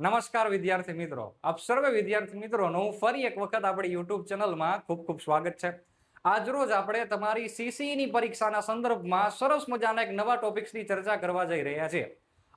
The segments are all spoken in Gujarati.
નમસ્કાર વિદ્યાર્થી મિત્રો, આપ સર્વે વિદ્યાર્થી મિત્રોનું ફરી એક વખત આપણી યુટ્યુબ ચેનલમાં ખૂબ ખૂબ સ્વાગત છે। આજરોજ આપણે તમારી સીસીની પરીક્ષાના સંદર્ભમાં સરસ મજાના એક નવા ટોપિક્સની ચર્ચા કરવા જઈ રહ્યા છીએ।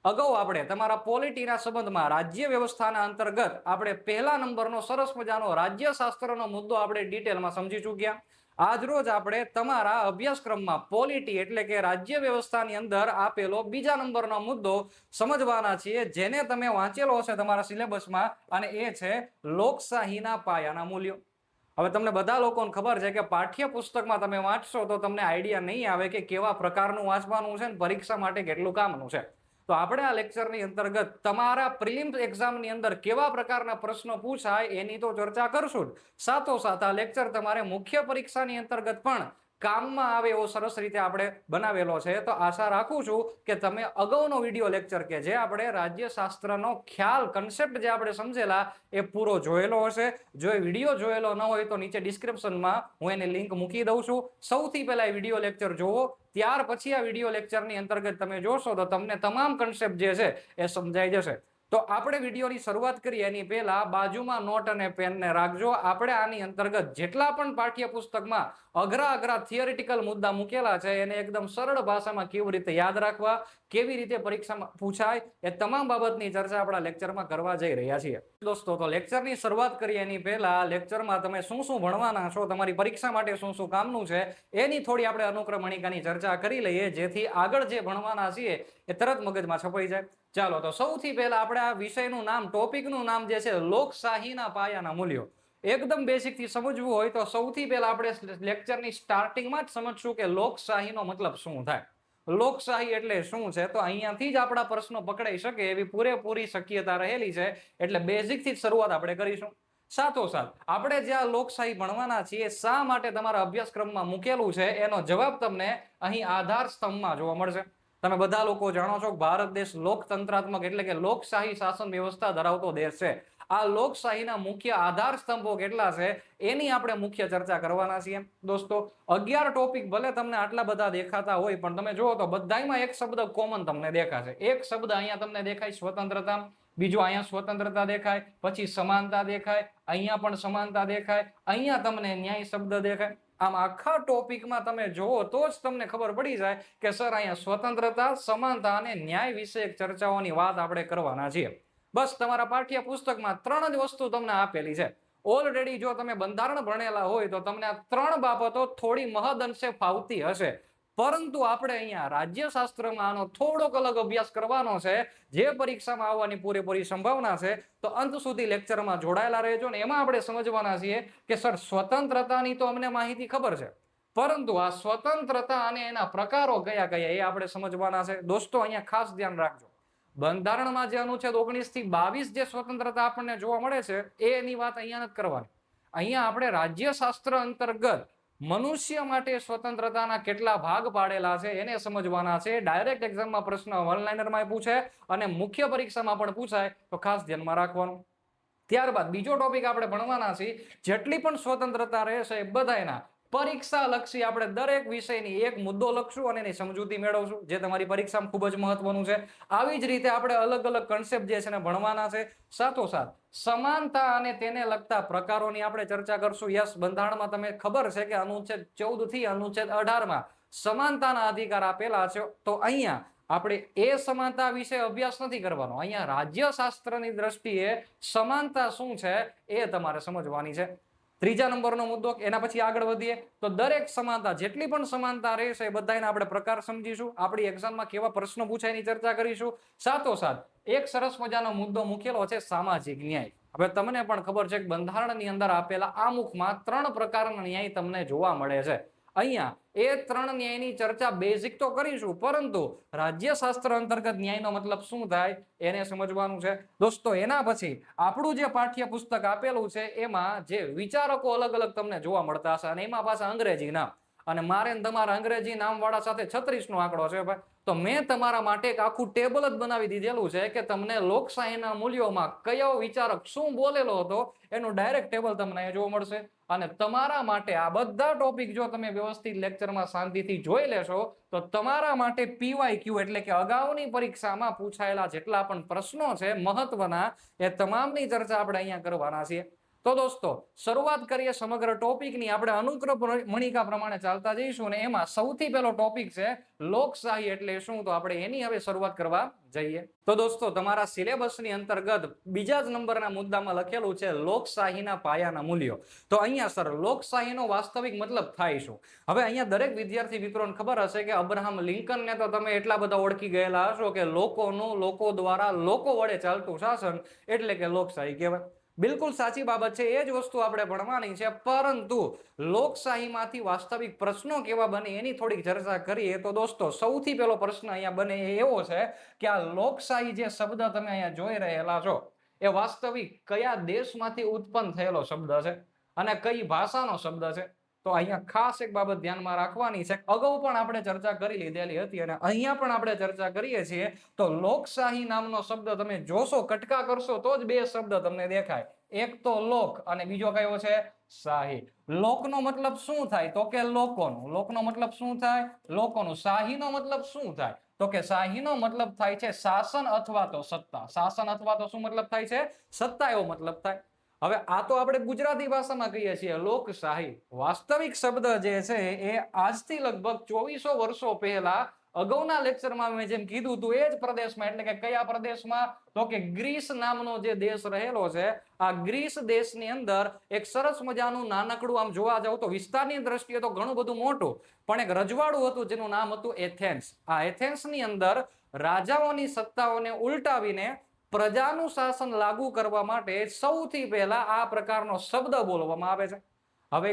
અગાઉ આપણે તમારા પોલિટીના સંબંધમાં રાજ્ય વ્યવસ્થાના અંતર્ગત આપણે પહેલા નંબરનો સરસ મજાનો રાજ્યશાસ્ત્રનો મુદ્દો આપણે ડિટેલમાં સમજી ચૂક્યા। આજરોજ આપણે તમારા અભ્યાસક્રમમાં પોલિટી એટલે કે રાજ્ય વ્યવસ્થાની અંદર આપેલો બીજા નંબરનો મુદ્દો સમજવાના છીએ, જેને તમે વાંચેલો હશે તમારા સિલેબસમાં, અને એ છે લોકશાહીના પાયાના મૂલ્યો। હવે તમને બધા લોકોને ખબર છે કે પાઠ્યપુસ્તકમાં તમે વાંચશો તો તમને આઈડિયા નહીં આવે કે કેવા પ્રકારનું વાંચવાનું છે ને પરીક્ષા માટે કેટલું કામનું છે। તો આપણે આ લેક્ચરની અંતર્ગત તમારા પ્રિલિમ્સ એક્ઝામની અંદર કેવા પ્રકારના પ્રશ્નો પૂછાય એની તો ચર્ચા કરશું જ, સાથોસાથ આ લેક્ચર તમારે મુખ્ય પરીક્ષાની અંતર્ગત પણ કામમાં આવે એવો સરસ રીતે આપણે બનાવેલો છે। તો આશા રાખું છું કે તમે અગાઉનો વિડીયો લેક્ચર કે જે આપણે રાજ્યશાસ્ત્રનો ખ્યાલ કન્સેપ્ટ જે આપણે સમજેલા એ પૂરો જોયેલો હશે। જો એ વિડીયો જોયેલો ન હોય તો નીચે ડિસ્ક્રિપ્શનમાં હું એની લિંક મૂકી દઉં છું। સૌથી પહેલા એ વિડીયો લેક્ચર જોવો, ત્યાર પછી આ વિડીયો લેક્ચરની અંતર્ગત તમે જોશો તો તમને તમામ કન્સેપ્ટ જે છે એ સમજાઈ જશે। તો આપણે વિડીયોની શરૂઆત કરીએ એની પહેલા બાજુમાં નોટ અને પેનને રાખજો। આપણે આની અંતર્ગત જેટલા પણ પાઠ્યપુસ્તકમાં અઘરા થિયરિટિકલ મુદ્દા મૂકેલા છે એને એકદમ સરળ ભાષામાં કેવી રીતે યાદ રાખવા, કેવી રીતે પરીક્ષામાં પૂછાય, એ તમામ બાબતની ચર્ચા આપણા લેક્ચરમાં કરવા જઈ રહ્યા છીએ। દોસ્તો, તો લેક્ચરની શરૂઆત કરીએ એની પહેલા લેક્ચરમાં તમે શું શું ભણવાના છો, તમારી પરીક્ષા માટે શું શું કામનું છે એની થોડી આપણે અનુક્રમણિકાની ચર્ચા કરી લઈએ, જેથી આગળ જે ભણવાના છીએ એ તરત મગજમાં છપાઈ જાય। ચાલો, તો સૌથી પહેલા આપણે આ વિષયનું નામ, ટોપિકનું નામ જે છે લોકશાહીના પાયાના મૂલ્યો, એકદમ બેસિક થી સમજવું હોય તો સૌથી પહેલા આપણે લેક્ચરની સ્ટાર્ટિંગમાં જ સમજશું કે લોકશાહીનો મતલબ શું થાય, લોકશાહી એટલે શું છે। તો અહીંયાથી જ આપણા પ્રશ્નો પકડાઈ શકે એવી પૂરેપૂરી શક્યતા રહેલી છે, એટલે બેઝિક થી જ શરૂઆત આપણે કરીશું। સાથોસાથ આપણે જે આ લોકશાહી ભણવાના છીએ શા માટે તમારા અભ્યાસક્રમમાં મૂકેલું છે એનો જવાબ તમને અહીં આધાર સ્તંભમાં જોવા મળશે। તમે બધા લોકો જાણો છો કે ભારત દેશ લોકતંત્રાત્મક એટલે કે લોકશાહી શાસન વ્યવસ્થા ધરાવતો દેશ છે। આ લોકશાહીના મુખ્ય આધાર સ્તંભો કેટલા છે એની આપણે મુખ્ય ચર્ચા કરવાના છીએ। દોસ્તો, 11 ટોપિક ભલે તમને આટલા બધા દેખાતા હોય પણ તમે જુઓ તો બધામાં એક શબ્દ કોમન તમને દેખાશે। એક શબ્દ અહીંયા તમને દેખાય સ્વતંત્રતા, બીજો અહીંયા સ્વતંત્રતા દેખાય, પછી સમાનતા દેખાય, અહીંયા પણ સમાનતા દેખાય, અહીંયા તમને ન્યાય શબ્દ દેખાય। આમ આખા ટોપિકમાં તમે જોવો તો જ તમને ખબર પડી જાય કે સર અહીંયા સ્વતંત્રતા, સમાનતા અને ન્યાય વિષયક ચર્ચાઓની વાત આપણે કરવાના છીએ। બસ તમારા પાઠ્યપુસ્તકમાં 3 જ વસ્તુ તમને આપેલી છે। ઓલરેડી જો તમે બંધારણ ભણેલા હોય તો તમને આ 3 બાબતો થોડી મહદઅંશે ફાવતી હશે, પરંતુ આપણે અહીંયા રાજ્યશાસ્ત્રમાં આનો થોડોક અલગ અભ્યાસ કરવાનો છે, જે પરીક્ષામાં આવવાની પૂરેપૂરી સંભાવના છે। તો અંત સુધી લેક્ચરમાં જોડાયેલા રહેજો ને એમાં આપણે સમજવાના છીએ કે સર સ્વતંત્રતાની તો અમને માહિતી ખબર છે, પરંતુ આ સ્વતંત્રતા અને એના પ્રકારો કયા કયા એ આપણે સમજવાના છે। દોસ્તો, અહીંયા ખાસ ધ્યાન રાખજો, બંધારણમાં જે અનુચ્છેદ 19 થી 22 જે સ્વતંત્રતા આપણને જોવા મળે છે એની વાત અહીંયા નથી કરવાની। અહીંયા આપણે રાજ્યશાસ્ત્ર અંતર્ગત મનુષ્ય માટે સ્વતંત્રતાના કેટલા ભાગ પાડેલા છે એને સમજવાના છે। ડાયરેક્ટ એક્ઝામમાં પ્રશ્ન વન લાઇનરમાં પૂછે અને મુખ્ય પરીક્ષામાં પણ પૂછાય તો ખાસ ધ્યાનમાં રાખવાનું। ત્યારબાદ બીજો ટોપિક આપણે ભણવાના છીએ, જેટલી પણ સ્વતંત્રતા રહેશે એ બધાના પરીક્ષા લક્ષી આપણે દરેક વિષયની એક મુદ્દો લખશું અને એની સમજૂતી મેળવશું, જે તમારી પરીક્ષામાં ખૂબ જ મહત્વનું છે। આવી જ રીતે આપણે અલગ અલગ કન્સેપ્ટ જે છે ને ભણવાના છે। સાથોસાથ સમાનતા અને તેને લગતા પ્રકારોની આપણે ચર્ચા કરશું। યસ, બંધારણમાં તમે ખબર છે કે અનુચ્છેદ 14 થી અનુચ્છેદ 18 સમાનતાના અધિકાર આપેલા છે, તો અહીંયા આપણે એ સમાનતા વિશે અભ્યાસ નથી કરવાનો। અહીંયા રાજ્યશાસ્ત્રની દ્રષ્ટિએ સમાનતા શું છે એ તમારે સમજવાની છે। ત્રીજા નંબરનો મુદ્દો, એના પછી આગળ વધીએ તો દરેક સમાનતા, જેટલી પણ સમાનતા રહેશે એ બધાના આપણે પ્રકાર સમજીશું, આપણી એક્ઝામમાં કેવા પ્રશ્નો પૂછાય એની ચર્ચા કરીશું। સાથોસાથ એક સરસ મજાનો મુદ્દો મૂકેલો છે સામાજિક ન્યાય। હવે તમને પણ ખબર છે કે બંધારણની અંદર આપેલા આમુખમાં 3 પ્રકારના ન્યાય તમને જોવા મળે છે। અહીંયા એ 3 ન્યાયની ચર્ચા બેઝિક તો કરીશું, પરંતુ રાજ્યશાસ્ત્ર અંતર્ગત ન્યાયનો મતલબ શું થાય એને સમજવાનું છે। દોસ્તો, એના પછી આપણું જે પાઠ્યપુસ્તક આપેલું છે એમાં જે વિચારકો અલગ અલગ તમને જોવા મળતા હશે, અને એમાં પાછા અંગ્રેજી નામ, અને મારે તમારા અંગ્રેજી નામવાળા સાથે 36 નો આંકડો છે ભાઈ, તો મેં તમારા માટે એક આખું ટેબલ જ બનાવી દીધેલું છે કે તમને લોકશાહીના મૂલ્યોમાં કયો વિચારક શું બોલેલો હતો એનું ડાયરેક્ટ ટેબલ તમને જોવા મળશે। અને તમારા માટે આ બધા ટોપિક જો તમે વ્યવસ્થિત લેક્ચરમાં શાંતિથી જોઈ લેશો તો તમારા માટે PYQ એટલે કે અગાઉની પરીક્ષામાં પૂછાયેલા જેટલા પણ પ્રશ્નો છે મહત્વના એ તમામની ચર્ચા આપણે અહીંયા કરવાના છીએ. તો દોસ્તો શરૂઆત કરીએ સમગ્ર ટોપિકની. આપણે અનુક્રમણિકા પ્રમાણે ચાલતા જઈશું અને એમાં સૌથી પહેલો ટોપિક છે લોકશાહી એટલે શું, તો આપણે એની હવે શરૂઆત કરવા જઈએ. તો દોસ્તો તમારા સિલેબસની અંતર્ગત બીજા જ નંબરના મુદ્દામાં લખેલું છે લોકશાહીના પાયાના મૂલ્યો. તો અહીંયા સર લોકશાહીનો વાસ્તવિક મતલબ થાય શું? હવે અહીંયા દરેક વિદ્યાર્થી મિત્રોને ખબર હશે કે અબ્રાહમ લિંકનને તો તમે એટલા બધા ઓળખી ગયેલા હશો કે લોકોનું, લોકો દ્વારા, લોકો વડે ચાલતું શાસન એટલે કે લોકશાહી કહેવાય. બિલકુલ સાચી બાબત છે, એ જ વસ્તુ આપણે ભણવાની છે. પરંતુ લોકશાહીમાંથી વાસ્તવિક પ્રશ્નો કેવા બને એની થોડીક ચર્ચા કરીએ તો દોસ્તો સૌથી પહેલો પ્રશ્ન અહીંયા બને એ એવો છે કે આ લોકશાહી જે શબ્દ તમે અહીંયા જોઈ રહેલા છો એ વાસ્તવિક કયા દેશમાંથી ઉત્પન્ન થયેલો શબ્દ છે અને કઈ ભાષાનો શબ્દ છે? તો અહીંયા ખાસ એક બાબત ધ્યાનમાં રાખવાની છે. અગાઉ પણ આપણે ચર્ચા કરી લીધેલી હતી અને અહીંયા પણ આપણે ચર્ચા કરીએ છીએ. તો લોકશાહી નામનો શબ્દ તમે જોશો, કટકા કરશો તો જ બે શબ્દ તમને દેખાય. એક તો લોક અને બીજો કયો છે? શાહી. લોકનો મતલબ શું થાય? તો કે લોકોનું. લોકનો મતલબ શું થાય? લોકોનું. શાહીનો મતલબ શું થાય? તો કે શાહીનો મતલબ થાય છે શાસન અથવા તો સત્તા. શાસન અથવા તો શું મતલબ થાય છે? સત્તા એવો મતલબ થાય. હવે આ તો આપણે ગુજરાતી ભાષામાં કહીએ છીએ લોકશાહી. વાસ્તવિક શબ્દ જે છે એ આજથી લગભગ 2400 વર્ષો પહેલા અગાઉના લેક્ચરમાં મેં જેમ કીધું હતું એ જ પ્રદેશમાં, એટલે કે કયા પ્રદેશમાં? તો કે ગ્રીસ નામનો જે દેશ રહેલો છે આ ગ્રીસ દેશની અંદર એક સરસ મજાનું નાનકડું, આમ જોવા જાવ તો વિસ્તારની દ્રષ્ટિએ તો ઘણું બધું મોટું, પણ એક રજવાડું હતું જેનું નામ હતું એથેન્સ. આ એથેન્સની અંદર રાજાઓની સત્તાઓને ઉલટાવીને પ્રજાનું શાસન લાગુ કરવા માટે સૌથી પહેલા આ પ્રકારનો શબ્દ બોલવામાં આવે છે. હવે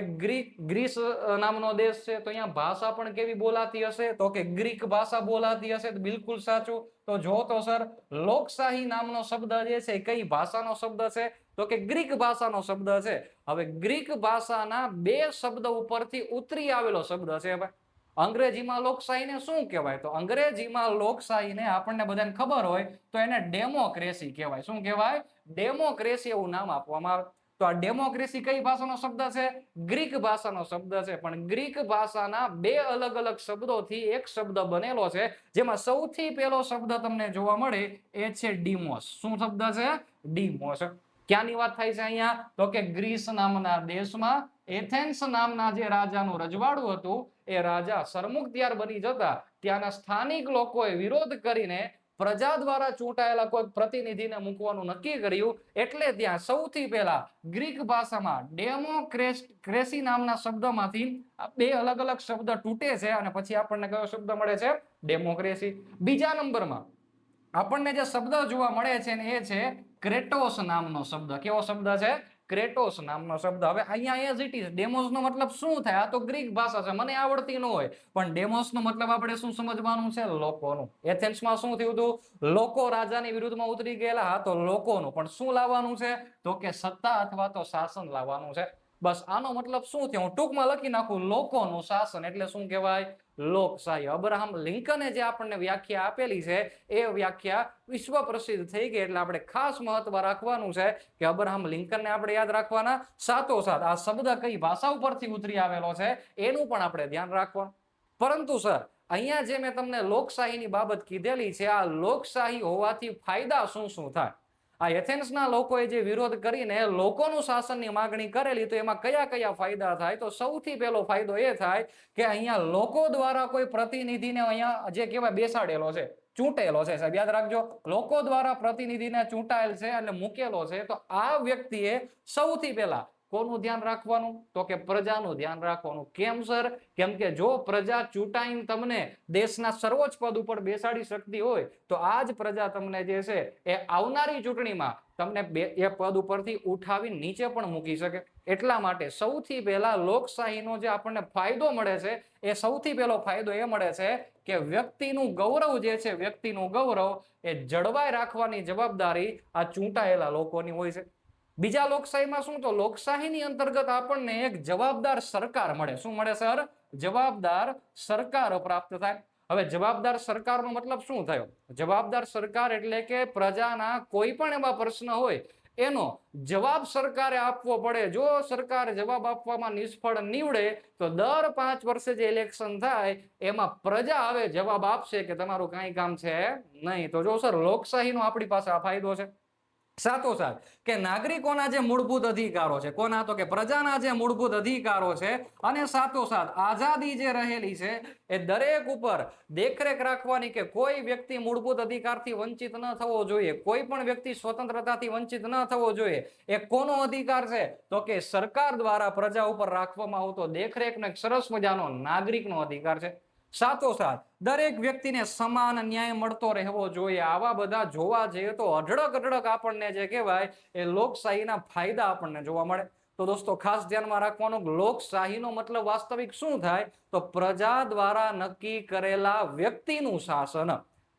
ગ્રીસ નામનો દેશ છે તો અહીંયા ભાષા પણ કેવી બોલાતી હશે? તો કે ગ્રીક ભાષા બોલાતી હશે. બિલકુલ સાચું. તો જો તો સર લોકશાહી નામનો શબ્દ જે છે કઈ ભાષાનો શબ્દ છે? તો કે ગ્રીક ભાષાનો શબ્દ છે. હવે ગ્રીક ભાષાના બે શબ્દ ઉપરથી ઉતરી આવેલો શબ્દ છે. ભાઈ અંગ્રેજીમાં લોકશાહીને શું કહેવાય? તો અંગ્રેજીમાં લોકશાહીને આપણને બધાને ખબર હોય તો એને ડેમોક્રેસી કહેવાય. શું કહેવાય? ડેમોક્રેસી એવું નામ આપવામાં આવે. તો આ ડેમોક્રેસી કઈ ભાષાનો શબ્દ છે? ગ્રીક ભાષાનો શબ્દ છે. પણ ગ્રીક ભાષાના બે અલગ અલગ શબ્દોથી એક શબ્દ બનેલો છે, જેમાં સૌથી પહેલો શબ્દ તમને જોવા મળે એ છે ડીમોસ. શું શબ્દ છે? ડીમોસ. ક્યાંની વાત થાય છે અહીંયા? તો કે ગ્રીસ નામના દેશમાં એથેન્સ નામના જે રાજાનું રજવાડું હતું એ રાજા સરમુખત્યાર બની જતા ત્યાંના સ્થાનિક લોકોએ વિરોધ કરીને પ્રજા દ્વારા ચૂંટાયેલા કોઈ પ્રતિનિધિને મૂકવાનું નક્કી કર્યું. એટલે ત્યાં સૌથી પહેલા ગ્રીક ભાષામાં ડેમોક્રેસી નામના શબ્દમાંથી બે અલગ અલગ શબ્દ તૂટે છે અને પછી આપણને કયો શબ્દ મળે છે? ડેમોક્રેસી. બીજા નંબરમાં આપણને જે શબ્દ જોવા મળે છે એ છે ક્રેટોસ નામનો શબ્દ. કેવો શબ્દ છે? ક્રેટોસ નામનો શબ્દ. હવે અહીંયા એઝ ઇટ ઇઝ ડેમોસ નો મતલબ શું થાય? આ તો ગ્રીક ભાષા છે, મને આવડતી ન હોય, પણ ડેમોસ નો મતલબ આપણે શું સમજવાનું છે? લોકોનું. એથેન્સમાં શું થયું હતું? લોકો રાજાની વિરુદ્ધમાં ઉતરી ગયેલા. હા, તો લોકોનું. પણ શું લાવવાનું છે? તો કે સત્તા અથવા તો શાસન લાવવાનું છે. બસ આનો મતલબ શું થયો? હું ટૂંકમાં લખી નાખું, લોકોનું શાસન એટલે શું કહેવાય? લોકશાહી. અબ્રાહમ લિંકને જે આપણને વ્યાખ્યા આપેલી છે એ વ્યાખ્યા વિશ્વ પ્રસિદ્ધ થઈ ગઈ. એટલે આપણે ખાસ મહત્વ રાખવાનું છે કે અબ્રાહમ લિંકનને આપણે યાદ રાખવાના, સાથોસાથ આ શબ્દ કઈ ભાષા ઉપરથી ઉતરી આવેલો છે એનું પણ આપણે ધ્યાન રાખવાનું. પરંતુ સર અહીંયા જે મેં તમને લોકશાહીની બાબત કીધેલી છે, આ લોકશાહી હોવાથી ફાયદા શું શું થાય? આ એથેન્સના લોકોએ જે વિરોધ કરીને લોકોનું શાસનની માંગણી કરેલી, તો એમાં કયા કયા ફાયદા થાય? તો સૌથી પહેલો ફાયદો એ થાય કે અહીંયા લોકો દ્વારા કોઈ પ્રતિનિધિને અહીંયા જે કહેવાય બેસાડેલો છે, ચૂંટેલો છે. સાહેબ યાદ રાખજો, લોકો દ્વારા પ્રતિનિધિને ચૂંટાયેલ છે અને મૂકેલો છે. તો આ વ્યક્તિએ સૌથી પહેલા કોનું ધ્યાન રાખવાનું? તો કે પ્રજાનું ધ્યાન રાખવાનું. કેમ સર? કેમ કે જો પ્રજા ચૂંટાઈને તમને દેશના સર્વોચ્ચ પદ ઉપર બેસાડી શકતી હોય તો આ જ પ્રજા તમને જે છે એ આવનારી ચૂંટણીમાં તમને એ પદ ઉપરથી ઉઠાવી નીચે પણ મૂકી શકે. એટલા માટે સૌથી પહેલા લોકશાહીનો જે આપણને ફાયદો મળે છે એ સૌથી પહેલો ફાયદો એ મળે છે કે વ્યક્તિનું ગૌરવ જે છે, વ્યક્તિનું ગૌરવ એ જળવાઈ રાખવાની જવાબદારી આ ચૂંટાયેલા લોકોની હોય છે. બીજા લોકશાહીમાં શું? તો લોકશાહીની અંતર્ગત આપણને એક જવાબદાર સરકાર મળે. શું મળે સર? જવાબદાર સરકાર પ્રાપ્ત થાય. હવે જવાબદાર સરકારનો મતલબ શું થયો? જવાબદાર સરકાર એટલે કે પ્રજાના કોઈ પણ એવા પ્રશ્ન હોય એનો જવાબ સરકારે આપવો પડે. જો સરકાર જવાબ આપવામાં નિષ્ફળ નીવડે તો દર 5 વર્ષે જે ઇલેક્શન થાય એમાં પ્રજા હવે જવાબ આપશે કે તમારું કાંઈ કામ છે નહીં. તો જો સર લોકશાહીનો આપણી પાસે આ ફાયદો છે. સાથોસાથ કે નાગરિકોના જે મૂળભૂત અધિકારો છે, કોના તો કે પ્રજાના જે મૂળભૂત અધિકારો છે, અને સાથોસાથ આઝાદી જે રહેલી છે એ દરેક ઉપર દેખરેખ રાખવાની કે કોઈ વ્યક્તિ મૂળભૂત અધિકારથી વંચિત ન થવો જોઈએ, કોઈ પણ વ્યક્તિ સ્વતંત્રતાથી વંચિત ન થવો જોઈએ. એ કોનો અધિકાર છે તો કે સરકાર દ્વારા પ્રજા ઉપર રાખવામાં આવતો દેખરેખનો એક સરસ મજાનો નાગરિકનો અધિકાર છે. સાથોસાથ દરેક વ્યક્તિને સમાન ન્યાય મળતો રહેવો જોઈએ. આવા બધા જોવા જઈએ તો અઢળક અઢળક આપણને જે કહેવાય એ લોકશાહીના ફાયદા આપણને જોવા મળે. તો દોસ્તો ખાસ ધ્યાનમાં રાખવાનું, લોકશાહીનો મતલબ વાસ્તવિક શું થાય તો પ્રજા દ્વારા નક્કી કરેલા વ્યક્તિનું શાસન.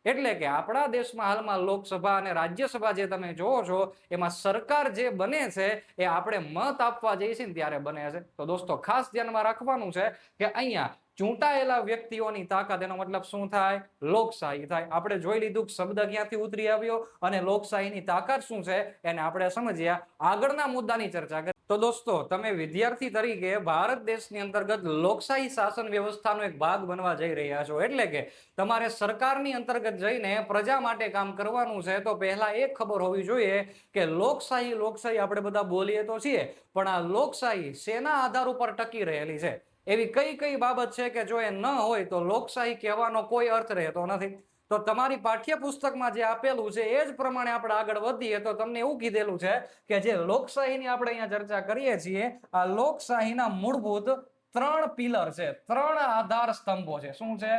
એટલે કે આપણા દેશમાં હાલમાં લોકસભા અને રાજ્યસભા જે તમે જોવો છો એમાં સરકાર જે બને છે એ આપણે મત આપવા જઈએ છીએ ત્યારે બને છે. તો દોસ્તો ખાસ ધ્યાનમાં રાખવાનું છે કે અહીંયા ચૂંટાયેલા વ્યક્તિઓની તાકાત, એનો મતલબ શું થાય? લોકશાહી થાય. આપણે જોઈ લીધું શબ્દ ક્યાંથી ઉતરી આવ્યો અને લોકશાહીની તાકાત શું છે એને આપણે સમજ્યા. આગળના મુદ્દાની ચર્ચા કરીએ. તો દોસ્તો તમે વિદ્યાર્થી તરીકે ભારત દેશની અંતર્ગત લોકશાહી શાસન વ્યવસ્થાનો એક ભાગ બનવા જઈ રહ્યા છો. એટલે કે તમારે સરકારની અંતર્ગત જઈને પ્રજા માટે કામ કરવાનું છે. તો પહેલા એક ખબર હોવી જોઈએ કે લોકશાહી આપણે બધા બોલીએ તો છીએ, પણ આ લોકશાહી શેના આધાર ઉપર ટકી રહેલી છે? એવી કઈ કઈ બાબત છે કે જો એ ન હોય તો લોકશાહી કહેવાનો કોઈ અર્થ રહેતો નથી. તો તમારી પાઠ્યપુસ્તકમાં જે આપેલું છે એ જ પ્રમાણે આપણે આગળ વધીએ તો તમને એવું કીધેલું છે કે જે લોકશાહીની આપણે અહીંયા ચર્ચા કરીએ છીએ, આ લોકશાહીના મૂળભૂત 3 પિલર છે, 3 આધાર સ્તંભો છે. શું છે?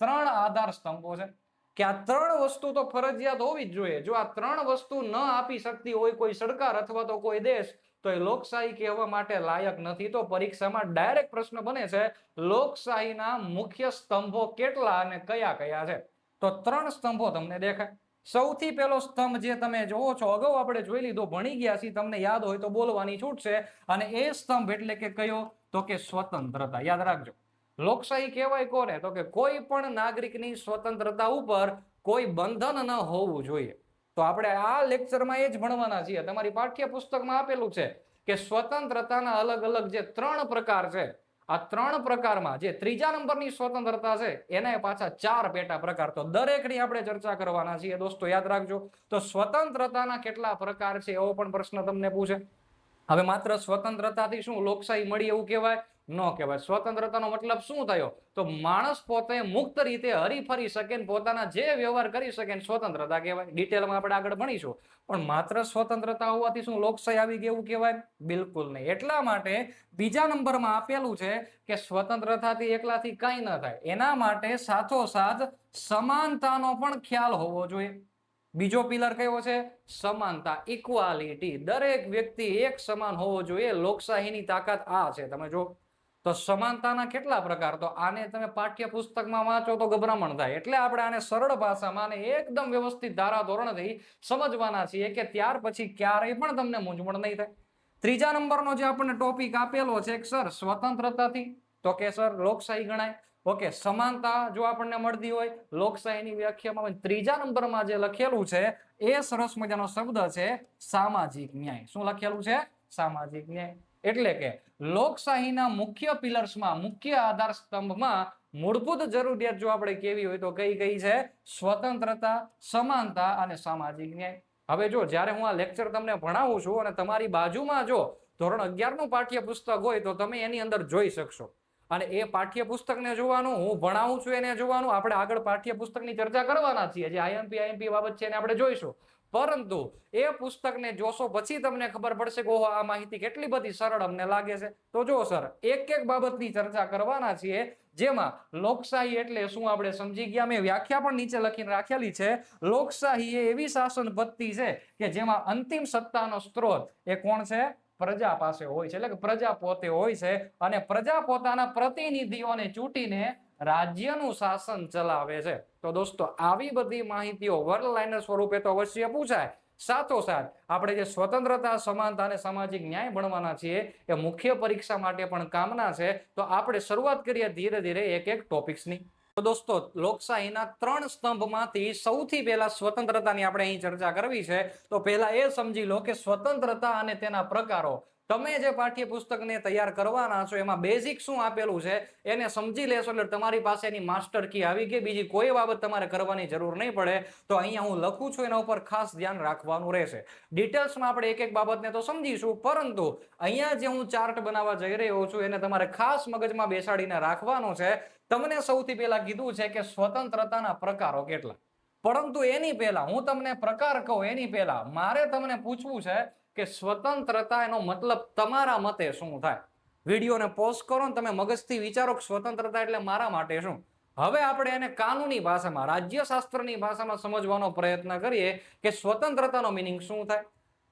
3 આધાર સ્તંભો છે કે આ 3 વસ્તુ તો ફરજિયાત હોવી જ જોઈએ. જો આ 3 વસ્તુ ન આપી શકતી હોય કોઈ સરકાર અથવા તો કોઈ દેશ તો એ લોકશાહી કહેવા માટે લાયક નથી. તો પરીક્ષામાં ડાયરેક્ટ પ્રશ્ન બને છે લોકશાહીના મુખ્ય સ્તંભો કેટલા અને કયા કયા છે? તો 3 સ્તંભો તમને દેખાય. સૌથી પહેલો સ્તંભ જે તમે જોવો છો, અગાઉ આપણે જોઈ લીધો, ભણી ગયા છીએ, તમને યાદ હોય તો બોલવાની છૂટ છે. અને એ સ્તંભ એટલે કે કયો તો કે સ્વતંત્રતા. યાદ રાખજો, લોકશાહી કહેવાય કોને તો કે કોઈ પણ નાગરિકની સ્વતંત્રતા ઉપર કોઈ બંધન ન હોવું જોઈએ. તો આપણે આ લેક્ચરમાં એ જ ભણવાના છીએ. તમારી પાઠ્યપુસ્તકમાં આપેલું છે કે સ્વતંત્રતાના અલગ અલગ જે 3 પ્રકાર છે, આ 3 પ્રકારમાં જે 3જા નંબરની સ્વતંત્રતા છે એના પાછા 4 પેટા પ્રકાર. તો દરેકની આપણે ચર્ચા કરવાના છીએ દોસ્તો, યાદ રાખજો. તો સ્વતંત્રતાના કેટલા પ્રકાર છે એવો પણ પ્રશ્ન તમને પૂછે. હવે માત્ર સ્વતંત્રતાથી શું લોકશાહી મળી એવું કહેવાય? ન કહેવાય. સ્વતંત્રતાનો મતલબ શું થયો તો માણસ પોતે મુક્ત રીતે હરીફરી શકે ને પોતાના જે વ્યવહાર કરી શકે ને સ્વતંત્રતા કહેવાય. ડિટેલમાં આપણે આગળ ભણીશું. પણ માત્ર સ્વતંત્રતા હોવાથી શું લોકશાહી આવી ગઈ એવું કહેવાય? બિલકુલ નહીં. એટલા માટે બીજા નંબરમાં આપેલું છે કે સ્વતંત્રતાથી એકલાથી કંઈ ન થાય. એના માટે સાથોસાથ સમાનતાનો પણ ખ્યાલ હોવો જોઈએ. બીજો પિલર કયો છે? સમાનતા, ઇક્વાલિટી. દરેક વ્યક્તિ એક સમાન હોવો જોઈએ. લોકશાહીની તાકાત આ છે. તમે જો તો સમાનતાના કેટલા પ્રકાર? તો આને તમે પાઠ્યપુસ્તકમાં વાંચો તો ગભરામણ થાય. એટલે આપણે આને સરળ ભાષામાં અને એકદમ વ્યવસ્થિત ધારાધોરણથી સમજવાના છીએ કે ત્યાર પછી ક્યારેય પણ તમને મૂંઝવણ નહીં થાય. 3જા નંબરનો જે આપણને ટોપિક આપેલો છે સર સ્વતંત્રતાથી, તો કે સર લોકશાહી ગણાય. ઓકે, સમાનતા જો આપણને મળતી હોય લોકશાહીની વ્યાખ્યામાં 3જા નંબરમાં જે લખેલું છે એ સરસ મજાનો શબ્દ છે સામાજિક ન્યાય. શું લખેલું છે? સામાજિક ન્યાય. એટલે કે લોકશાહીના મુખ્ય પિલર્સમાં, મુખ્ય આધાર સ્તંભમાં મૂળભૂત જરૂરિયાત જો આપણે કેવી હોય તો કઈ કઈ છે? સ્વતંત્રતા, સમાનતા અને સામાજિક ન્યાય. હવે જો જ્યારે હું આ લેક્ચર તમને ભણાવું છું અને તમારી બાજુમાં જો ધોરણ 11નું પાઠ્યપુસ્તક હોય તો તમે એની અંદર જોઈ શકશો. અને એ પાઠ્યપુસ્તકને જોવાનું, હું ભણાવું છું એને જોવાનું. આપણે આગળ પાઠ્યપુસ્તકની ચર્ચા કરવાના છીએ. જે આઈએમપી બાબત છે એને આપણે જોઈશું. પરંતુ એ પુસ્તકને જોશો પછી તમને ખબર પડશે કે ઓહો આ માહિતી કેટલી બધી સરળ અમને લાગે છે. તો જો સર એક એક બાબતની ચર્ચા કરવાના છીએ. જેમાં લોકશાહી એટલે શું આપણે સમજી ગયા. મેં વ્યાખ્યા પણ નીચે લખીને રાખેલી છે. લોકશાહી એ એવી શાસન પદ્ધતિ છે કે જેમાં અંતિમ સત્તાનો સ્ત્રોત એ કોણ છે? પ્રજા પાસે હોય છે. એટલે કે પ્રજા પોતે હોય છે અને પ્રજા પોતાના પ્રતિનિધિઓને ચૂંટીને રાજ્યનું શાસન ચલાવે છે. તો દોસ્તો આવી બધી માહિતીઓ વન લાઇનર સ્વરૂપે તો અવશ્ય પૂછાય. સાથોસાથ આપણે જે સ્વતંત્રતા, સમાનતા અને સામાજિક ન્યાય ભણવાના છીએ એ મુખ્ય પરીક્ષા માટે પણ કામના છે. તો આપણે શરૂઆત કરીએ ધીરે ધીરે એક એક ટોપિક્સની. તો દોસ્તો લોકશાહીના 3 સ્તંભમાંથી સૌથી પહેલા સ્વતંત્રતાની આપણે અહીં ચર્ચા કરવી છે. તો પહેલા એ સમજી લો કે સ્વતંત્રતા અને તેના પ્રકારો. તમે જે પાઠ્યપુસ્તકને તૈયાર કરવાના છો એમાં બેઝિક શું આપેલું છે એને સમજી લેશો એટલે તમારી પાસે એની માસ્ટર કી આવી ગઈ. બીજી કોઈ બાબત તમારે કરવાની જરૂર નહીં પડે. તો અહીંયા હું લખું છું એના ઉપર ખાસ ધ્યાન રાખવાનું રહેશે. ડિટેલ્સમાં આપણે એક એક બાબતને તો સમજીશું, પરંતુ અહીંયા જે હું ચાર્ટ બનાવવા જઈ રહ્યો છું એને તમારે ખાસ મગજમાં બેસાડીને રાખવાનો છે. તમને સૌથી પહેલા કીધું છે કે સ્વતંત્રતાના પ્રકારો કેટલા, પરંતુ એની પહેલા હું તમને પ્રકાર કહું એની પહેલા મારે તમને પૂછવું છે કે સ્વતંત્રતા એનો મતલબ તમારા મતે શું થાય. વિડીયોને પોઝ કરો ને તમે મગજથી વિચારો કે સ્વતંત્રતા એટલે મારા માટે શું. હવે આપણે એને કાનૂની ભાષામાં, રાજ્યશાસ્ત્રની ભાષામાં સમજવાનો પ્રયત્ન કરીએ કે સ્વતંત્રતાનો મિનિંગ શું થાય.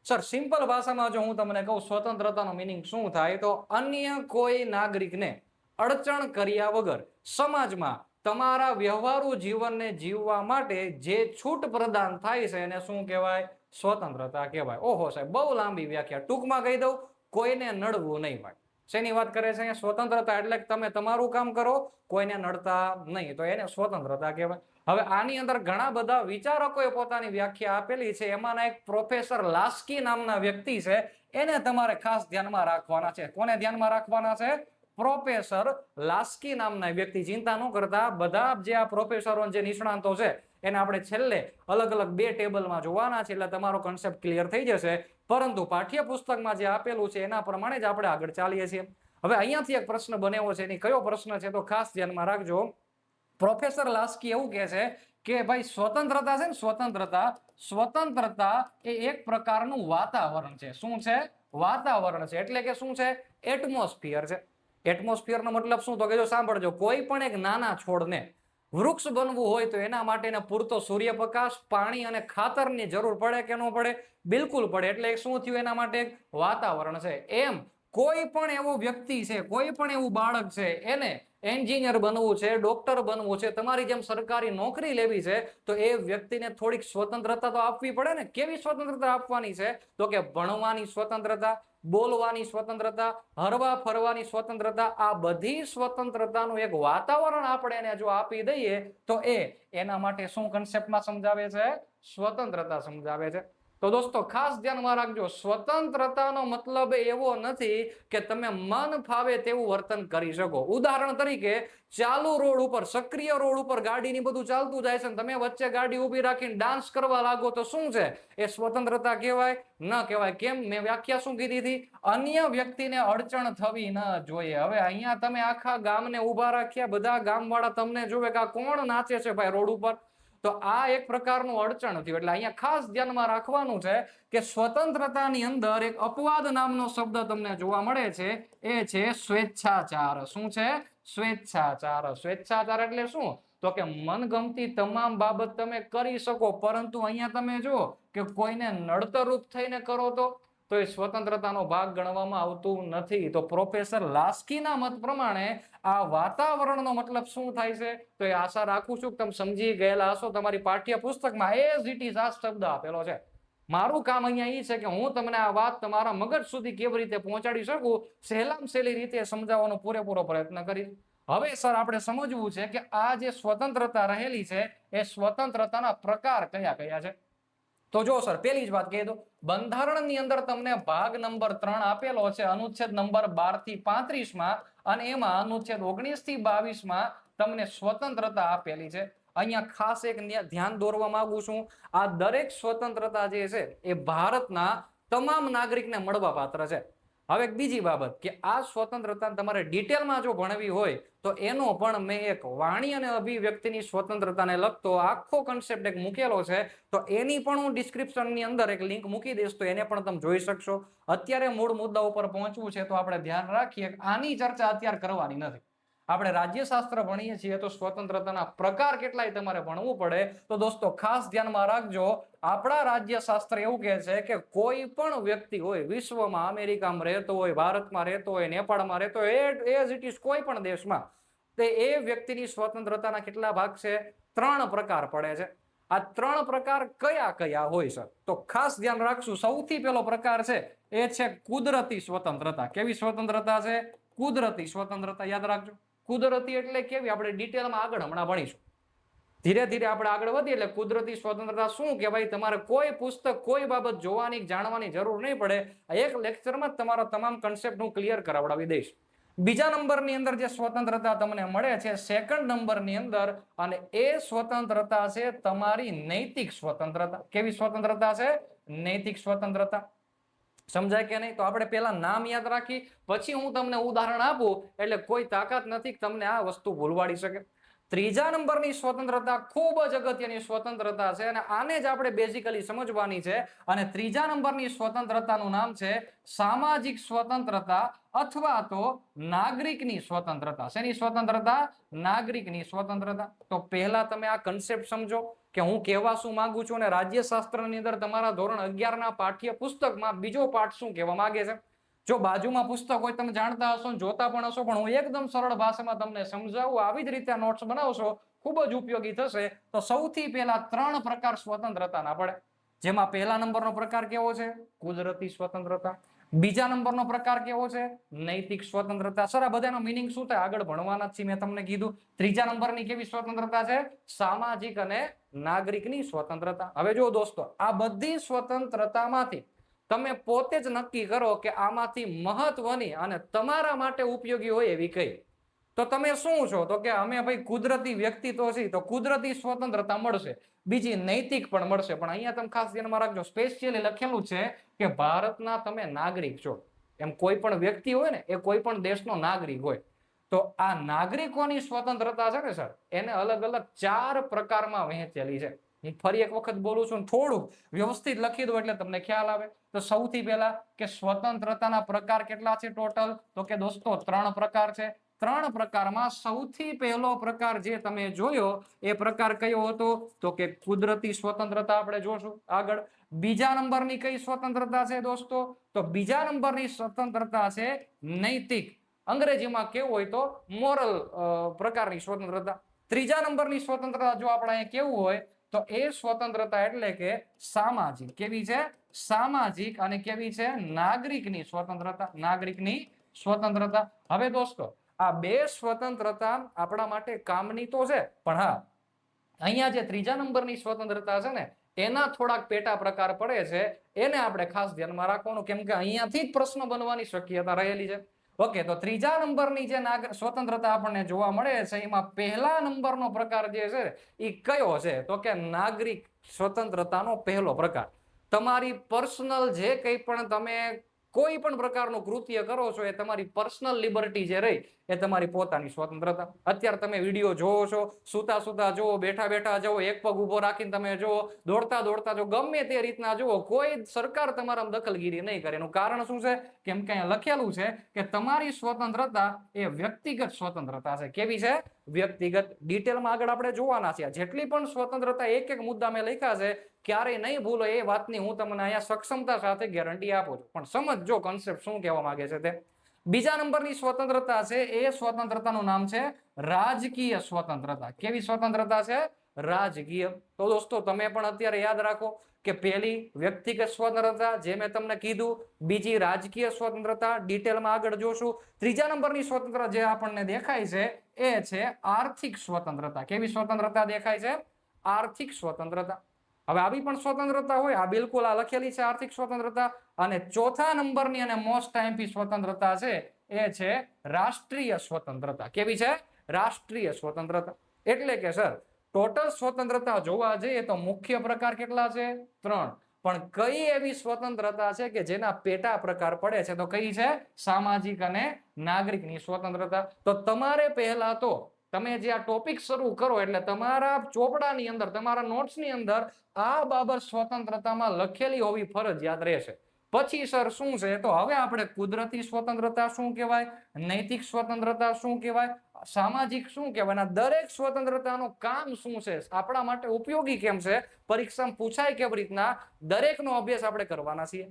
સર, સિમ્પલ ભાષામાં જો હું તમને કહું સ્વતંત્રતાનો મિનિંગ શું થાય, તો અન્ય કોઈ નાગરિકને અડચણ કર્યા વગર સમાજમાં તમારા વ્યવહારુ જીવનને જીવવા માટે જે છૂટ પ્રદાન થાય છે એને શું કહેવાય? સ્વતંત્રતા કહેવાય. ઓહો સાહેબ, બહુ લાંબી વ્યાખ્યા, ટૂંકમાં કહી દઉં, કોઈને નડવું નહીં ભાઈ. શેની વાત કરે છે? સ્વતંત્રતા એટલે તમે તમારું કામ કરો, કોઈને નડતા નહીં, તો એને સ્વતંત્રતા કહેવાય. હવે આની અંદર ઘણા બધા વિચારકોએ પોતાની વ્યાખ્યા આપેલી છે. એમાંના એક પ્રોફેસર લાસ્કી નામના વ્યક્તિ છે, એને તમારે ખાસ ધ્યાનમાં રાખવાના છે. કોને ધ્યાનમાં રાખવાના છે? પ્રોફેસર લાસ્કી નામના વ્યક્તિ. ચિંતા ન કરતા, બધા જે આ પ્રોફેસરો જે નિષ્ણાંતો છે એને આપણે છેલ્લે અલગ અલગ 2 ટેબલમાં જોવાના છે, એટલે તમારો કોન્સેપ્ટ ક્લિયર થઈ જશે. પરંતુ પાઠ્યપુસ્તકમાં જે આપેલું છે એના પ્રમાણે જ આપણે આગળ ચાલીએ છીએ. હવે અહીંયાથી એક પ્રશ્ન બનેવો છે, એની કયો પ્રશ્ન છે તો ખાસ ધ્યાનમાં રાખજો. પ્રોફેસર લાસ્કી એવું કહે છે કે ભાઈ સ્વતંત્રતા છે ને, સ્વતંત્રતા એ એક પ્રકારનું વાતાવરણ છે. શું છે? વાતાવરણ છે. એટલે કે શું છે? એટમોસ્ફિયર છે. એટમોસ્ફિયરનો મતલબ શું? તો કે જો સાંભળજો, કોઈ પણ એક નાના છોડને વૃક્ષ બનવું હોય તો એના માટેને પૂરતો સૂર્યપ્રકાશ, પાણી અને ખાતરની જરૂર પડે કે ન પડે? બિલકુલ પડે. એટલે શું થયું? એના માટે એક વાતાવરણ છે. એમ કોઈ પણ એવો વ્યક્તિ છે, કોઈ પણ એવું બાળક છે, એને એન્જિનિયર બનવું છે, ડોક્ટર બનવું છે, તમારી જેમ સરકારી નોકરી લેવી છે, તો એ વ્યક્તિને થોડીક સ્વતંત્રતા તો આપવી પડે ને. કેવી સ્વતંત્રતા આપવાની છે? તો કે ભણવાની સ્વતંત્રતા, બોલવાની સ્વતંત્રતા, હરવા ફરવાની સ્વતંત્રતા. આ બધી સ્વતંત્રતાનું એક વાતાવરણ આપણે એને જો આપી દઈએ તો એના માટે શું કન્સેપ્ટમાં સમજાવે છે? સ્વતંત્રતા સમજાવે છે. તો દોસ્તો ખાસ ધ્યાનમાં રાખજો, સ્વતંત્રતાનો મતલબ એવો નથી કે તમે મન ફાવે તેવું વર્તન કરી શકો. ઉદાહરણ તરીકે, ચાલુ રોડ ઉપર, સક્રિય રોડ ઉપર ગાડીની બધું ચાલતું જાય છે, તમે વચ્ચે ગાડી ઊભી રાખીને ડાન્સ કરવા લાગો તો શું છે? એ સ્વતંત્રતા કહેવાય? ન કહેવાય. કેમ? મેં વ્યાખ્યા શું કીધી હતી? અન્ય વ્યક્તિને અડચણ થવી ન જોઈએ. હવે અહીંયા તમે આખા ગામને ઊભા રાખ્યા, બધા ગામવાળા તમને જોવે કે આ કોણ નાચે છે ભાઈ રોડ ઉપર, તો આ એક પ્રકારનું અડચણ થયું. એટલે અહીંયા ખાસ ધ્યાનમાં રાખવાનું છે કે સ્વતંત્રતાની અંદર એક અપવાદ નામનો શબ્દ તમને જોવા મળે છે, એ છે સ્વેચ્છાચાર. શું છે? સ્વેચ્છાચાર. સ્વેચ્છાચાર એટલે શું? તો કે મનગમતી તમામ બાબત તમે કરી શકો, પરંતુ અહીંયા તમે જો કે કોઈને નડતરરૂપ થઈને કરો તો એ સ્વતંત્રતાનો ભાગ ગણવામાં આવતું નથી. તો પ્રોફેસર લાસ્કીના મત પ્રમાણે આ વાતાવરણનો મતલબ શું થાય છે? તો એ આશા રાખું છું કે તમે સમજી ગયેલા હશો. તમારી પાઠ્યપુસ્તકમાં એઝ ઇટ ઇઝ આ શબ્દ આપેલો છે. મારું કામ અહીંયા એ છે કે હું તમને આ વાત તમારા મગજ સુધી કેવી રીતે પહોંચાડી શકું, સહેલામ સહેલી રીતે સમજાવવાનો પૂરેપૂરો પ્રયત્ન કરીશ. હવે સર આપણે સમજવું છે કે આ જે સ્વતંત્રતા રહેલી છે એ સ્વતંત્રતાના પ્રકાર કયા કયા છે. તો જો સર, પહેલી જ વાત કહી દો, બંધારણની અંદર તમને ભાગ નંબર 3 આપેલો છે, અનુચ્છેદ નંબર 12 થી 35 અને એમાં અનુચ્છેદ 19 થી 22 તમને સ્વતંત્રતા આપેલી છે. અહીંયા ખાસ એક ધ્યાન દોરવા માંગુ છું, આ દરેક સ્વતંત્રતા જે છે એ ભારતના તમામ નાગરિકને મળવા પાત્ર છે. હવે એક બીજી બાબત કે આ સ્વતંત્રતા તમારે ડિટેલમાં જો ભણવી હોય તો એનો પણ મેં એક વાણી અને અભિવ્યક્તિની સ્વતંત્રતાને લગતો આખો કન્સેપ્ટ એક મૂકેલો છે, તો એની પણ હું ડિસ્ક્રિપ્શનની અંદર એક લિંક મૂકી દઈશ, તો એને પણ તમે જોઈ શકશો. અત્યારે મૂળ મુદ્દા ઉપર પહોંચવું છે તો આપણે ધ્યાન રાખીએ, આની ચર્ચા અત્યારે કરવાની નથી. આપણે રાજ્યશાસ્ત્ર ભણીએ છીએ તો સ્વતંત્રતાના પ્રકાર કેટલાય તમારે ભણવું પડે. તો દોસ્તો ખાસ ધ્યાનમાં રાખજો, આપણા રાજ્યશાસ્ત્ર એવું કહે છે કે કોઈ પણ વ્યક્તિ હોય વિશ્વમાં, અમેરિકામાં રહેતો હોય, ભારતમાં રહેતો હોય, નેપાળમાં રહેતો હોય, એઝ ઇટ ઇઝ કોઈ પણ દેશમાં, તો એ વ્યક્તિની સ્વતંત્રતાના કેટલા ભાગ છે? 3 પ્રકાર પડે છે. આ 3 પ્રકાર કયા કયા હોય છે તો ખાસ ધ્યાન રાખશું. સૌથી પહેલો પ્રકાર છે એ છે કુદરતી સ્વતંત્રતા. કેવી સ્વતંત્રતા છે? કુદરતી સ્વતંત્રતા. યાદ રાખજો, કુદરતી એટલે કેવી આપણે ડિટેલમાં આગળ હમણાં ભણીશું. ધીરે ધીરે આપણે આગળ વધીએ એટલે કુદરતી સ્વતંત્રતા શું કહેવાય, તમારે કોઈ પુસ્તક કોઈ બાબત જોવાની જાણવાની જરૂર નહીં પડે. એક લેક્ચરમાં તમારા તમામ કન્સેપ્ટ હું ક્લિયર કરાવડાવી દઈશ. બીજા નંબરની અંદર જે સ્વતંત્રતા તમને મળે છે સેકન્ડ નંબરની અંદર, અને એ સ્વતંત્રતા છે તમારી નૈતિક સ્વતંત્રતા. કેવી સ્વતંત્રતા છે? નૈતિક સ્વતંત્રતા. સમજાય કે નહીં? તો આપણે પેલા નામ યાદ રાખી પછી હું તમને ઉદાહરણ આપું એટલે કોઈ તાકાત નથી તમને આ વસ્તુ ભૂલવાડી શકે. ત્રીજા નંબરની સ્વતંત્રતા ખૂબ જ અગત્યની સ્વતંત્રતા છે અને આને જ આપણે બેઝિકલી સમજવાની છે. અને ત્રીજા નંબરની સ્વતંત્રતાનું નામ છે સામાજિક સ્વતંત્રતા અથવા તો નાગરિકની સ્વતંત્રતા. શેની સ્વતંત્રતા? નાગરિકની સ્વતંત્રતા. તો પહેલા તમે આ કન્સેપ્ટ સમજો કે હું કહેવા શું માંગુ છું, અને રાજ્યશાસ્ત્રની અંદર તમારા ધોરણ 11 ના પાઠ્ય પુસ્તકમાં બીજો પાઠ શું કહેવા માંગે છે. જો બાજુમાં પુસ્તક હોય તમે જાણતા હશો, જોતા પણ હશો, પણ હું એકદમ સરળ ભાષામાં તમને સમજાવું, આવી જ રીતે નોટ્સ બનાવશો, ખૂબ જ ઉપયોગી થશે. તો સૌથી પહેલા 3 પ્રકાર સ્વતંત્રતાના પડે, જેમાં પહેલા નંબરનો પ્રકાર કેવો છે? કુદરતી સ્વતંત્રતા. બીજા નંબરનો પ્રકાર કેવો છે? નૈતિક સ્વતંત્રતા. સર આ બધાનો મિનિંગ શું થાય આગળ ભણવાના છે, મેં તમને કીધું. ત્રીજા નંબરની કેવી સ્વતંત્રતા છે? સામાજિક અને નાગરિકની સ્વતંત્રતા. હવે જો દોસ્તો, આ બધી સ્વતંત્રતામાંથી તમે પોતે જ નક્કી કરો કે આમાંથી મહત્વની અને તમારા માટે ઉપયોગી હોય એવી કઈ. તો તમે શું છો? તો કે અમે ભાઈ કુદરતી વ્યક્તિત્વ છીએ તો કુદરતી સ્વતંત્રતા મળશે, બીજી નૈતિક પણ મળશે. પણ અહીંયા તમે ખાસ ધ્યાનમાં રાખજો, સ્પેશિયલી લખેલું છે કે ભારતના તમે નાગરિક છો. એમ કોઈ પણ વ્યક્તિ હોય ને એ કોઈ પણ દેશનો નાગરિક હોય. તો આ નાગરિકોની સ્વતંત્રતા છે ને સર, એને અલગ અલગ 4 પ્રકારમાં વહેંચેલી છે. હું ફરી એક વખત બોલું છું, થોડુંક વ્યવસ્થિત લખી દો એટલે તમને ખ્યાલ આવે. તો સૌથી પહેલા કે સ્વતંત્રતાના પ્રકાર કેટલા છે ટોટલ? તો કે દોસ્તો 3 પ્રકાર છે. 3 પ્રકારમાં સૌથી પહેલો પ્રકાર જે તમે જોયો એ પ્રકાર કયો હતો? તો કે કુદરતી સ્વતંત્રતા આપણે જોશું આગળ. બીજા નંબરની કઈ સ્વતંત્રતા છે દોસ્તો? તો બીજા નંબરની સ્વતંત્રતા છે નૈતિક. અંગ્રેજીમાં કેવું હોય તો મોરલ પ્રકારની સ્વતંત્રતા. ત્રીજા નંબરની સ્વતંત્રતા જો આપણે અહીંયા કેવું હોય તો એ સ્વતંત્રતા એટલે કે સામાજિક. કેવી છે? સામાજિક. અને કેવી છે? નાગરિકની સ્વતંત્રતા. નાગરિકની સ્વતંત્રતા. હવે દોસ્તો આ 2 સ્વતંત્રતા આપણા માટે કામની તો છે, પણ હા અહીંયા જે ત્રીજા નંબરની સ્વતંત્રતા છે ને એના થોડાક પેટા પ્રકાર પડે છે, એને આપણે ખાસ ધ્યાનમાં રાખવાનું, કેમ કે અહીંયાથી જ પ્રશ્ન બનવાની શક્યતા રહેલી છે. ઓકે, તો ત્રીજા નંબરની જે સ્વતંત્રતા આપણને જોવા મળે છે એમાં પહેલા નંબરનો પ્રકાર જે છે એ કયો છે? તો કે નાગરિક સ્વતંત્રતાનો પહેલો પ્રકાર. તમારી પર્સનલ જે કંઈ પણ તમે કોઈ પણ પ્રકારનું કૃત્ય કરો છો એ તમારી પર્સનલ લિબર્ટી જે રહી એ તમારી પોતાની સ્વતંત્રતા. અત્યારે તમે વિડીયો જોવો છો, સુતા સુતા જોવો, બેઠા બેઠા જોવો, એક પગ ઉભો રાખીને તમે જોવો, દોડતા દોડતા જો, ગમે તે રીતના જોવો, કોઈ સરકાર તમારા દખલગીરી નહીં કરે. એનું કારણ શું છે? કેમ કે અહીંયા લખેલું છે કે તમારી સ્વતંત્રતા એ વ્યક્તિગત સ્વતંત્રતા છે. કેવી છે? વ્યક્તિગત. ડિટેલમાં આગળ આપણે જોવાના છે. જેટલી પણ સ્વતંત્રતા એક એક મુદ્દા મેં લખ્યા છે, ક્યારેય નહીં ભૂલો એ વાતની હું તમને અહીંયા સક્ષમતા સાથે ગેરંટી આપું છું. પણ સમજો કન્સેપ્ટ શું કહેવા માંગે છે તે. બીજા નંબરની સ્વતંત્રતા છે એ સ્વતંત્રતાનું નામ છે રાજકીય સ્વતંત્રતા. કેવી સ્વતંત્રતા છે? રાજકીય. તો દોસ્તો તમે પણ અત્યારે યાદ રાખો કે પહેલી વ્યક્તિગત સ્વતંત્રતા જે મેં તમને કીધું, બીજી રાજકીય સ્વતંત્રતા, ડિટેલમાં આગળ જોશું. ત્રીજા નંબરની સ્વતંત્રતા જે આપણને દેખાય છે એ છે આર્થિક સ્વતંત્રતા. કેવી સ્વતંત્રતા દેખાય છે? આર્થિક સ્વતંત્રતા. હવે આવી પણ સ્વતંત્રતા હોય, આ બિલકુલ આ લખેલી છે આર્થિક સ્વતંત્રતા. અને ચોથા નંબરની અને મોસ્ટ આઈએમપી સ્વતંત્રતા છે એ છે રાષ્ટ્રીય સ્વતંત્રતા. કેવી છે? રાષ્ટ્રીય સ્વતંત્રતા. એટલે કે સર ટોટલ સ્વતંત્રતા જોવા જઈએ તો મુખ્ય પ્રકાર કેટલા છે? 3. પણ કઈ એવી સ્વતંત્રતા છે કે જેના પેટા પ્રકાર પડે છે? તો કઈ છે? સામાજિક અને નાગરિકની સ્વતંત્રતા. તો તમારે પહેલા તો તમે જે આ ટોપિક શરૂ કરો એટલે તમારા ચોપડાની અંદર, તમારા નોટ્સની અંદર આ બાબત સ્વતંત્રતામાં લખેલી હોવી ફરજિયાત રહેશે. પછી સર શું છે? તો હવે આપણે કુદરતી સ્વતંત્રતા શું કહેવાય, નૈતિક સ્વતંત્રતા શું કહેવાય, સામાજિક શું કહેવાય, દરેક સ્વતંત્રતાનું કામ શું છે, આપણા માટે ઉપયોગી કેમ છે, પરીક્ષામાં પૂછાય કેવી રીતના, દરેકનો અભ્યાસ આપણે કરવાના છીએ.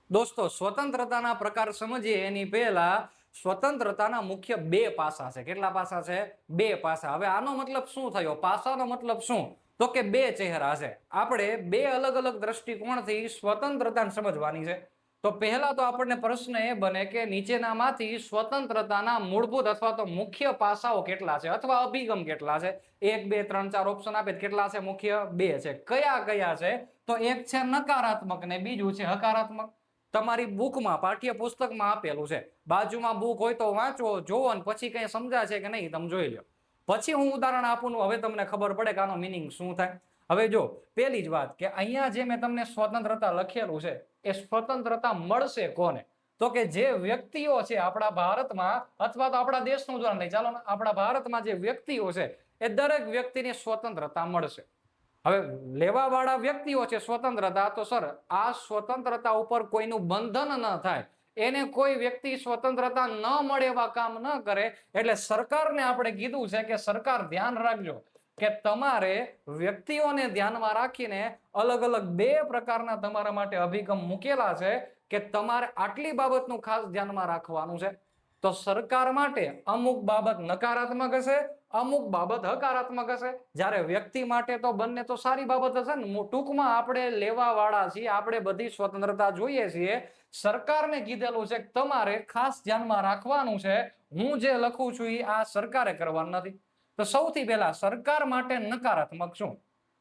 દોસ્તો સ્વતંત્રતાના પ્રકાર સમજીએ એની પહેલા સ્વતંત્રતાના મુખ્ય 2 પાસા છે. કેટલા પાસા છે? 2 પાસા. હવે આનો મતલબ શું થયો? પાસાનો મતલબ શું? તો કે 2 ચહેરા છે. આપણે 2 અલગ અલગ દ્રષ્ટિકોણથી સ્વતંત્રતાને સમજવાની છે. તો પહેલા તો આપણને પ્રશ્ન એ બને કે નીચેનામાંથી સ્વતંત્રતાના મૂળભૂત અથવા તો મુખ્ય પાસાઓ કેટલા છે અથવા અભિગમ કેટલા છે? 1 2 3 4 ઓપ્શન આપે કેટલા છે? મુખ્ય 2 છે. કયા કયા છે? તો એક છે નકારાત્મક ને બીજું છે હકારાત્મક. તમારી બુકમાં પાઠ્યપુસ્તકમાં આપેલું છે. બાજુમાં બુક હોય તો વાંચો, જોવો ને પછી કઈ સમજાય છે કે નહીં તમે જોઈ લો. પછી હું ઉદાહરણ આપું, હવે તમને ખબર પડે કે આનો મિનિંગ શું થાય. હવે જો પહેલી જ વાત કે અહીંયા જે મેં તમને સ્વતંત્રતા લખેલું છે એ સ્વતંત્રતા મળશે કોને? તો કે જે વ્યક્તિઓ છે આપણા ભારતમાં અથવા તો આપણા દેશનું ઉદાહરણ લઈ ચાલો, આપણા ભારતમાં જે વ્યક્તિઓ છે એ દરેક વ્યક્તિને સ્વતંત્રતા મળશે. હવે લેવા વાળા વ્યક્તિઓ છે સ્વતંત્રતા, તો સર આ સ્વતંત્રતા ઉપર કોઈનું બંધન ન થાય, એને કોઈ વ્યક્તિ સ્વતંત્રતા ન મળે એવા કામ ન કરે. એટલે સરકારને આપણે કીધું છે કે સરકાર ધ્યાન રાખજો કે તમારે વ્યક્તિઓને ધ્યાનમાં રાખીને અલગ અલગ 2 પ્રકારના તમારા માટે અભિગમ મૂકેલા છે કે તમારે આટલી બાબતનું ખાસ ધ્યાનમાં રાખવાનું છે. તો સરકાર માટે અમુક બાબત નકારાત્મક હશે, અમુક બાબત હકારાત્મક હશે. જ્યારે વ્યક્તિ માટે તો બંને તો સારી બાબત હશે ને. ટૂંકમાં આપણે લેવા વાળા છીએ, આપણે બધી સ્વતંત્રતા જોઈએ છીએ. સરકારને કીધેલું છે કે તમારે ખાસ ધ્યાનમાં રાખવાનું છે. હું જે લખું છું એ આ સરકારે કરવાનું નથી. તો સૌથી પહેલા સરકાર માટે નકારાત્મક શું?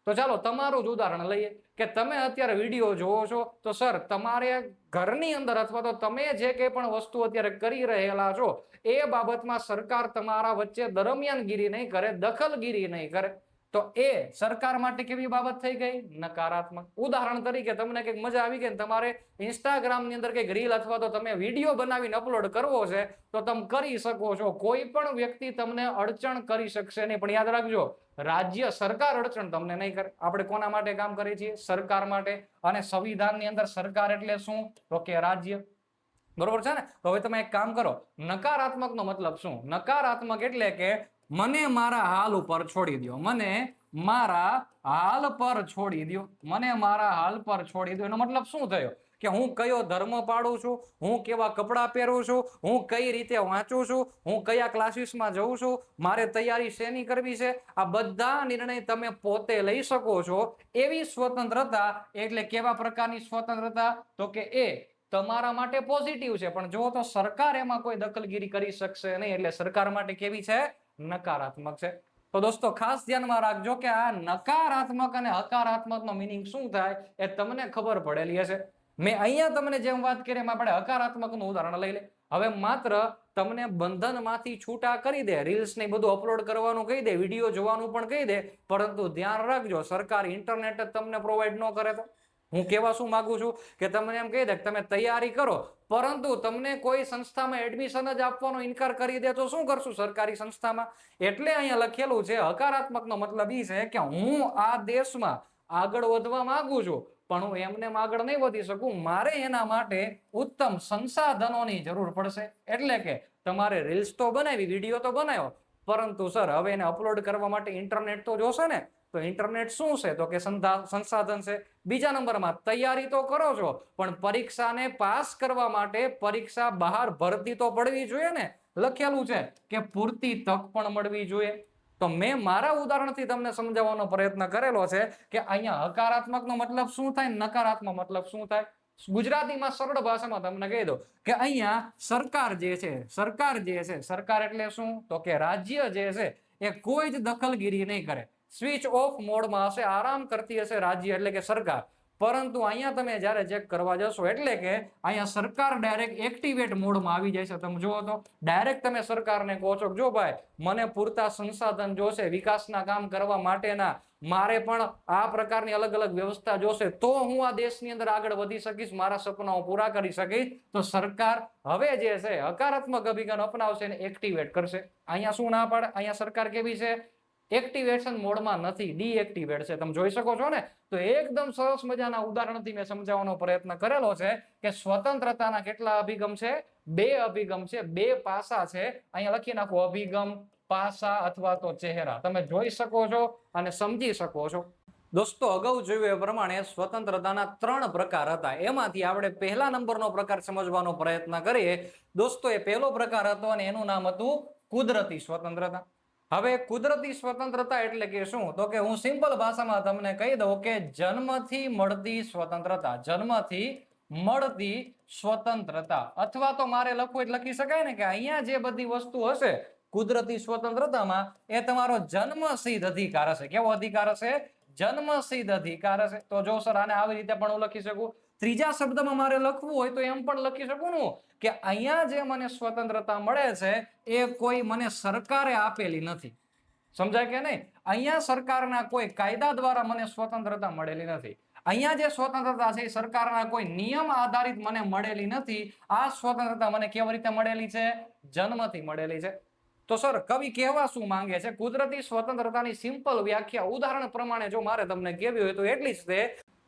તો ચાલો તમારું જ ઉદાહરણ લઈએ કે તમે અત્યારે વિડીયો જોવો છો તો સર તમારે ઘરની અંદર અથવા તો તમે જે કંઈ પણ વસ્તુ અત્યારે કરી રહેલા છો એ બાબતમાં સરકાર તમારા વચ્ચે દરમિયાનગીરી નહીં કરે, દખલગીરી નહીં કરે. તો એ સરકાર માટે કેવી બાબત થઈ ગઈ? નકારાત્મક. ઉદાહરણ તરીકે તમને કંઈક મજા આવી ગઈ, તમારે ઇન્સ્ટાગ્રામની અંદર કંઈક રીલ અથવા તો તમે વિડીયો બનાવીને અપલોડ કરવો છે તો તમે કરી શકો છો. કોઈ પણ વ્યક્તિ તમને અડચણ કરી શકશે નહીં. પણ યાદ રાખજો, રાજ્ય સરકાર અડચણ તમને નહીં કરે. આપણે કોના માટે કામ કરીએ છીએ? સરકાર માટે. અને સંવિધાનની અંદર સરકાર એટલે શું? તો કે રાજ્ય. બરોબર છે ને? તો હવે તમે એક કામ કરો, નકારાત્મક નો મતલબ શું? નકારાત્મક એટલે કે મને મારા હાલ ઉપર છોડી દો, મને મારા હાલ પર છોડી દો, મને મારા હાલ પર છોડી દો. એનો મતલબ શું થયો? કે હું કયો ધર્મ પાડું છું, હું કેવા કપડાં પહેરું છું, હું કઈ રીતે વાંચું છું, હું કયા ક્લાસીસમાં જઉં છું, મારે તૈયારી શેની કરવી છે, આ બધા નિર્ણય તમે પોતે લઈ શકો છો. એવી સ્વતંત્રતા એટલે કેવા પ્રકારની સ્વતંત્રતા? તો કે એ તમારા માટે પોઝિટિવ છે. પણ જો તો સરકાર એમાં કોઈ દખલગીરી કરી શકશે નહીં. એટલે સરકાર માટે કેવી છે? નકારાત્મક છે. તો દોસ્તો ખાસ ધ્યાનમાં રાખજો કે આ નકારાત્મક અને હકારાત્મક નો મિનિંગ શું થાય એ તમને ખબર પડેલી હશે. મેં અહીંયા તમને જેમ વાત કરી એમ આપણે હકારાત્મક નું ઉદાહરણ લઈ લે. હવે માત્ર તમને બંધનમાંથી છૂટા કરી દે, રીલ્સ ને બધું અપલોડ કરવાનું કહી દે, વિડીયો જોવાનું પણ કહી દે, પરંતુ ધ્યાન રાખજો સરકાર ઇન્ટરનેટ જ તમને પ્રોવાઈડ ન કરે તો. હું કેવા શું માંગુ છું કે તમને એમ કહી દે કે તમે તૈયારી કરો, પરંતુ તમને કોઈ સંસ્થામાં એડમિશન જ આપવાનો ઇનકાર કરી દે તો શું કરશું સરકારી સંસ્થામાં? એટલે અહીંયા લખેલું છે હકારાત્મક નો મતલબ એ છે કે હું આ દેશમાં આગળ વધવા માંગુ છું, પણ હું એમને આગળ નહીં વધી શકું. મારે એના માટે ઉત્તમ સંસાધનોની જરૂર પડશે. એટલે કે તમારે રીલ્સ તો બનાવી, વિડીયો તો બનાવ્યો, પરંતુ સર હવે એને અપલોડ કરવા માટે ઇન્ટરનેટ તો જોશે ને. તો ઇન્ટરનેટ શું છે? તો કે સંસાધન છે. બીજા નંબરમાં તૈયારી તો કરો છો, પણ પરીક્ષાને પાસ કરવા માટે પરીક્ષા બહાર ભરતી તો પડવી જોઈએ ને. લખેલું છે કે પૂરતી તક પણ મળવી જોઈએ. તો મેં મારા ઉદાહરણથી તમને સમજાવવાનો પ્રયત્ન કરેલો છે કે અહીંયા હકારાત્મક નો મતલબ શું થાય, નકારાત્મક મતલબ શું થાય. ગુજરાતીમાં સરળ ભાષામાં તમને કહી દો કે અહીંયા સરકાર જે છે, સરકાર એટલે શું? તો કે રાજ્ય જે છે એ કોઈ જ દખલગીરી નહીં કરે, સ્વિચ ઓફ મોડમાં હશે, આરામ કરતી હશે રાજ્ય એટલે કે સરકાર. પરંતુ અહીંયા તમે જ્યારે ચેક કરવા જશો એટલે કે અહીંયા સરકાર ડાયરેક્ટ એક્ટિવેટ મોડમાં આવી જાય છે. તમે જુઓ તો ડાયરેક્ટ તમે સરકારને કહો છો જો ભાઈ મને પૂરતા સંસાધન જોશે વિકાસના કામ કરવા માટેના, મારે પણ આ પ્રકારની અલગ અલગ વ્યવસ્થા જોશે તો હું આ દેશની અંદર આગળ વધી શકીશ, મારા સપનાઓ પૂરા કરી શકીશ. તો સરકાર હવે જે છે હકારાત્મક અભિગમ અપનાવશે અને એક્ટિવેટ કરશે. અહીંયા શું ના પાડે? અહીંયા સરકાર કેવી છે? એક્ટિવેશન મોડમાં નથી, ડીએક્ટિવેટ છે. તમે જોઈ શકો છો ને. તો એકદમ સરસ મજાના ઉદાહરણથી મેં સમજાવવાનો પ્રયત્ન કરેલો છે કે સ્વતંત્રતાના કેટલા અભિગમ છે? 2 અભિગમ છે, 2 પાસા છે. અહીંયા લખી નાખો અભિગમ, પાસા અથવા તો ચહેરા. તમે જોઈ શકો છો અને સમજી શકો છો. દોસ્તો અગાઉ જોયું એ પ્રમાણે સ્વતંત્રતાના 3 પ્રકાર હતા. એમાંથી આપણે પહેલા નંબરનો પ્રકાર સમજવાનો પ્રયત્ન કરીએ. દોસ્તો એ પહેલો પ્રકાર હતો અને એનું નામ હતું કુદરતી સ્વતંત્રતા. હવે કુદરતી સ્વતંત્રતા એટલે કે શું? તો કે હું સિમ્પલ ભાષામાં તમને કહી દઉં કે જન્મથી મળતી સ્વતંત્રતા. જન્મથી મળતી સ્વતંત્રતા, અથવા તો મારે લખવું એટલે લખી શકાય ને કે અહીંયા જે બધી વસ્તુ હશે કુદરતી સ્વતંત્રતામાં એ તમારો જન્મસિદ્ધ અધિકાર હશે. કેવો અધિકાર હશે? જન્મસિદ્ધ અધિકાર હશે. તો જો સર આને આવી રીતે પણ હું લખી શકું. ત્રીજા શબ્દમાં મારે લખવું હોય તો એમ પણ લખી શકું ને કે અહીંયા જે મને સ્વતંત્રતા મળે છે એ કોઈ મને સરકારે આપેલી નથી. સમજાય કે નહીં? અહીંયા સરકારના કોઈ કાયદા દ્વારા મને સ્વતંત્રતા મળેલી નથી. અહીંયા જે સ્વતંત્રતા છે એ સરકારના કોઈ નિયમ આધારિત મને મળેલી નથી. આ સ્વતંત્રતા મને કેવી રીતે મળેલી છે? જન્મથી મળેલી છે. તો સર કવિ કહેવા શું માંગે છે? કુદરતી સ્વતંત્રતાની સિમ્પલ વ્યાખ્યા ઉદાહરણ પ્રમાણે જો મારે તમને કહેવી હોય તો એટલી જ છે.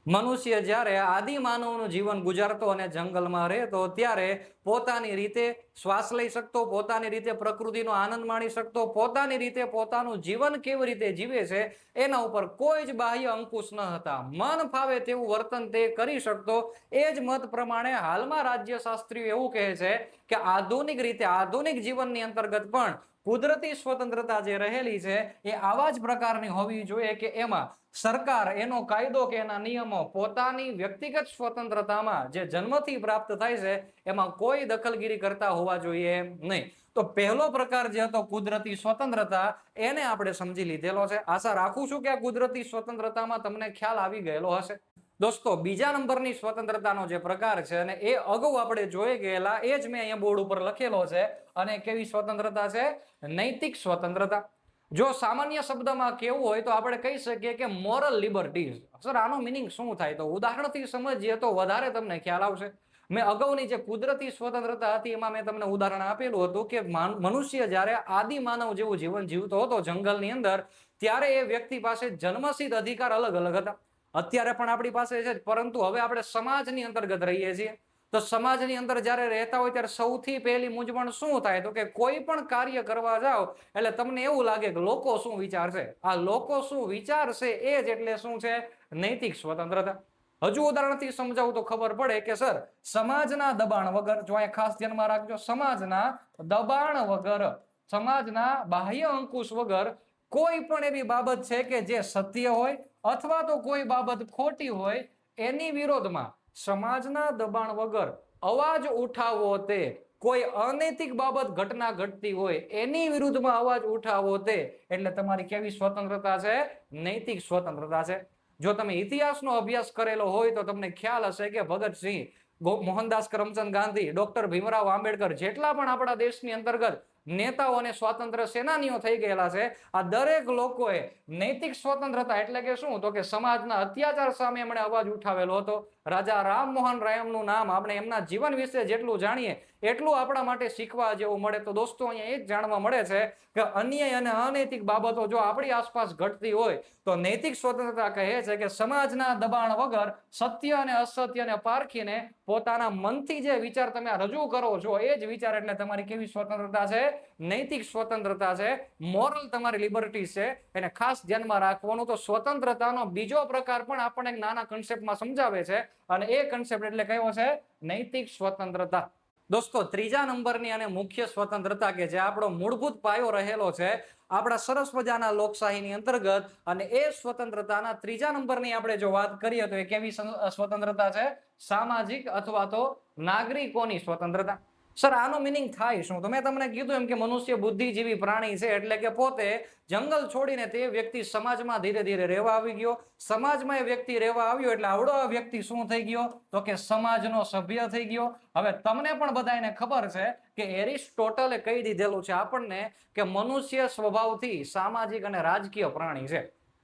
મનુષ્ય જ્યારે આદિ માનવનું જીવન ગુજારતો અને જંગલમાં રહેતો ત્યારે પોતાની રીતે શ્વાસ લઈ શકતો, પોતાની રીતે પ્રકૃતિનો આનંદ માણી શકતો, પોતાની રીતે પોતાનું જીવન કેવી રીતે જીવે છે એના ઉપર કોઈ જ બાહ્ય અંકુશ ન હતા. મન ફાવે તેવું વર્તન તે કરી શકતો. એ જ મત પ્રમાણે હાલમાં રાજ્યશાસ્ત્રીઓ એવું કહે છે કે આધુનિક રીતે આધુનિક જીવનની અંતર્ગત પણ કુદરતી સ્વતંત્રતા જે રહેલી છે એ આવા જ પ્રકારની હોવી જોઈએ કે એમાં સરકાર એનો કાયદો કે એના નિયમો પોતાની વ્યક્તિગત સ્વતંત્રતામાં જે જન્મથી પ્રાપ્ત થાય છે એમાં કોઈ દખલગીરી કરતા હોવા જોઈએ નહીં. તો પહેલો પ્રકાર જે હતો કુદરતી સ્વતંત્રતા એને આપણે સમજી લીધેલો છે. આશા રાખું છું કે આ કુદરતી સ્વતંત્રતામાં તમને ખ્યાલ આવી ગયેલો હશે. દોસ્તો બીજા નંબરની સ્વતંત્રતાનો જે પ્રકાર છે અને એ અગાઉ આપણે જોઈ ગયેલા એ જ મેં અહીંયા બોર્ડ ઉપર લખેલો છે. અને કેવી સ્વતંત્રતા છે? નૈતિક સ્વતંત્રતા. જો સામાન્ય શબ્દમાં કેવું હોય તો આપણે કહી શકીએ કે મોરલ લિબર્ટીઝ. સર આનો મિનિંગ શું થાય? તો ઉદાહરણથી સમજીએ તો વધારે તમને ખ્યાલ આવશે. મેં અગાઉની જે કુદરતી સ્વતંત્રતા હતી એમાં મેં તમને ઉદાહરણ આપેલું હતું કે મનુષ્ય જ્યારે આદિ માનવ જેવું જીવન જીવતો હતો જંગલની અંદર ત્યારે એ વ્યક્તિ પાસે જન્મસિદ્ધ અધિકાર અલગ અલગ હતા. અત્યારે પણ આપણી પાસે છે, પરંતુ હવે આપણે સમાજની અંતર્ગત રહીએ છીએ. તો સમાજની અંદર જ્યારે રહેતા હોય ત્યારે સૌથી પહેલી મૂંઝવણ શું થાય? તો કે કોઈ પણ કાર્ય કરવા જાઓ એટલે તમને એવું લાગે કે લોકો શું વિચારશે. આ લોકો શું વિચારશે એ જ એટલે શું છે? નૈતિક સ્વતંત્રતા. હજુ ઉદાહરણથી સમજાવું તો ખબર પડે કે સર સમાજના દબાણ વગર, જો અહીંયા ખાસ ધ્યાનમાં રાખજો, સમાજના દબાણ વગર, સમાજના બાહ્ય અંકુશ વગર કોઈ પણ એવી બાબત છે કે જે સત્ય હોય અથવા તો કોઈ બાબત ખોટી હોય એની વિરોધમાં સમાજના દબાણ વગર અવાજ ઉઠાવવો, તે કોઈ અનૈતિક બાબત ઘટના ઘટતી હોય એની વિરુદ્ધમાં અવાજ ઉઠાવવો, તે એટલે તમારી કેવી સ્વતંત્રતા છે? નૈતિક સ્વતંત્રતા છે. જો તમે ઇતિહાસનો અભ્યાસ કરેલો હોય તો તમને ખ્યાલ હશે કે ભગતસિંહ, મોહનદાસ કરમચંદ ગાંધી, ડોક્ટર ભીમરાવ આંબેડકર, જેટલા પણ આપણા દેશની અંતર્ગત નેતાઓ અને સ્વાતંત્ર્ય સેનાનીઓ થઈ ગયેલા છે, આ દરેક લોકોએ નૈતિક સ્વતંત્રતા એટલે કે શું? તો કે સમાજના અત્યાચાર સામે એમણે અવાજ ઉઠાવેલો હતો. રાજા રામમોહન રાયનું નામ આપણે એમના જીવન વિશે જેટલું જાણીએ એટલું આપણા માટે શીખવા જેવું મળે. તો દોસ્તો અહીંયા એ જ જાણવા મળે છે કે અન્યાય અને અનૈતિક બાબતો જો આપણી આસપાસ ઘટતી હોય તો નૈતિક સ્વતંત્રતા કહે છે કે સમાજના દબાણ વગર સત્ય અને અસત્યને પારખીને પોતાના મનથી જે વિચાર તમે રજૂ કરો છો એ જ વિચાર એટલે તમારી કેવી સ્વતંત્રતા છે? નૈતિક સ્વતંત્રતા છે. મોરલ તમારી લિબર્ટી છે. એને ખાસ ધ્યાનમાં રાખવાનું. તો સ્વતંત્રતાનો બીજો પ્રકાર પણ આપણને એક નાના કન્સેપ્ટમાં સમજાવે છે અને એ કન્સેપ્ટ એટલે કયો છે? નૈતિક સ્વતંત્રતા. દોસ્તો ત્રીજા નંબરની અને મુખ્ય સ્વતંત્રતા કે જે આપણો મૂળભૂત પાયો રહેલો છે આપણા સરસ મજાના લોકશાહીની અંતર્ગત, અને એ સ્વતંત્રતાના ત્રીજા નંબરની આપણે જો વાત કરીએ તો એ કેવી સ્વતંત્રતા છે? સામાજિક અથવા તો નાગરિકોની સ્વતંત્રતા. સર આનો મિનિંગ થાય શું? તો મેં તમને કીધું એમ કે મનુષ્ય બુદ્ધિજીવી પ્રાણી છે એટલે કે પોતે જંગલ છોડીને તે વ્યક્તિ સમાજમાં ધીરે ધીરે રહેવા આવી ગયો. સમાજમાં એ વ્યક્તિ રહેવા આવ્યો એટલે આવડો વ્યક્તિ શું થઈ ગયો? તો કે સમાજનો સભ્ય થઈ ગયો. હવે તમને પણ બધાને ખબર છે કે એરિસ્ટોટલે કહી દીધેલું છે આપણને કે મનુષ્ય સ્વભાવથી સામાજિક અને રાજકીય પ્રાણી છે.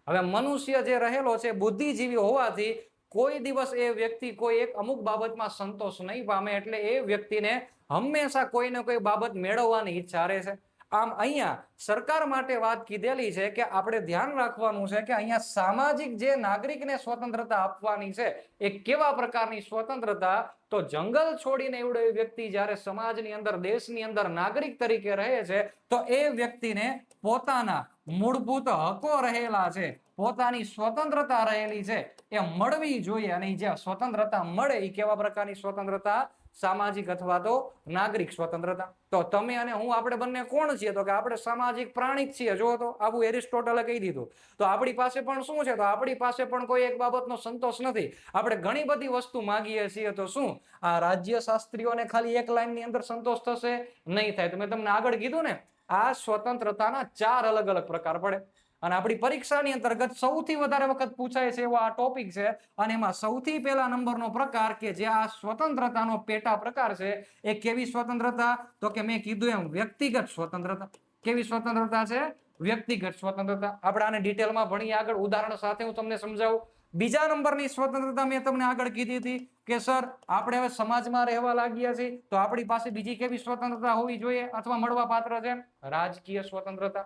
હવે મનુષ્ય જે રહેલો છે બુદ્ધિજીવી હોવાથી કોઈ દિવસ એ વ્યક્તિ કોઈ એક અમુક બાબતમાં સંતોષ નહીં પામે, એટલે એ વ્યક્તિને હંમેશા કોઈને કોઈ બાબત મેળવવાની ઈચ્છા રહે છે. આમ અહીંયા સરકાર માટે વાત કીધેલી છે કે આપણે ધ્યાન રાખવાનું છે કે અહીંયા સામાજિક જે નાગરિકને સ્વતંત્રતા આપવાની છે એ કેવા પ્રકારની સ્વતંત્રતા? તો જંગલ છોડીને એવડો એ વ્યક્તિ જ્યારે સમાજની અંદર, દેશની અંદર નાગરિક તરીકે રહે છે તો એ વ્યક્તિને પોતાના મૂળભૂત હકો રહેલા છે, પોતાની સ્વતંત્રતા રહેલી છે એ મળવી જોઈએ. અને જે સ્વતંત્રતા મળે એ કેવા પ્રકારની સ્વતંત્રતા? સામાજિક અથવા તો નાગરિક સ્વતંત્રતા. તો તમે અને હું આપણે બંને કોણ છીએ? તો કે આપણે સામાજિક પ્રાણી જ છીએ. જો તો આવું એરિસ્ટોટલે કહી દીધું. તો આપણી પાસે પણ શું છે? તો આપણી પાસે પણ કોઈ એક બાબતનો સંતોષ નથી. આપણે ઘણી બધી વસ્તુ માંગીએ છીએ. તો શું આ રાજ્યશાસ્ત્રીઓને ખાલી એક લાઈનની અંદર સંતોષ થશે? નહીં થાય. તો મેં તમને આગળ કીધું ને, આ સ્વતંત્રતાના 4 અલગ અલગ પ્રકાર પડે. અને આપણી પરીક્ષાની અંતર્ગત સૌથી વધારે વખત પૂછાય છે એવો આ ટોપિક છે. અને એમાં સૌથી પહેલા નંબરનો પ્રકાર કે જે આ સ્વતંત્રતાનો પેટા પ્રકાર છે, એ કેવી સ્વતંત્રતા? તો કે મેં કીધું એમ વ્યક્તિગત સ્વતંત્રતા. કેવી સ્વતંત્રતા છે? વ્યક્તિગત સ્વતંત્રતા. આપણે આને ડિટેલમાં ભણીએ આગળ, ઉદાહરણ સાથે હું તમને સમજાવું. બીજા નંબરની સ્વતંત્રતા મેં તમને આગળ કીધી હતી કે સર આપણે હવે સમાજમાં રહેવા લાગ્યા છીએ, તો આપણી પાસે બીજી કેવી સ્વતંત્રતા હોવી જોઈએ અથવા મળવા પાત્ર છે? રાજકીય સ્વતંત્રતા.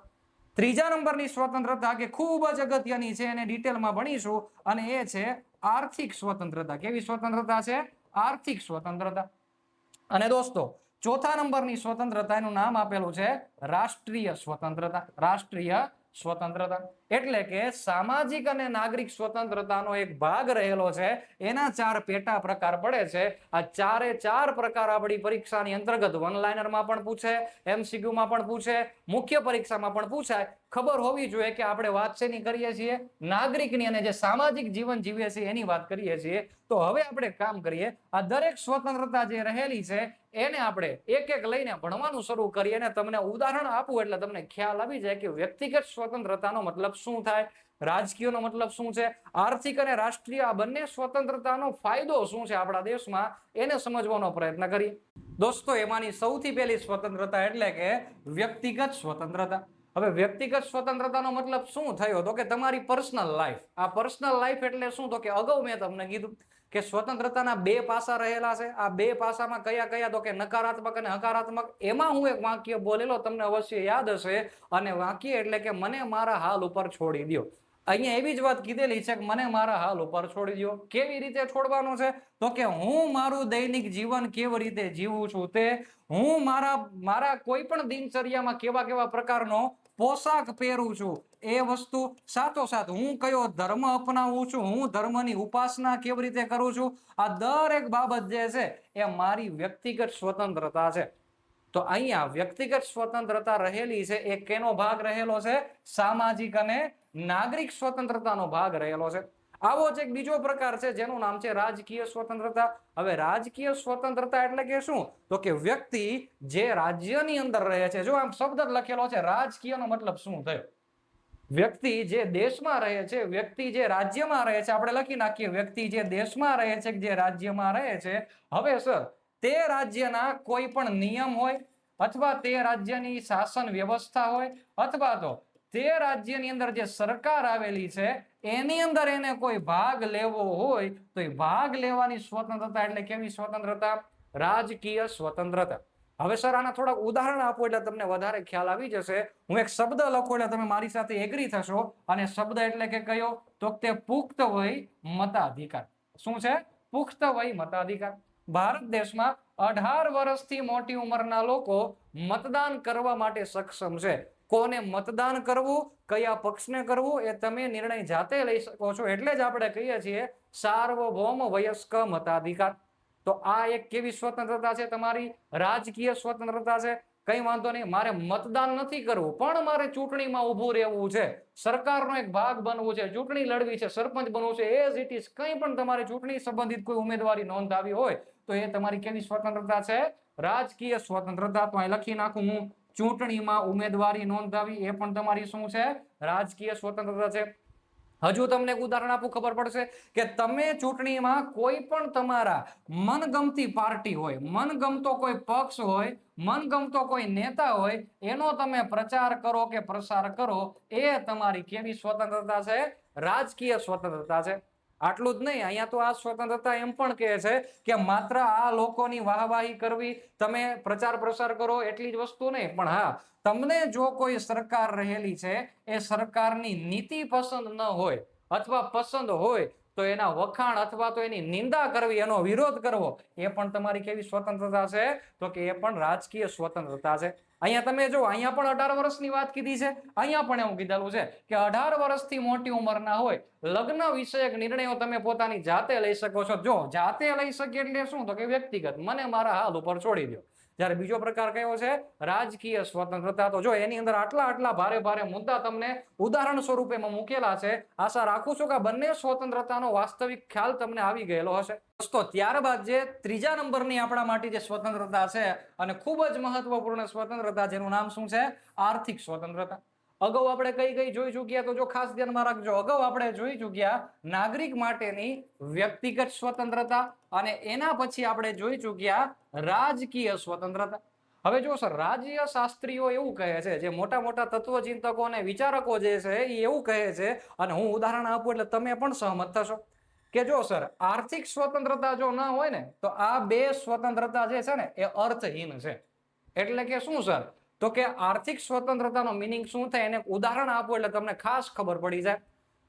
ત્રીજા નંબરની સ્વતંત્રતા કે ખૂબ જ અગત્યની છે, એને ડિટેલમાં ભણીશું, અને એ છે આર્થિક સ્વતંત્રતા. કેવી સ્વતંત્રતા છે? આર્થિક સ્વતંત્રતા. અને દોસ્તો ચોથા નંબરની સ્વતંત્રતા, એનું નામ આપેલું છે રાષ્ટ્રીય સ્વતંત્રતા. રાષ્ટ્રીય સ્વતંત્રતા એટલે કે સામાજિક અને નાગરિક સ્વતંત્રતાનો એક ભાગ રહેલો છે. એના 4 પેટા પ્રકાર પડે છે. આ 4 પ્રકાર આપણી પરીક્ષાની અંતર્ગત વન લાઇનરમાં પણ પૂછે, MCQ માં પણ પૂછે, મુખ્ય પરીક્ષામાં પણ પૂછાય. ખબર હોવી જોઈએ કે આપણે વાત શેની કરીએ છીએ? નાગરિકની, અને જે સામાજિક જીવન જીવીએ છીએ એની વાત કરીએ છીએ. તો હવે આપણે કામ કરીએ, આ દરેક સ્વતંત્રતા જે રહેલી છે એને આપણે એક એક લઈને ભણવાનું શરૂ કરીએ, અને તમને ઉદાહરણ આપું એટલે તમને ખ્યાલ આવી જાય કે વ્યક્તિગત સ્વતંત્રતાનો મતલબ શું થાય, રાજકીયનો મતલબ શું છે, આર્થિક અને રાષ્ટ્રીય આ બંને સ્વતંત્રતાનો ફાયદો શું છે આપણા દેશમાં, એને સમજવાનો પ્રયત્ન કરીએ. દોસ્તો એમાંની સૌથી પહેલી સ્વતંત્રતા એટલે કે વ્યક્તિગત સ્વતંત્રતા. હવે વ્યક્તિગત સ્વતંત્રતાનો મતલબ શું થયો? તો કે તમારી પર્સનલ લાઈફ. આ પર્સનલ લાઈફ એટલે શું? તો કે અગાઉ મેં તમને કીધું કે સ્વતંત્રતાના 2 પાસા રહેલા છે. આ 2 પાસામાં કયા કયા? તો કે નકારાત્મક અને હકારાત્મક. એમાં હું એક વાક્ય બોલેલો તમને અવશ્ય યાદ હશે, અને વાક્ય એટલે કે મને મારા હાલ ઉપર છોડી દો. અહીંયા એવી જ વાત કીધેલી છે કે મને મારા હાલ ઉપર છોડી દો. કેવી રીતે છોડવાનું છે? તો કે હું મારું દૈનિક જીવન કેવી રીતે જીવું છું તે, હું મારા કોઈ પણ દિનચર્યામાં કેવા કેવા પ્રકારનો પોશાક પહેરું છું એ વસ્તુ, સાથોસાથ હું કયો ધર્મ અપનાવું છું, હું ધર્મની ઉપાસના કેવી રીતે કરું છું, આ દરેક બાબત જે છે એ મારી વ્યક્તિગત સ્વતંત્રતા છે. તો અહીંયા વ્યક્તિગત સ્વતંત્રતા રહેલી છે એ કેનો ભાગ રહેલો છે? સામાજિક અને નાગરિક સ્વતંત્રતાનો ભાગ રહેલો છે. આવો જ એક બીજો પ્રકાર છે જેનું નામ છે રાજકીય સ્વતંત્રતા. હવે રાજકીય સ્વતંત્રતા એટલે કે શું? તો કે વ્યક્તિ જે રાજ્યની અંદર રહે છે, જો આમ શબ્દ લખેલો છે, રાજકીયનો મતલબ શું થયો? વ્યક્તિ જે દેશમાં રહે છે, વ્યક્તિ જે રાજ્યમાં રહે છે, આપણે લખી નાખીએ વ્યક્તિ જે દેશમાં રહે છે, જે રાજ્યમાં રહે છે. હવે સર તે રાજ્યના કોઈ પણ નિયમ હોય, અથવા તે રાજ્યની શાસન વ્યવસ્થા હોય, અથવા તો તે રાજ્યની અંદર જે સરકાર આવેલી છે એની અંદર એને કોઈ ભાગ લેવો હોય, તો એ ભાગ લેવાની સ્વતંત્રતા એટલે કેવી સ્વતંત્રતા? રાજકીય સ્વતંત્રતા. હવે સર આના થોડાક ઉદાહરણ આપો એટલે તમને વધારે ખ્યાલ આવી જશે. હું એક શબ્દ લખું એટલે તમે મારી સાથે એગ્રી થશો. અને શબ્દ એટલે કે કયો? તો તે પુખ્ત વય મતાધિકાર. શું છે? પુખ્ત વય મતાધિકાર. ભારત દેશમાં 18 વર્ષથી મોટી ઉંમરના લોકો મતદાન કરવા માટે સક્ષમ છે. કોને મતદાન કરવું, કયા પક્ષને કરવું, એ તમે નિર્ણય જાતે લઈ શકો છો. એટલે જ આપણે કહીએ છીએ સાર્વભૌમ વયસ્ક મતાધિકાર. તો આ એક કેવી સ્વતંત્રતા છે? તમારી રાજકીય સ્વતંત્રતા છે. કઈ વાંધો નહીં, મારે મતદાન નથી કરવું પણ મારે ચૂંટણીમાં ઉભું રહેવું છે, સરકારનો એક ભાગ બનવું છે, ચૂંટણી લડવી છે, સરપંચ બનવું છે, એઝ ઇટ ઇઝ કંઈ પણ તમારે ચૂંટણી સંબંધિત કોઈ ઉમેદવારી નોંધાવી હોય તો એ તમારી કેવી સ્વતંત્રતા છે? રાજકીય સ્વતંત્રતા. તો અહીં લખી નાખું હું, ચૂંટણીમાં ઉમેદવારી નોંધાવી, એ પણ તમારી શું છે? રાજકીય સ્વતંત્રતા છે. હજુ તમને એક ઉદાહરણ આપું, ખબર પડશે કે તમે ચૂંટણીમાં કોઈ પણ તમારા મનગમતી પાર્ટી હોય, મનગમતો કોઈ પક્ષ હોય, મનગમતો કોઈ નેતા હોય, એનો તમે પ્રચાર કરો કે પ્રસાર કરો, એ તમારી કેવી સ્વતંત્રતા છે? રાજકીય સ્વતંત્રતા છે. આટલું જ નહીં, અહીંયા તો આ સ્વતંત્રતા એમ પણ કહે છે કે માત્ર આ લોકોની વાહવાહી કરવી, તમે પ્રચાર પ્રસાર કરો એટલી જ વસ્તુ નહીં, પણ હા, તમને જો કોઈ સરકાર રહેલી છે એ સરકારની નીતિ પસંદ ન હોય, અથવા પસંદ હોય તો એના વખાણ અથવા તો એની નિંદા કરવી, એનો વિરોધ કરવો, એ પણ તમારી કેવી સ્વતંત્રતા છે? તો કે એ પણ રાજકીય સ્વતંત્રતા છે. અહીંયા તમે જો, અહીંયા પણ 18 વર્ષની વાત કીધી છે, અહીંયા પણ એવું કીધેલું છે કે 18 વર્ષથી મોટી ઉંમરના હોય, લગ્ન વિષયક નિર્ણયો તમે પોતાની જાતે લઈ શકો છો. જો જાતે લઈ શકીએ એટલે શું? તો કે વ્યક્તિગત, મને મારા હાલ ઉપર છોડી દો. જ્યારે બીજો પ્રકાર કયો છે રાજકીય સ્વતંત્રતા. તો જો એની અંદર આટલા ભારે ભારે મુદ્દા તમને ઉદાહરણ સ્વરૂપે મૂકેલા છે. આશા રાખું છું કે આ બંને સ્વતંત્રતાનો વાસ્તવિક ખ્યાલ તમને આવી ગયેલો હશે. દોસ્તો ત્યારબાદ જે ત્રીજા નંબરની આપણા માટે જે સ્વતંત્રતા છે અને ખૂબ જ મહત્વપૂર્ણ સ્વતંત્રતા, જેનું નામ શું છે આર્થિક સ્વતંત્રતા. અગાઉ આપણે કઈ જોઈ ચૂક્યા, તો જો ખાસ ધ્યાનમાં રાખજો, અગાઉ આપણે જોઈ ચૂક્યા નાગરિક માટેની વ્યક્તિગત સ્વતંત્રતા અને એના પછી આપણે જોઈ ચૂક્યા રાજકીય સ્વતંત્રતા. હવે જો સર, રાજ્ય શાસ્ત્રીઓ એવું કહે છે, જે મોટા મોટા તત્વચિંતકો અને વિચારકો જે છે એ એવું કહે છે, અને હું ઉદાહરણ આપું એટલે તમે પણ સહમત થશો કે જો સર આર્થિક સ્વતંત્રતા જો ના હોય ને તો આ બે સ્વતંત્રતા જે છે ને એ અર્થહીન છે. એટલે કે શું સર, તો કે આર્થિક સ્વતંત્રતાનો મિનિંગ શું થાય એને ઉદાહરણ આપો એટલે તમને ખાસ ખબર પડી જાય.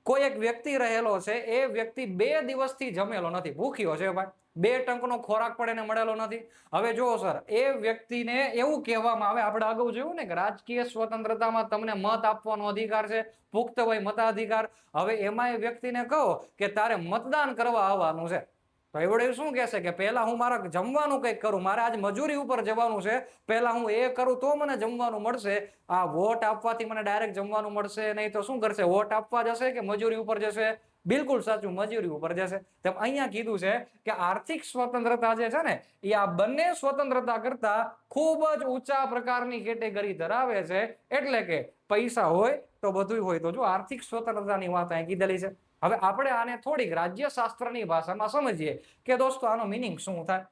કોઈ એક વ્યક્તિ રહેલો છે, એ વ્યક્તિ 2 દિવસથી જમેલો નથી, ભૂખ્યો છે ભાઈ, 2 ટંકનો ખોરાક પણ એને મળેલો નથી. હવે જો સર એ વ્યક્તિને એવું કહેવામાં આવે, આપણે અગાઉ જોયું ને કે રાજકીય સ્વતંત્રતામાં તમને મત આપવાનો અધિકાર છે, પુખ્ત વય મતાધિકાર. હવે એમાં એ વ્યક્તિને કહો કે તારે મતદાન કરવા આવવાનું છે, તો એવડે શું કહેશે કે પહેલા હું મારા જમવાનું કંઈક કરું, મારે આજ મજૂરી ઉપર જવાનું છે, પહેલા હું એ કરું તો મને જમવાનું મળશે. આ વોટ આપવાથી મને ડાયરેક્ટ જમવાનું મળશે નહીં, તો શું કરશે, વોટ આપવા જશે કે મજૂરી ઉપર જશે? બિલકુલ સાચું, મજૂરી ઉપર જશે. તેમ અહીંયા કીધું છે કે આર્થિક સ્વતંત્રતા જે છે ને એ આ બંને સ્વતંત્રતા કરતા ખૂબ જ ઊંચા પ્રકારની કેટેગરી ધરાવે છે. એટલે કે પૈસા હોય તો બધું હોય. તો જો આર્થિક સ્વતંત્રતાની વાત અહીં કીધેલી છે. હવે આપણે આને થોડીક રાજ્યશાસ્ત્રની ભાષામાં સમજીએ કે દોસ્તો આનો મિનિંગ શું થાય.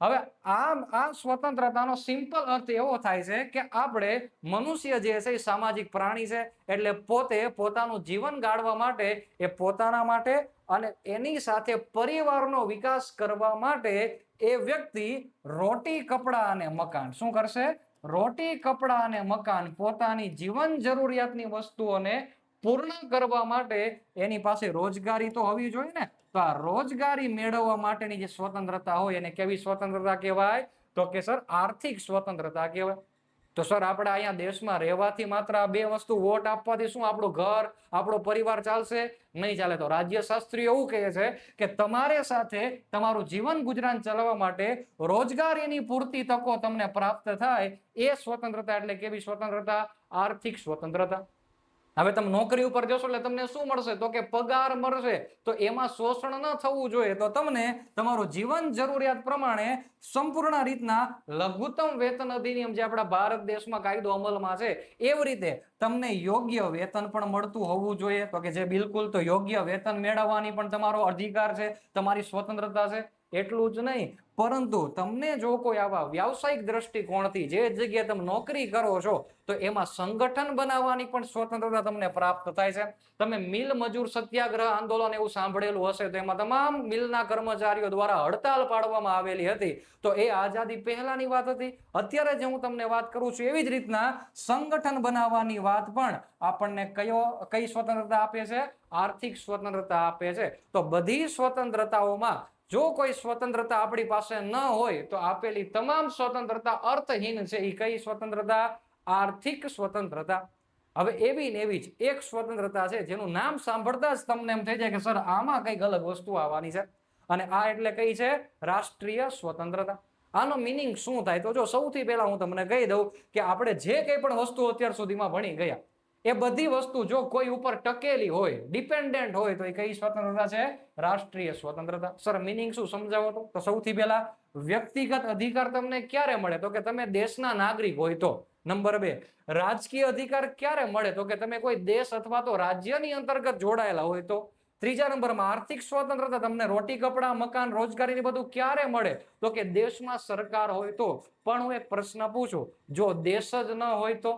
હવે આ સ્વતંત્રતાનો સિમ્પલ અર્થ એવો થાય છે કે આપણે મનુષ્ય જે છે એ સામાજિક પ્રાણી છે, એટલે પોતે પોતાનું જીવન ગાળવા માટે, એ પોતાના માટે અને એની સાથે પરિવારનો વિકાસ કરવા માટે એ વ્યક્તિ રોટી, કપડા અને મકાન શું કરશે? રોટી, કપડા અને મકાન, પોતાની જીવન જરૂરિયાતની વસ્તુઓને પૂર્ણ કરવા માટે એની પાસે રોજગારી તો હોવી જોઈએ ને. તો આ રોજગારી મેળવવા માટેની જે સ્વતંત્રતા હોય એને કેવી સ્વતંત્રતા કહેવાય? તો કે સર આર્થિક સ્વતંત્રતા કહેવાય. તો સર આપણે અહીંયા દેશમાં રહેવાથી માત્ર આ 2 વસ્તુ, વોટ આપવાથી શું આપણું ઘર, આપણો પરિવાર ચાલશે? નહીં ચાલે. તો રાજ્યશાસ્ત્રી એવું કહે છે કે તમારે સાથે તમારું જીવન ગુજરાન ચલાવવા માટે રોજગારીની પૂરતી તકો તમને પ્રાપ્ત થાય, એ સ્વતંત્રતા એટલે કેવી સ્વતંત્રતા? આર્થિક સ્વતંત્રતા. હવે તમે નોકરી ઉપર જશો એટલે તમને શું મળશે? તો કે પગાર મળશે. તો એમાં શોષણ ન થવું જોઈએ, તો તમને તમારું જીવન જરૂરિયાત પ્રમાણે સંપૂર્ણ રીતના લઘુત્તમ વેતન અધિનિયમ જે આપણા ભારત દેશમાં કાયદો અમલમાં છે, એવી રીતે તમને યોગ્ય વેતન પણ મળતું હોવું જોઈએ. તો કે જે બિલકુલ તો યોગ્ય વેતન મેળવવાની પણ તમારો અધિકાર છે, તમારી સ્વતંત્રતા છે. એટલું જ નહીં, પરંતુ તમને જો કોઈ આવા વ્યાવસાયિક દ્રષ્ટિકોણથી જે જગ્યાએ તમે નોકરી કરો છો તો એમાં સંગઠન બનાવવાની પણ સ્વતંત્રતા તમને પ્રાપ્ત થાય છે. તમે મિલ મજૂર સત્યાગ્રહ આંદોલન એવું સાંભળેલું હશે, તો એમાં તમામ મિલના કર્મચારીઓ દ્વારા હડતાલ પાડવામાં આવેલી હતી. તો એ આઝાદી પહેલાની વાત હતી. અત્યારે જે હું તમને વાત કરું છું એવી જ રીતના સંગઠન બનાવવાની વાત પણ આપણને કઈ સ્વતંત્રતા આપે છે? આર્થિક સ્વતંત્રતા આપે છે. તો બધી સ્વતંત્રતાઓમાં જો કોઈ સ્વતંત્રતા આપણી પાસે ન હોય તો આપેલી તમામ સ્વતંત્રતા અર્થહીન છે. એ કઈ સ્વતંત્રતા? આર્થિક સ્વતંત્રતા. હવે એવી ને એવી જ એક સ્વતંત્રતા છે જેનું નામ સાંભળતા જ તમને એમ થઈ જાય કે સર આમાં કઈક અલગ વસ્તુ આવવાની છે, અને આ એટલે કઈ છે? રાષ્ટ્રીય સ્વતંત્રતા. આનો મિનિંગ શું થાય? તો જો સૌથી પહેલા હું તમને કહી દઉં કે આપણે જે કંઈ પણ વસ્તુ અત્યાર સુધીમાં ભણી ગયા એ બધી વસ્તુ જો કોઈ ઉપર ટકેલી હોય, ડિપેન્ડન્ટ હોય, તો એ કઈ સ્વતંત્રતા છે? રાષ્ટ્રીય સ્વતંત્રતા. સર મિનિંગ શું સમજાવો તો સૌથી પહેલા વ્યક્તિગત અધિકાર તમને ક્યારે મળે? તો કે તમે દેશના નાગરિક હોય તો. નંબર 2, રાજકીય અધિકાર ક્યારે મળે? તો કે તમે કોઈ દેશ અથવા તો રાજ્યની અંતર્ગત જોડાયેલા હોય તો. ત્રીજા નંબરમાં આર્થિક સ્વતંત્રતા તમને રોટી, કપડા, મકાન, રોજગારી બધું ક્યારે મળે? તો કે દેશમાં સરકાર હોય તો. પણ હું એક પ્રશ્ન પૂછું, જો દેશ જ ન હોય તો,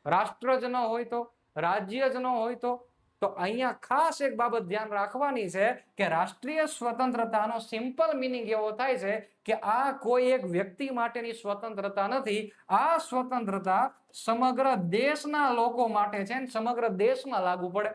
રાષ્ટ્ર જ ન હોય તો, રાજ્ય જ ન હોય તો અહીંયા ખાસ એક બાબત ધ્યાન રાખવાની છે કે રાષ્ટ્રીય સ્વતંત્રતાનો સિમ્પલ મિનિંગ એવો થાય છે કે આ કોઈ એક વ્યક્તિ માટેની સ્વતંત્રતા નથી. આ સ્વતંત્રતા સમગ્ર દેશના લોકો માટે છે, સમગ્ર દેશમાં લાગુ પડે.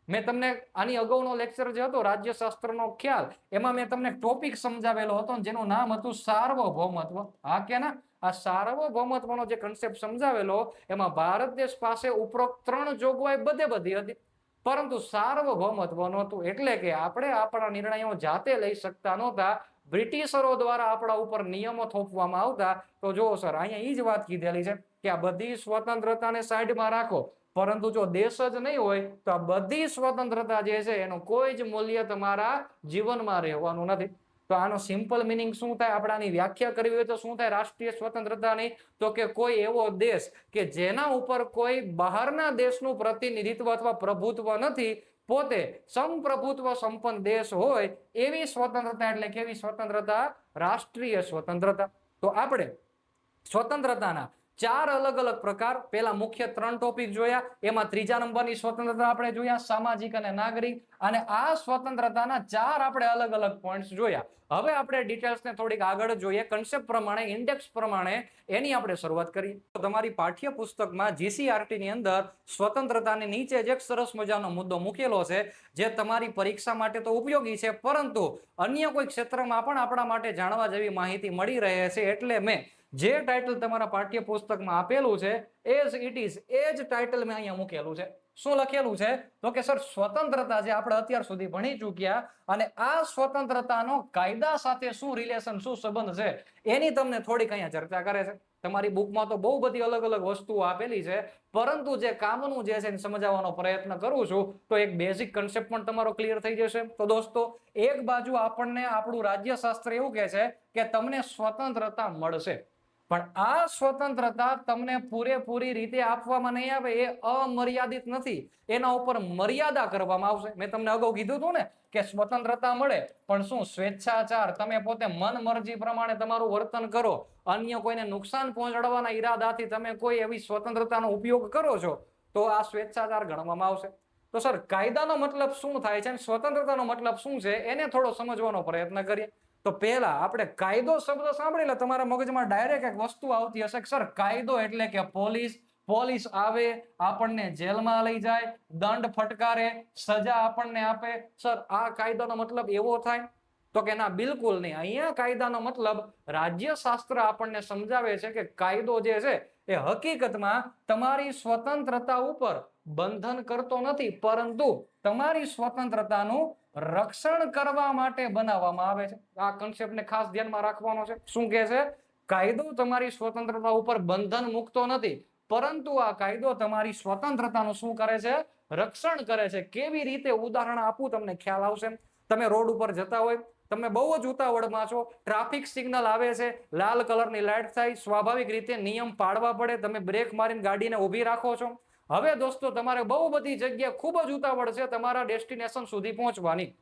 મેં તમને આની અગાઉનો લેક્ચર જે હતો રાજ્યશાસ્ત્રનો ખ્યાલ, એમાં મેં તમને ટોપિક સમજાવેલો હતો જેનું નામ હતું સાર્વભૌમત્વ. હા કે ના? આ સાર્વભૌમત્વનો જે કન્સેપ્ટ સમજાવેલો એમાં ભારત દેશ પાસે ઉપરોક્ત 3 જોગવાઈ બધી હતી, પરંતુ સાર્વભૌમત્વ નહોતું. એટલે કે આપણે આપણા નિર્ણયો જાતે લઈ શકતા નહોતા. બ્રિટિશરો દ્વારા આપણા ઉપર નિયમો થોપવામાં આવતા. તો જો સર અહીંયા એ જ વાત કીધેલી છે કે આ બધી સ્વતંત્રતાને સાઈડમાં રાખો, પરંતુ જો દેશ જ નહીં હોય તો આ બધી સ્વતંત્રતા જે છે એનું કોઈ જ મૂલ્ય તમારા જીવનમાં રહેવાનું નથી. તો આનો સિમ્પલ મિનિંગ શું થાય, આપણે આની વ્યાખ્યા કરવી હોય તો શું થાય રાષ્ટ્રીય સ્વતંત્રતાની? તો કે કોઈ એવો દેશ કે જેના ઉપર કોઈ બહારના દેશનું પ્રતિનિધિત્વ અથવા પ્રભુત્વ નથી, પોતે સંપ્રભુત્વ સંપન્ન દેશ હોય એવી સ્વતંત્રતા. એટલે કેવી સ્વતંત્રતા? રાષ્ટ્રીય સ્વતંત્રતા. તો આપણે સ્વતંત્રતાના 4 અલગ અલગ પ્રકાર, પેલા મુખ્ય 3 ટોપિક જોયા, એમાં ત્રીજા નંબરની સ્વતંત્રતા આપણે જોયા સામાજિક અને નાગરિક, અને આ સ્વતંત્રતાના 4 આપણે અલગ અલગ પોઈન્ટ્સ જોયા. હવે આપણે ડિટેલ્સને થોડીક આગળ જોઈએ, કન્સેપ્ટ પ્રમાણે, ઇન્ડેક્સ પ્રમાણે એની આપણે શરૂઆત કરીએ. તમારી પાઠ્યપુસ્તકમાં GCRT ની અંદર સ્વતંત્રતાની નીચે જ એક સરસ મજાનો મુદ્દો મૂકેલો છે જે તમારી પરીક્ષા માટે તો ઉપયોગી છે, પરંતુ અન્ય કોઈ ક્ષેત્રમાં પણ આપણા માટે જાણવા જેવી માહિતી મળી રહે છે. એટલે મેં જે ટાઇટલ તમારા પાઠ્યપુસ્તકમાં આપેલું છે એઝ ઇટ ઇઝ એ જ ટાઇટલ મેં અહીંયા મૂકેલું છે. શું લખેલું છે? તો કે સર સ્વતંત્રતા જે આપણે અત્યાર સુધી ભણી ચૂક્યા, અને આ સ્વતંત્રતાનો કાયદા સાથે શું રિલેશન, શું સંબંધ છે એની તમને થોડીક અહીંયા ચર્ચા કરે છે. તમારી બુકમાં તો બહુ બધી અલગ અલગ વસ્તુઓ આપેલી છે, પરંતુ જે કામનું જે છે એને સમજાવવાનો પ્રયત્ન કરું છું, તો એક બેઝિક કન્સેપ્ટ પણ તમારો ક્લિયર થઈ જશે. તો દોસ્તો, એક બાજુ આપણને આપણું રાજ્યશાસ્ત્ર એવું કહે છે કે તમને સ્વતંત્રતા મળશે, પણ આ સ્વતંત્રતા તમને પૂરેપૂરી રીતે આપવામાં નહીં આવે. એ અમર્યાદિત નથી, એના ઉપર મર્યાદા કરવામાં આવશે. મેં તમને અગાઉ કીધું હતું ને કે સ્વતંત્રતા મળે, પણ શું સ્વેચ્છાચાર, તમે પોતે મન મરજી પ્રમાણે તમારું વર્તન કરો, અન્ય કોઈને નુકસાન પહોંચાડવાના ઈરાદાથી તમે કોઈ એવી સ્વતંત્રતાનો ઉપયોગ કરો છો, તો આ સ્વેચ્છાચાર ગણવામાં આવશે. તો સર કાયદાનો મતલબ શું થાય છે અને સ્વતંત્રતાનો મતલબ શું છે એને થોડો સમજવાનો પ્રયત્ન કરીએ. તો પહેલા આપણે કાયદો શબ્દ સાંભળી લે, તમારા મગજમાં ડાયરેક્ટ એક વસ્તુ આવતી હશે કે સર કાયદો એટલે કે પોલીસ, પોલીસ આવે, આપણને જેલમાં લઈ જાય, દંડ ફટકારે, સજા આપણને આપે. સર આ કાયદાનો મતલબ એવો થાય? તો કે ના, બિલકુલ નહીં. અહીંયા કાયદાનો મતલબ રાજ્યશાસ્ત્ર આપણને સમજાવે છે કે કાયદો જે છે એ હકીકતમાં તમારી સ્વતંત્રતા ઉપર બંધન કરતો નથી, પરંતુ તમારી સ્વતંત્રતાનું રક્ષણ કરવા માટે બનાવવામાં આવે છે. આ કન્સેપ્ટને ખાસ ધ્યાનમાં રાખવાનો છે. શું કહે છે? કાયદો તમારી સ્વતંત્રતા ઉપર બંધન મૂકતો નથી, પરંતુ આ કાયદો તમારી સ્વતંત્રતાનું શું કરે છે? રક્ષણ કરે છે. કેવી રીતે? ઉદાહરણ આપું, તમને ખ્યાલ આવશે. તમે રોડ ઉપર જતા હોય, તમે બહુ જ ઉતાવળમાં છો, ટ્રાફિક સિગ્નલ આવે છે, લાલ કલરની લાઈટ થાય, સ્વાભાવિક રીતે નિયમ પાડવા પડે, તમે બ્રેક મારીને ગાડીને ઊભી રાખો છો. હવે દોસ્તો, તમારે બહુ બધી જગ્યા ખૂબ જ ઉતાવળ છે તમારા ડેસ્ટિનેશન સુધી પહોંચવાની.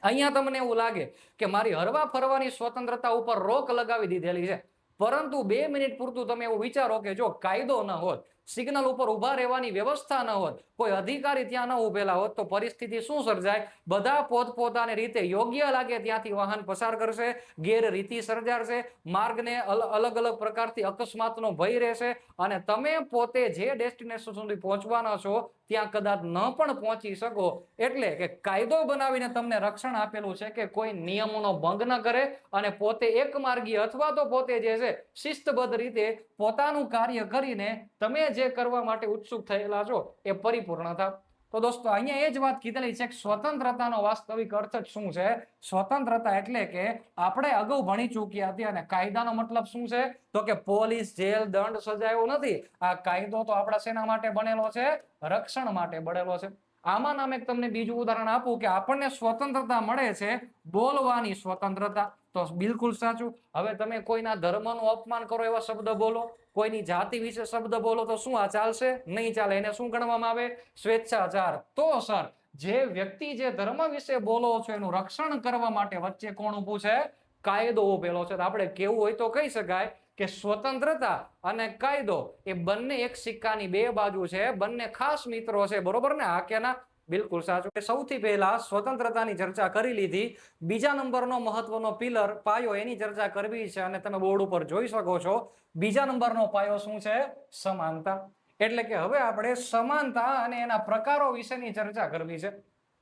અહીંયા તમને એવું લાગે કે મારી હરવા ફરવાની સ્વતંત્રતા ઉપર રોક લગાવી દીધેલી છે, પરંતુ 2 મિનિટ પૂરતું તમે એવું વિચારો કે જો કાયદો ન હોત, સિગ્નલ ઉપર ઉભા રહેવાની વ્યવસ્થા ન હોત, કોઈ અધિકારી ત્યાં ન ઉભેલા હોત, તો પરિસ્થિતિ શું સર્જાય? બધા પોતપોતાની રીતે યોગ્ય લાગે ત્યાંથી વાહન પસાર કરશે, ગેરરીતિ સર્જાશે, માર્ગને અલગ અલગ પ્રકારથી અકસ્માતનો ભય રહેશે, અને તમે પોતે જે ડેસ્ટિનેશન સુધી પહોંચવાના છો ત્યાં કદાચ ન પણ પહોંચી શકો. એટલે કે કાયદો બનાવીને તમને રક્ષણ આપેલું છે કે કોઈ નિયમોનો ભંગ ન કરે અને પોતે એકમાર્ગી અથવા તો પોતે જે છે શિસ્તબદ્ધ રીતે પોતાનું કાર્ય કરીને તમે જે કરવા માટે ઉત્સુક થયેલા છો એ પરિપૂર્ણ થાય. તો દોસ્તો, અહીંયા એ જ વાત કીધેલી છે કે સ્વતંત્રતાનો વાસ્તવિક અર્થ જ શું છે? સ્વતંત્રતા એટલે કે આપણે અગાઉ ભણી ચૂક્યા હતા, અને કાયદાનો મતલબ શું છે? તો કે પોલીસ, જેલ, દંડ, સજા એવું નથી. આ કાયદો તો આપણા શેના માટે બનેલો છે? રક્ષણ માટે બનેલો છે. આમાં નામ એક તમને બીજું ઉદાહરણ આપું કે આપણને સ્વતંત્રતા મળે છે બોલવાની સ્વતંત્રતા. તો બિલકુલ સાચું. હવે તમે કોઈના ધર્મનું અપમાન કરો એવા શબ્દ બોલો, કોઈની જાતિ વિશે શબ્દ બોલો, તો શું આ ચાલશે? નહીં ચાલે. એને શું ગણવામાં આવે? સ્વેચ્છાચાર. તો સર જે વ્યક્તિ જે ધર્મ વિશે બોલો છો એનું રક્ષણ કરવા માટે વચ્ચે કોણ ઊભું છે? કાયદો ઉભેલો છે. આપણે કેવું હોય તો કહી શકાય કે સ્વતંત્રતા અને કાયદો એ બંને એક સિક્કાની 2 બાજુ છે, બંને ખાસ મિત્રો છે. બરોબર ને? હા કે ના? બિલકુલ સાચું. સૌથી પહેલા સ્વતંત્રતાની ચર્ચા કરી લીધી. બીજા નંબરનો મહત્વનો પિલર, પાયો, એની ચર્ચા કરવી છે, અને તમે બોર્ડ ઉપર જોઈ શકો છો. બીજા નંબરનો પાયો શું છે? સમાનતા. એટલે કે હવે આપણે સમાનતા અને એના પ્રકારો વિશેની ચર્ચા કરવી છે.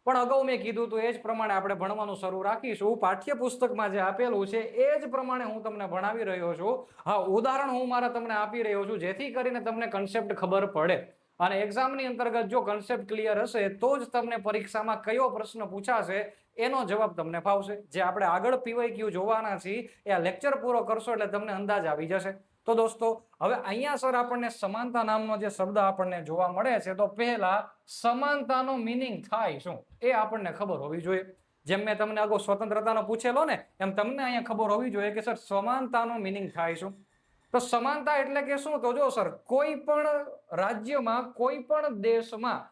પણ અગાઉ મેં કીધું તો એ જ પ્રમાણે આપણે ભણવાનું શરૂ રાખીશું. પાઠ્યપુસ્તકમાં જે આપેલું છે એ જ પ્રમાણે હું તમને ભણાવી રહ્યો છું. હા, ઉદાહરણ હું મારા તમને આપી રહ્યો છું જેથી કરીને તમને કન્સેપ્ટ ખબર પડે, અને એક્ઝામની અંતર્ગત જો કન્સેપ્ટ ક્લિયર હશે તો જ તમને પરીક્ષામાં કયો પ્રશ્ન પૂછાશે એનો જવાબ તમને ફાવશે. જે આપણે આગળ PYQ જોવાના છીએ એ આ લેક્ચર પૂરો કરશો એટલે તમને અંદાજ આવી જશે. તો દોસ્તો હવે અહીંયા સર આપણને સમાનતા નામનો જે શબ્દ આપણને જોવા મળે છે, તો પહેલા સમાનતાનો મિનિંગ થાય શું એ આપણને ખબર હોવી જોઈએ. જેમ મેં તમને અગાઉ સ્વતંત્રતાનો પૂછેલો ને, એમ તમને અહીંયા ખબર હોવી જોઈએ કે સર સમાનતાનો મિનિંગ થાય શું. તો સમાનતા એટલે કે શું? તો જો સર કોઈ પણ રાજ્યમાં, કોઈ પણ દેશમાં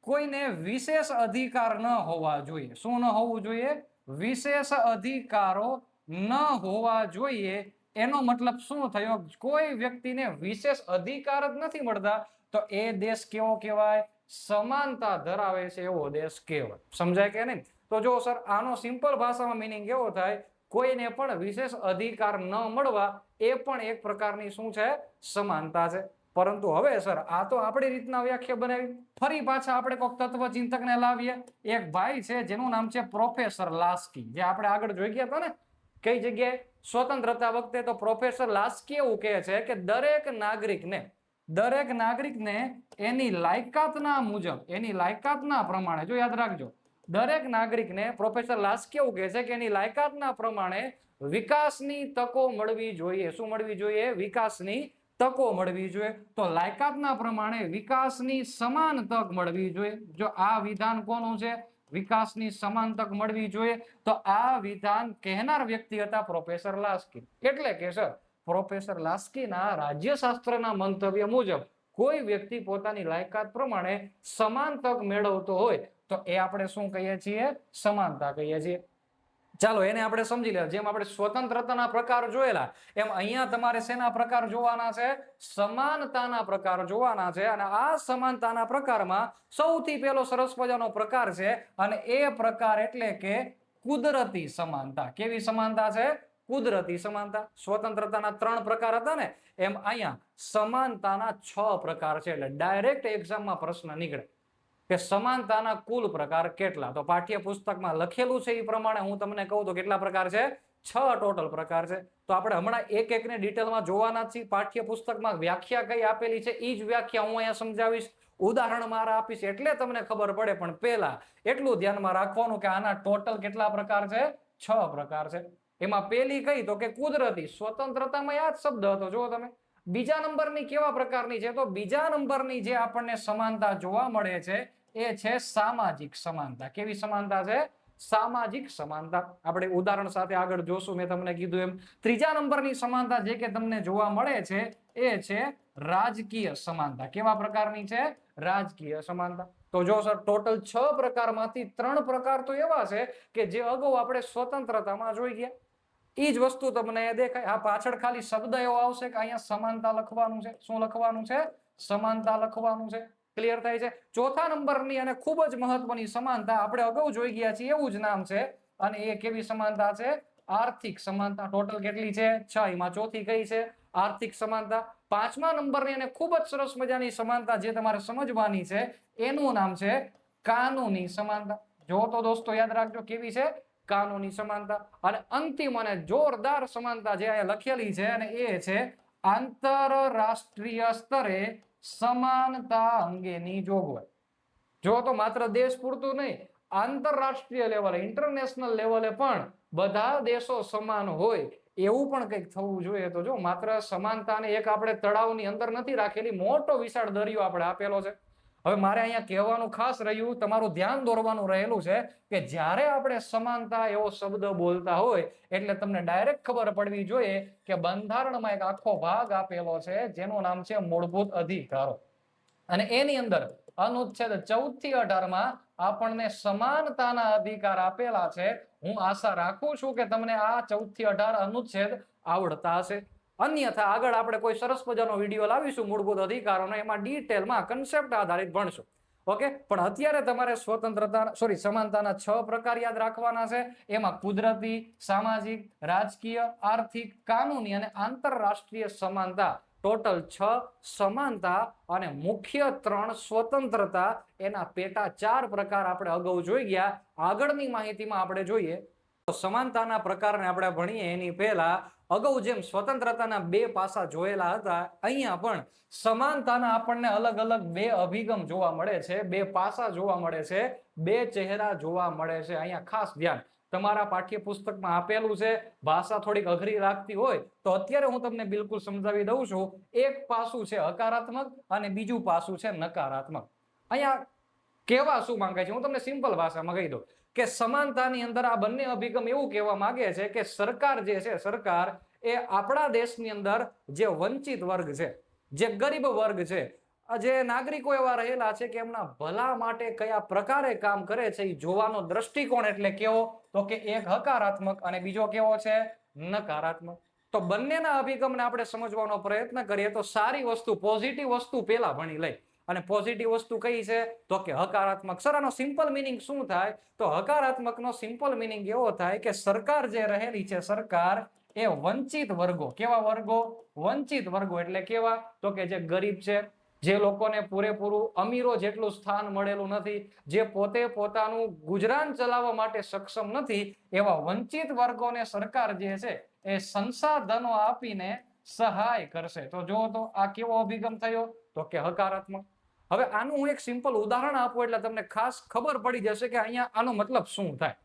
કોઈને વિશેષ અધિકાર ન હોવા જોઈએ. શું ન હોવું જોઈએ? વિશેષ અધિકારો ન હોવા જોઈએ. એનો મતલબ શું થયો? કોઈ વ્યક્તિને વિશેષ અધિકાર જ નથી મળતા તો એ દેશ કેવો કહેવાય? સમાનતા ધરાવે છે એવો દેશ કહેવાય. સમજાય કે નહીં? તો જો સર આનો સિમ્પલ ભાષામાં મિનિંગ એવો થાય, કોઈને પણ વિશેષ અધિકાર ન મળવા એ પણ એક પ્રકારની શું છે? સમાનતા છે. પરંતુ હવે સર આ તો આપણી રીતના વ્યાખ્યા બનાવી. ફરી પાછા આપણે કોઈક તત્વચિંતકને લાવીએ. એક ભાઈ છે જેનું નામ છે પ્રોફેસર લાસ્કી, જે આપણે આગળ જોઈ ગયા હતા ને કઈ જગ્યાએ સ્વતંત્રતા વખતે. તો પ્રોફેસર લાસ્કી એવું કહે છે કે દરેક નાગરિકને એની લાયકાતના મુજબ, એની લાયકાતના પ્રમાણે, જો યાદ રાખજો, દરેક નાગરિકને પ્રોફેસર લાસ્કી એવું કહે છે કે એની લાયકાતના પ્રમાણે વિકાસની તકો મળવી જોઈએ. શું મળવી જોઈએ? વિકાસની તકો મળવી જોઈએ. તો લાયકાતના પ્રમાણે વિકાસની સમાન તક મળવી જોઈએ. જો આ વિધાન કોનું છે? વિકાસની સમાન તક મળવી જોઈએ. તો આ વિધાન કહેનાર વ્યક્તિ હતા પ્રોફેસર લાસ્કી. એટલે કે સર પ્રોફેસર લાસ્કીના રાજ્યશાસ્ત્રના મંતવ્ય મુજબ કોઈ વ્યક્તિ પોતાની લાયકાત પ્રમાણે સમાન તક મેળવતો હોય તો એ આપણે શું કહીએ છીએ? સમાનતા કહીએ છીએ. ચાલો એને આપણે સમજી લે. જેમ આપણે સ્વતંત્રતાના પ્રકાર જોયેલા, એમ અહીંયા તમારે શેના પ્રકાર જોવાના છે? સમાનતાના પ્રકાર જોવાના છે. અને આ સમાનતાના પ્રકારમાં સૌથી પહેલો સરસ મજાનો પ્રકાર છે, અને એ પ્રકાર એટલે કે કુદરતી સમાનતા. કેવી સમાનતા છે? કુદરતી સમાનતા. સ્વતંત્રતાના 3 પ્રકાર હતા ને, એમ અહીંયા સમાનતાના 6 પ્રકાર છે. એટલે ડાયરેક્ટ એક્ઝામમાં પ્રશ્ન નીકળે કે સમાનતાના કુલ પ્રકાર કેટલા. તો પાઠ્યપુસ્તકમાં લખેલું છે એ પ્રમાણે હું તમને કહું તો કેટલા પ્રકાર છે? 6 ટોટલ પ્રકાર છે. તો આપણે હમણાં એક એકને ડિટેલમાં જોવાના છીએ. પાઠ્યપુસ્તકમાં વ્યાખ્યા કઈ આપેલી છે એ જ વ્યાખ્યા હું અહીંયા સમજાવીશ, ઉદાહરણ મારા આપીશ એટલે તમને ખબર પડે. પણ પહેલા એટલું ધ્યાનમાં રાખવાનું કે આના ટોટલ કેટલા પ્રકાર છે? 6 પ્રકાર છે. એમાં પહેલી કઈ? તો કે કુદરતી. સ્વતંત્રતામાં આ જ શબ્દ હતો. જો તમે બીજા નંબરની કેવા પ્રકારની છે? તો બીજા નંબરની જે આપણને સમાનતા જોવા મળે છે એ છે સામાજિક સમાનતા. કેવી સમાનતા છે? સામાજિક સમાનતા. આપણે ઉદાહરણ સાથે આગળ જોશું. મેં તમને કીધું એમ ત્રીજા નંબરની સમાનતા જે કે તમને જોવા મળે છે એ છે રાજકીય સમાનતા. કેવા પ્રકારની છે? રાજકીય સમાનતા. તો જો સર ટોટલ 6 પ્રકારમાંથી 3 પ્રકાર તો એવા છે કે જે અગાઉ આપણે સ્વતંત્રતામાં જોઈ ગયા. એ જ વસ્તુ તમને દેખાય. આ પાછળ ખાલી શબ્દ એવો આવશે કે અહીંયા સમાનતા લખવાનું છે. શું લખવાનું છે? સમાનતા લખવાનું છે. ક્લિયર થાય છે? ચોથા નંબરની અને ખૂબ જ મહત્વની સમાનતા આપણે અગાઉ જોઈ ગયા છીએ, એવું જ નામ છે. અને એ કેવી સમાનતા છે? આર્થિક સમાનતા. ટોટલ કેટલી છે? 6. એમાં ચોથી કઈ છે? આર્થિક સમાનતા. 5મા નંબરની અને ખૂબ જ સરસ મજાની સમાનતા જે તમારે સમજવાની છે એનું નામ છે કાનૂની સમાનતા. જો તો દોસ્તો યાદ રાખજો કેવી છે? કાનૂની સમાનતા. અને અંતિમ અને જોરદાર સમાનતા જે અહીંયા લખેલી છે અને એ છે આંતરરાષ્ટ્રીય સ્તરે સમાનતા અંગેની જોગવાઈ. જો તો માત્ર દેશ પૂરતું નહીં, આંતરરાષ્ટ્રીય લેવલે, ઇન્ટરનેશનલ લેવલે પણ બધા દેશો સમાન હોય એવું પણ કંઈક થવું જોઈએ. તો જો માત્ર સમાનતાને એક આપણે તળાવની અંદર નથી રાખેલી, મોટો વિશાળ દરિયો આપણે આપેલો છે. હવે મારે અહીંયા કહેવાનું ખાસ રહ્યું, તમારું ધ્યાન દોરવાનું રહેલું છે કે જ્યારે આપણે સમાનતા એવો શબ્દ બોલતા હોય એટલે તમને ડાયરેક્ટ ખબર પડવી જોઈએ કે બંધારણમાં એક આખો ભાગ આપેલો છે જેનું નામ છે મૂળભૂત અધિકારો. અને એની અંદર અનુચ્છેદ 14 થી 18માં આપણને સમાનતાના અધિકાર આપેલા છે. હું આશા રાખું છું કે તમને આ 14 થી 18 અનુચ્છેદ આવડતા હશે. અન્યથા આગળ આપણે કોઈ સરસ મજાનો વિડીયો લાવીશું મૂળભૂત અધિકારોનો, એમાં ડિટેલમાં કન્સેપ્ટ આધારિત ભણશું. ઓકે, પણ અત્યારે તમારે સમાનતાના 6 પ્રકાર યાદ રાખવાના છે. એમાં કુદરતી, સામાજિક, રાજકીય, આર્થિક, કાનૂની અને આંતરરાષ્ટ્રીય સમાનતા. ટોટલ 6 સમાનતા અને મુખ્ય 3 સ્વતંત્રતા. એના પેટા 4 પ્રકાર આપણે અગાઉ જોઈ ગયા. આગળની માહિતીમાં આપણે જોઈએ સમાનતાના પ્રકારને આપણે ભણીએ એની પહેલા અગાઉ જેમ સ્વતંત્રતાના 2 પાસા જોયેલા હતા, અહીંયા પણ સમાનતાના આપણને અલગ અલગ 2 અભિગમ જોવા મળે છે, 2 પાસા જોવા મળે છે. બે ચહેરા જોવા મળે છે. અહીંયા ખાસ ધ્યાન, તમારા પાઠ્યપુસ્તકમાં આપેલું છે, ભાષા થોડીક અઘરી લાગતી હોય તો અત્યારે હું તમને બિલકુલ સમજાવી દઉં છું. એક પાસું છે હકારાત્મક અને બીજું પાસું છે નકારાત્મક. અહીંયા કેવા શું માંગે છે હું તમને સિમ્પલ ભાષામાં કહી દઉં કે સમાનતાની અંદર આ બંને અભિગમ એવું કહેવા માંગે છે કે સરકાર જે છે, સરકાર એ આપણા દેશની અંદર જે વંચિત વર્ગ છે, જે ગરીબ વર્ગ છે, જે નાગરિકો એવા રહેલા છે કે એમના ભલા માટે કયા પ્રકારે કામ કરે છે એ જોવાનો દ્રષ્ટિકોણ એટલે કેવો, તો કે એક હકારાત્મક અને બીજો કેવો છે નકારાત્મક. તો બંનેના અભિગમને આપણે સમજવાનો પ્રયત્ન કરીએ તો સારી વસ્તુ, પોઝિટિવ વસ્તુ પેલા ભણી લઈ. અને પોઝિટિવ વસ્તુ કઈ છે તો કે હકારાત્મક. સર આનો સિમ્પલ મિનિંગ શું થાય, તો હકારાત્મકનો સિમ્પલ મિનિંગ એવો થાય કે સરકાર જે રહેલી છે, સરકાર એ વંચિત વર્ગો, કેવા વર્ગો, વંચિત વર્ગો એટલે કેવા, તો કે જે ગરીબ છે, જે લોકોને પૂરેપૂરું અમીરો જેટલું સ્થાન મળેલું નથી, જે પોતે પોતાનું ગુજરાન ચલાવવા માટે સક્ષમ નથી, એવા વંચિત વર્ગોને સરકાર જે છે એ સંસાધનો આપીને સહાય કરશે. તો જો તો આ કેવો અભિગમ થયો, તો કે હકારાત્મક. હવે આનું હું એક સિમ્પલ ઉદાહરણ આપું એટલે તમને ખાસ ખબર પડી જશે કે અહીંયા આનો મતલબ શું થાય.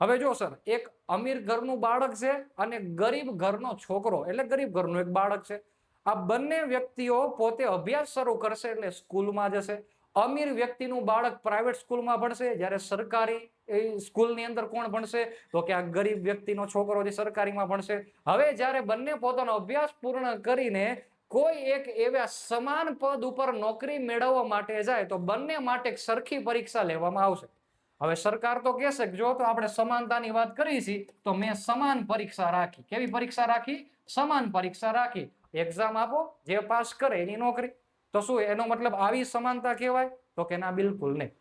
હવે જો સર, એક અમીર ઘરનું બાળક છે અને ગરીબ ઘરનો છોકરો એટલે ગરીબ ઘરનું એક બાળક છે. આ બંને વ્યક્તિઓ પોતે અભ્યાસ શરૂ કરશે એટલે સ્કૂલમાં જશે. અમીર વ્યક્તિનું બાળક પ્રાઇવેટ સ્કૂલમાં ભણશે, જ્યારે સરકારી સ્કૂલની અંદર કોણ ભણશે, તો કે આ ગરીબ વ્યક્તિનો છોકરો જે સરકારીમાં ભણશે. હવે જ્યારે બંને પોતાનો અભ્યાસ પૂર્ણ કરીને કોઈ એક એવા સમાન પદ ઉપર નોકરી મેળવવા માટે જાય તો બંને માટે સરખી પરીક્ષા લેવામાં આવશે. હવે સરકાર તો કહેશે કે જો તો આપણે સમાનતાની વાત કરી છે તો મેં સમાન પરીક્ષા રાખી. કેવી પરીક્ષા રાખી? સમાન પરીક્ષા રાખી. એક્ઝામ આપો, જે પાસ કરે એની નોકરી. તો શું એનો મતલબ આવી સમાનતા કહેવાય? તો કે ના, બિલકુલ નહીં.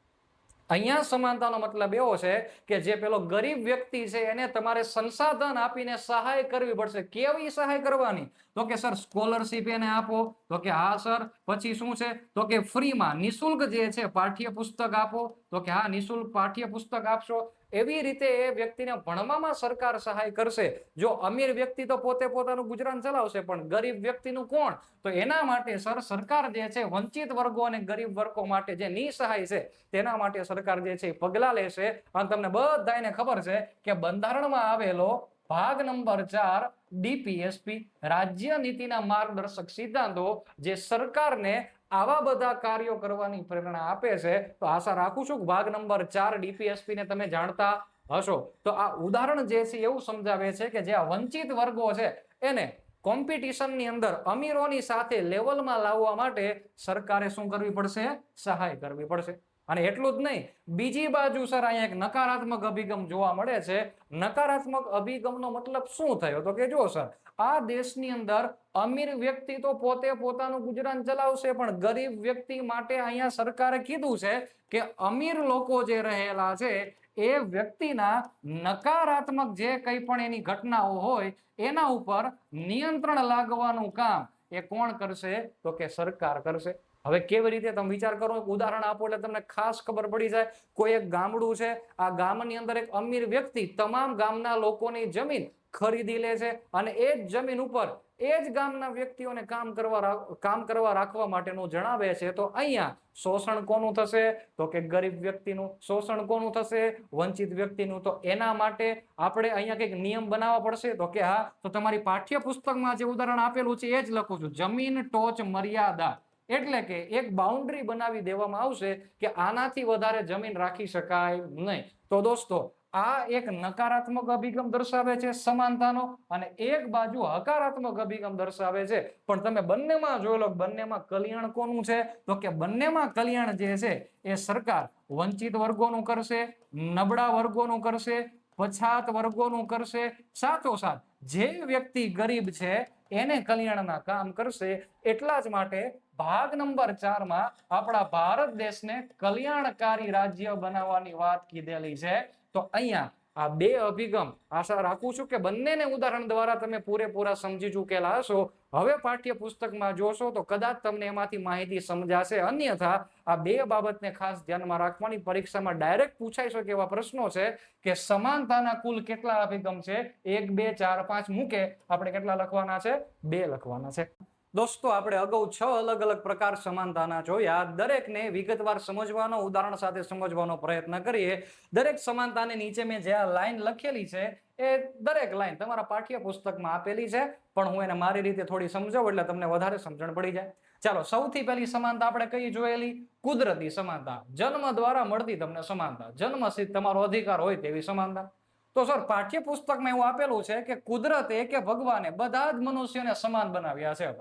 અહીંયા સમાનતાનો મતલબ એવો છે કે જે પેલો ગરીબ વ્યક્તિ છે એને તમારે સંસાધન આપીને સહાય કરવી પડશે. કેવી સહાય કરવાની? તો કે સર સ્કોલરશીપ એને આપો, તો કે હા સર. પછી શું છે, તો કે ફ્રીમાં નિઃશુલ્ક જે છે પાઠ્યપુસ્તક આપો, તો કે હા નિઃશુલ્ક પાઠ્યપુસ્તક આપશો. એવી રીતે એ વ્યક્તિને ભણવામાં સરકાર સહાય કરશે. જો અમીર વ્યક્તિ તો પોતે પોતાનું ગુજરાન ચલાવશે, પણ ગરીબ વ્યક્તિનું કોણ? તો એના માટે સર સરકાર જે છે વંચિત વર્ગો અને ગરીબ વર્ગો માટે જે નિસહાય છે તેના માટે સરકાર જે છે પગલા લેશે. અને તમને બધાને ખબર છે કે બંધારણમાં આવેલો ભાગ નંબર 4 ડીપીએસપી રાજ્ય નીતિના માર્ગદર્શક સિદ્ધાંતો જે સરકારને આવા બધા કાર્યો કરવાની પ્રેરણા આપે છે. તો આશા રાખું છું કે ભાગ નંબર 4 ડીપીએસપી ને તમે જાણતા હશો. તો આ ઉદાહરણ જે છે એવું સમજાવે છે કે જે આ વંચિત વર્ગો છે એને કોમ્પિટિશનની અંદર અમીરોની સાથે લેવલમાં લાવવા માટે સરકારે શું કરવી પડશે? સહાય કરવી પડશે. અને એટલું જ નહીં, બીજી બાજુ સર અહીંયા એક નકારાત્મક અભિગમ જોવા મળે છે. નકારાત્મક અભિગમનો મતલબ શું થયો? તો કે જો સર, આ દેશની અંદર અમીર વ્યક્તિ તો પોતે પોતાનું ગુજરાન ચલાવશે, પણ ગરીબ વ્યક્તિ માટે અહીંયા સરકારે કીધું છે કે અમીર લોકો જે રહેલા છે એ વ્યક્તિના નકારાત્મક જે કંઈ પણ એની ઘટનાઓ હોય એના ઉપર નિયંત્રણ લાગવાનું કામ એ કોણ કરશે? તો કે સરકાર કરશે. હવે કેવી રીતે તમે વિચાર કરો, ઉદાહરણ આપો એટલે તમને ખાસ ખબર પડી જાય. કોઈ એક ગામડું છે, આ ગામની અંદર એક અમીર વ્યક્તિ તમામ ગામના લોકોની જમીન ખરીદી લે છે અને એ જ જમીન ઉપર એ જ ગામના વ્યક્તિઓને કામ કરવા રાખવા માટેનું જણાવે છે. તો અહીંયા શોષણ કોનું થશે? તો કે ગરીબ વ્યક્તિનું. શોષણ કોનું થશે? વંચિત વ્યક્તિનું. તો એના માટે આપણે અહીંયા કંઈક નિયમ બનાવવા પડશે. તો કે હા, તો તમારી પાઠ્યપુસ્તકમાં જે ઉદાહરણ આપેલું છે એ જ લખું છું, જમીન ટોચ મર્યાદા. એટલે કે એક બાઉન્ડ્રી બનાવી દેવામાં આવશે કે આનાથી વધારે જમીન રાખી શકાય નહીં. તો દોસ્તો, આ એક નકારાત્મક અભિગમ દર્શાવે છે સમાનતાનો, અને એક બાજુ હકારાત્મક અભિગમ દર્શાવે છે. પણ તમે બંનેમાં જોઈ લો, બંનેમાં કલ્યાણ કોનું છે? તો કે બંનેમાં કલ્યાણ જે છે એ સરકાર વંચિત વર્ગોનું કરશે, નબળા વર્ગોનું કરશે, પછાત વર્ગોનું કરશે. સાથોસાથ જે વ્યક્તિ ગરીબ છે એને કલ્યાણના કામ કરશે. એટલા જ માટે ભાગ નંબર 4 માં આપણા ભારત દેશને કલ્યાણકારી રાજ્ય બનાવવાની વાત કીધેલી છે. તો અહીંયા આ બે અભિગમ આશા રાખું છું કે બંનેને ઉદાહરણ દ્વારા તમે પૂરેપૂરા સમજી ચૂકેલા હશો. હવે પાઠ્યપુસ્તકમાં જોશો તો કદાચ તમને એમાંથી માહિતી સમજાશે. અન્યથા આ બે બાબતને ખાસ ધ્યાનમાં રાખવાની. પરીક્ષામાં ડાયરેક્ટ પૂછાઈ શકે એવા પ્રશ્નો છે કે સમાનતાના કુલ કેટલા અભિગમ છે? 1 2 4 5 મૂકે આપણે કેટલા લખવાના છે? 2 લખવાના છે. દોસ્તો આપણે અગાઉ 6 અલગ અલગ પ્રકાર સમાનતાના જોયા. દરેકને વિગતવાર સમજવાનો, ઉદાહરણ સાથે સમજવાનો પ્રયત્ન કરીએ. દરેક સમાનતાને નીચે મેં જે લાઈન લખેલી છે એ દરેક લાઈન તમારા પાઠ્યપુસ્તકમાં આપેલી છે, પણ હું એને મારી રીતે થોડી સમજાવું એટલે તમને વધારે સમજણ પડી જાય. ચાલો, સૌથી પહેલી સમાનતા આપણે કઈ જોયેલી? કુદરતી સમાનતા. જન્મ દ્વારા મળતી તમને સમાનતા, જન્મસિદ્ધ તમારો અધિકાર હોય તેવી સમાનતા. તો સર પાઠ્યપુસ્તકમાં એવું આપેલું છે કે કુદરતે કે ભગવાને બધા જ મનુષ્યોને સમાન બનાવ્યા છે.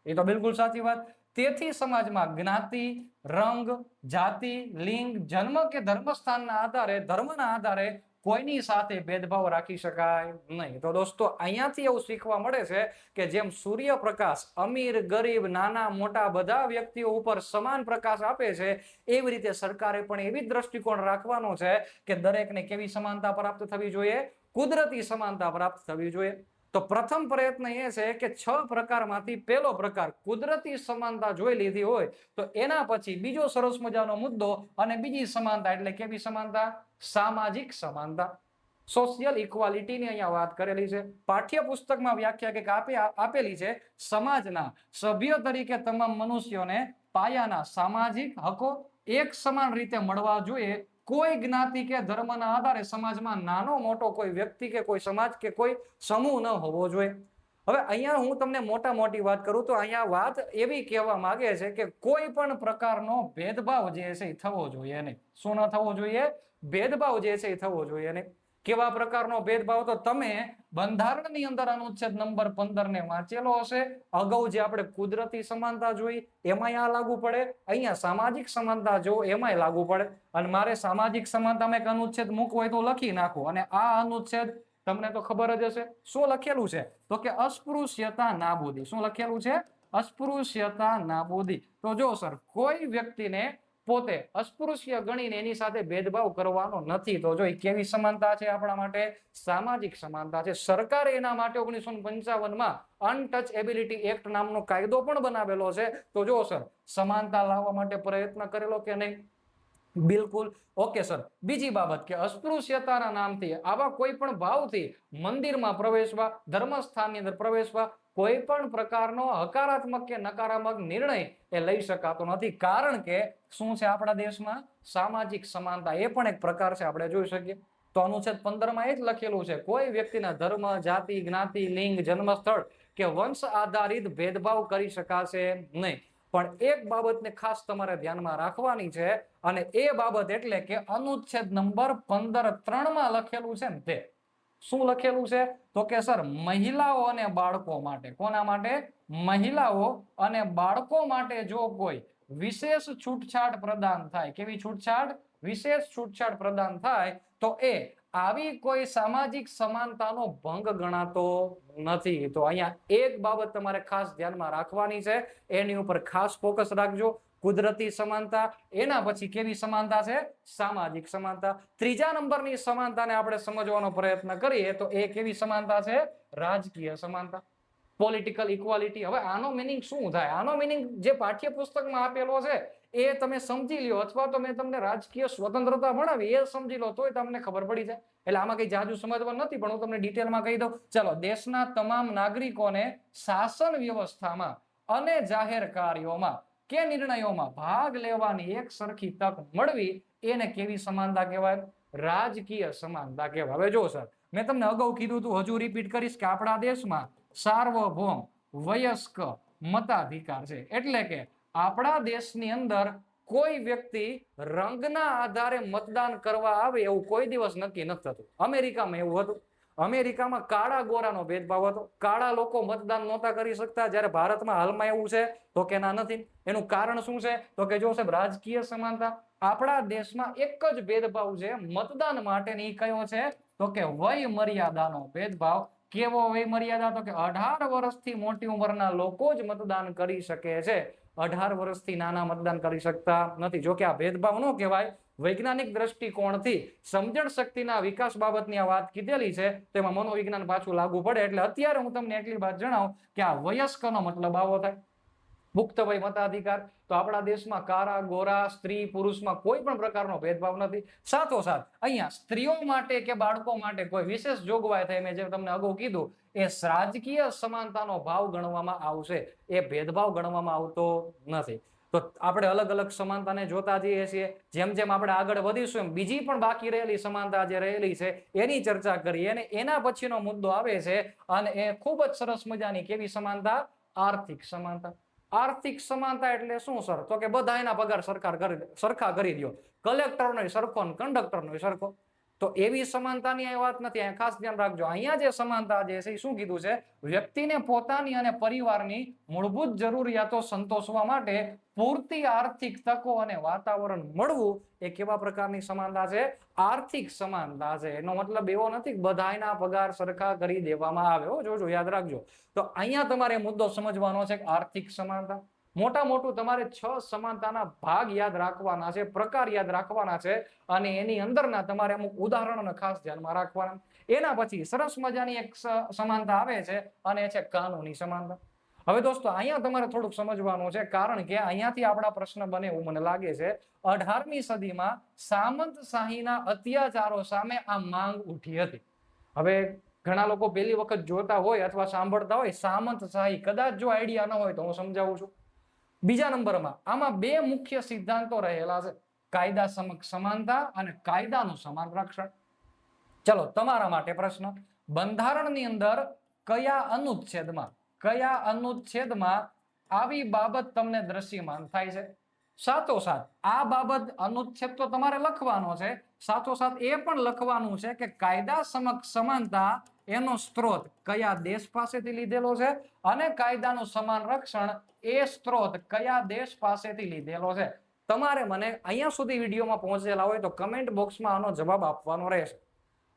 એ તો બિલકુલ સાચી વાત. તેથી સમાજમાં જ્ઞાતિ, રંગ, જાતિ, લિંગ, જન્મ કે ધર્મસ્થાનના આધારે, ધર્મના આધારે કોઈની સાથે ભેદભાવ રાખી શકાય નહીં. તો દોસ્તો અહીંયાથી એવું શીખવા મળે છે કે જેમ સૂર્યપ્રકાશ અમીર, ગરીબ, નાના, મોટા બધા વ્યક્તિઓ ઉપર સમાન પ્રકાશ આપે છે, એવી રીતે સરકારે પણ એવી દ્રષ્ટિકોણ રાખવાનો છે કે દરેકને કેવી સમાનતા પ્રાપ્ત થવી જોઈએ? કુદરતી સમાનતા પ્રાપ્ત થવી જોઈએ. તો પ્રથમ પ્રયત્ન એ છે કે 6 પ્રકારમાંથી પહેલો પ્રકાર કુદરતી સમાનતા જોઈ લીધી હોય તો એના પછી બીજો સરસ મજાનો મુદ્દો અને બીજી સમાનતા એટલે કેવી સમાનતા? સામાજિક સમાનતા, સોશિયલ ઇક્વાલિટીની અહીંયા વાત કરેલી છે. પાઠ્યપુસ્તકમાં વ્યાખ્યા કે આપેલી છે, સમાજના સભ્ય તરીકે તમામ મનુષ્યોને પાયાના સામાજિક હકો એક સમાન રીતે મળવા જોઈએ. કોઈ જ્ઞાતિ કે ધર્મના આધારે સમાજમાં નાનો મોટો કોઈ વ્યક્તિ કે કોઈ સમાજ કે કોઈ સમૂહ ન હોવો જોઈએ. હવે અહીંયા હું તમને મોટી વાત કરું તો અહીંયા વાત એવી કહેવા માંગે છે કે કોઈ પણ પ્રકારનો ભેદભાવ જે છે એ થવો જોઈએ નહીં. શું ન થવો જોઈએ? ભેદભાવ જે છે એ થવો જોઈએ નહીં. કેવા પ્રકારનો ભેદભાવ? તો તમે બંધારણની અંદર અનુચ્છેદ નંબર 15 ને વાંચેલો હશે. અગાઉ જે આપણે કુદરતી સમાનતા જોઈ એમાં આ લાગુ પડે, અહીંયા સામાજિક સમાનતા જો એમાંય લાગુ પડે. અને મારે સામાજિક સમાનતામાં એક અનુચ્છેદ મૂકવો હોય તો લખી નાખો. અને આ અનુચ્છેદ તમને તો ખબર જ હશે. શું લખેલું છે? તો કે અસ્પૃશ્યતા નાબૂદી. શું લખેલું છે? અસ્પૃશ્યતા નાબૂદી. તો જો સર કોઈ વ્યક્તિને પોતે અસ્પૃશ્ય ગણીને એની સાથે ભેદભાવ કરવાનો નથી. તો જો કેવી સમાનતા છે આપણા માટે? સામાજિક સમાનતા છે. સરકારે એના માટે 1955માં અનટચએબિલિટી એક્ટ નામનો કાયદો પણ બનાવેલો છે. તો જો સર સમાનતા લાવવા માટે પ્રયત્ન કરેલો કે નહીં? બિલકુલ. ઓકે સર, બીજી બાબત કે અસ્પૃશ્યતાના નામથી આવા કોઈ પણ ભાવથી મંદિરમાં પ્રવેશવા, ધર્મસ્થાનની અંદર પ્રવેશવા કોઈ પણ પ્રકારનો હકારાત્મક કે નકારાત્મક નિર્ણય એ લઈ શકાતો નથી. કારણ કે શું છે આપણા દેશમાં? સામાજિક સમાનતા. એ પણ એક પ્રકાર છે, આપણે જોઈ શકીએ. તો અનુચ્છેદ 15માં એ જ લખેલું છે, કોઈ વ્યક્તિના ધર્મ, જાતિ, જ્ઞાતિ, લિંગ, જન્મસ્થળ કે વંશ આધારિત ભેદભાવ કરી શકાશે નહીં. પણ એક બાબતને ખાસ તમારે ધ્યાનમાં રાખવાની છે, અને એ બાબત એટલે કે અનુચ્છેદ નંબર 15(3) લખેલું છે ને તે શું લખેલું છે? તો કે સર મહિલાઓ અને બાળકો માટે. કોના માટે? મહિલાઓ અને બાળકો માટે જો કોઈ વિશેષ છૂટછાટ પ્રદાન થાય. કેવી છૂટછાટ? વિશેષ છૂટછાટ પ્રદાન થાય તો એ આવી કોઈ સામાજિક સમાનતાનો ભંગ ગણાતો નથી. તો અહીંયા એક બાબત તમારે ખાસ ધ્યાનમાં રાખવાની છે, એની ઉપર ખાસ ફોકસ રાખજો. કુદરતી સમાનતા, એના પછી કેવી સમાનતા છે? સામાજિક સમાનતા. ત્રીજા નંબરની સમાનતાને આપણે સમજવાનો પ્રયત્ન કરીએ તો એ કેવી સમાનતા છે? રાજકીય સમાનતા, પોલિટિકલ ઇક્વાલિટી. હવે આનો મિનિંગ શું થાય? આનો મિનિંગ જે પાઠ્યપુસ્તકમાં આપેલો છે એ તમે સમજી લ્યો, અથવા તો મેં તમને રાજકીય સ્વતંત્રતા ભણાવી એ સમજી લો તોય તમને ખબર પડી જાય. એટલે આમાં કઈ જાજુ સમજવા નથી, પણ હું તમને ડિટેલમાં કહી દઉં. ચાલો, દેશના તમામ નાગરિકોને શાસન વ્યવસ્થામાં અને જાહેર કાર્યોમાં કે નિર્ણયોમાં ભાગ લેવાની એક સરખી તક મળવી, એને કેવી સમાનતા કહેવાય? રાજકીય સમાનતા કહેવાય. હવે જો સર, મેં તમને અગાઉ કીધું હતું, હજુ રિપીટ કરીશ કે આપણા દેશમાં સાર્વભૌમ વયસ્ક મતાધિકાર છે. એટલે કે આપણા દેશની અંદર કોઈ વ્યક્તિ રંગના આધારે મતદાન કરવા આવે એવું કોઈ દિવસ નક્કી નથી થતું. અમેરિકામાં એવું હતું. અમેરિકામાં કાળા ગોરાનો ભેદભાવ હતો. કાળા લોકો મતદાન નહોતા કરી શકતા. જ્યારે ભારતમાં હાલમાં એવું છે તો કે ના નથી. એનું કારણ શું છે? તો કે જો સાહેબ રાજકીય સમાનતા. આપણા દેશમાં એક જ ભેદભાવ છે મતદાન માટેની. કયો છે? તો કે વય મર્યાદાનો ભેદભાવ. કેવો વય મર્યાદા? તો કે 18 વર્ષથી મોટી ઉંમરના લોકો જ મતદાન કરી શકે છે. 18 વર્ષથી નાના મતદાન કરી શકતા નથી. જો કે આ ભેદભાવ ન કહેવાય. વૈજ્ઞાનિક દ્રષ્ટિકોણથી સમજણ શક્તિના વિકાસ બાબતની આ વાત કીધેલી છે, તેમાં મનોવિજ્ઞાન પાછું લાગુ પડે. એટલે અત્યારે હું તમને એટલી વાત જણાવું કે આ વયસ્કનો મતલબ આવો થાય. પુખ્ત વય મતાધિકાર, તો આપણા દેશમાં કારા ગોરા સ્ત્રી પુરુષમાં કોઈ પણ પ્રકારનો ભેદભાવ નથી. સાથોસાથ અહીંયા સ્ત્રીઓ માટે કે બાળકો માટે કોઈ વિશેષ જોગવાઈ થઈ, મેં જે તમને અગાઉ કીધું એ રાજકીય સમાનતાનો ભાવ ગણવામાં આવશે, એ ભેદભાવ ગણવામાં આવતો નથી. તો આપણે અલગ અલગ સમાનતાને જોતા જઈએ છીએ. જેમ જેમ આપણે આગળ વધીશું એમ બીજી પણ બાકી રહેલી સમાનતા જે રહેલી છે એની ચર્ચા કરીએ. અને એના પછીનો મુદ્દો આવે છે અને એ ખૂબ જ સરસ મજાની કેવી સમાનતા? આર્થિક સમાનતા. આર્થિક સમાનતા એટલે શું સર? તો કે બધા એના પગાર સરખા કરી દો, કલેક્ટરનો સરખો ને કંડક્ટરનો સરખો. તો એવી સમાનતાની આ વાત નથી. અહીંયા ખાસ ધ્યાન રાખજો. અહીંયા જે સમાનતા જે છે એ શું કીધું છે? વ્યક્તિને પોતાની અને પરિવારની મૂળભૂત જરૂરિયાતો સંતોષવા માટે પૂરતી આર્થિક તકો અને વાતાવરણ મળવું એ કેવા પ્રકારની સમાનતા છે? આર્થિક સમાનતા છે. એનો મતલબ એવો નથી કે બધાના પગાર સરખા કરી દેવામાં આવે. જોજો, યાદ રાખજો. તો અહીંયા તમારે મુદ્દો સમજવાનો છે કે આર્થિક સમાનતા. મોટા મોટું તમારે 6 સમાનતાના ભાગ યાદ રાખવાના છે, પ્રકાર યાદ રાખવાના છે, અને એની અંદરના તમારે અમુક ઉદાહરણોને ખાસ ધ્યાનમાં રાખવાના. એના પછી સરસ મજાની એક સમાનતા આવે છે અને એ છે કાનૂની સમાનતા. હવે દોસ્તો અહીંયા તમારે થોડુંક સમજવાનું છે, કારણ કે અહીંયાથી આપણા પ્રશ્ન બને એવું મને લાગે છે. 18મી સદીમાં સામંતશાહીના અત્યાચારો સામે આ માંગ ઉઠી હતી. હવે ઘણા લોકો પહેલી વખત જોતા હોય અથવા સાંભળતા હોય સામંતશાહી, કદાચ જો આઈડિયા ન હોય તો હું સમજાવું છું. બીજા નંબરમાં આમાં 2 મુખ્ય સિદ્ધાંતો રહેલા છે, કાયદા સમક્ષ સમાનતા અને કાયદાનું સમાન રક્ષણ. ચલો તમારા માટે પ્રશ્ન, બંધારણની અંદર કયા અનુચ્છેદમાં આવી બાબત તમને દ્રશ્યમાન થાય છે? સાથોસાથ આ બાબત અનુચ્છેદ તો તમારે લખવાનો છે, સાથોસાથ એ પણ લખવાનું છે કે કાયદા સમક્ષ સમાનતા એનો સ્ત્રોત કયા દેશ પાસેથી લીધેલો છે અને કાયદાનું સમાન રક્ષણ એ સ્ત્રોત કયા દેશ પાસેથી લીધેલો છે. તમારે મને અહીંયા સુધી વિડીયોમાં પહોંચેલા હોય તો કમેન્ટ બોક્સમાં આનો જવાબ આપવાનો રહેશે.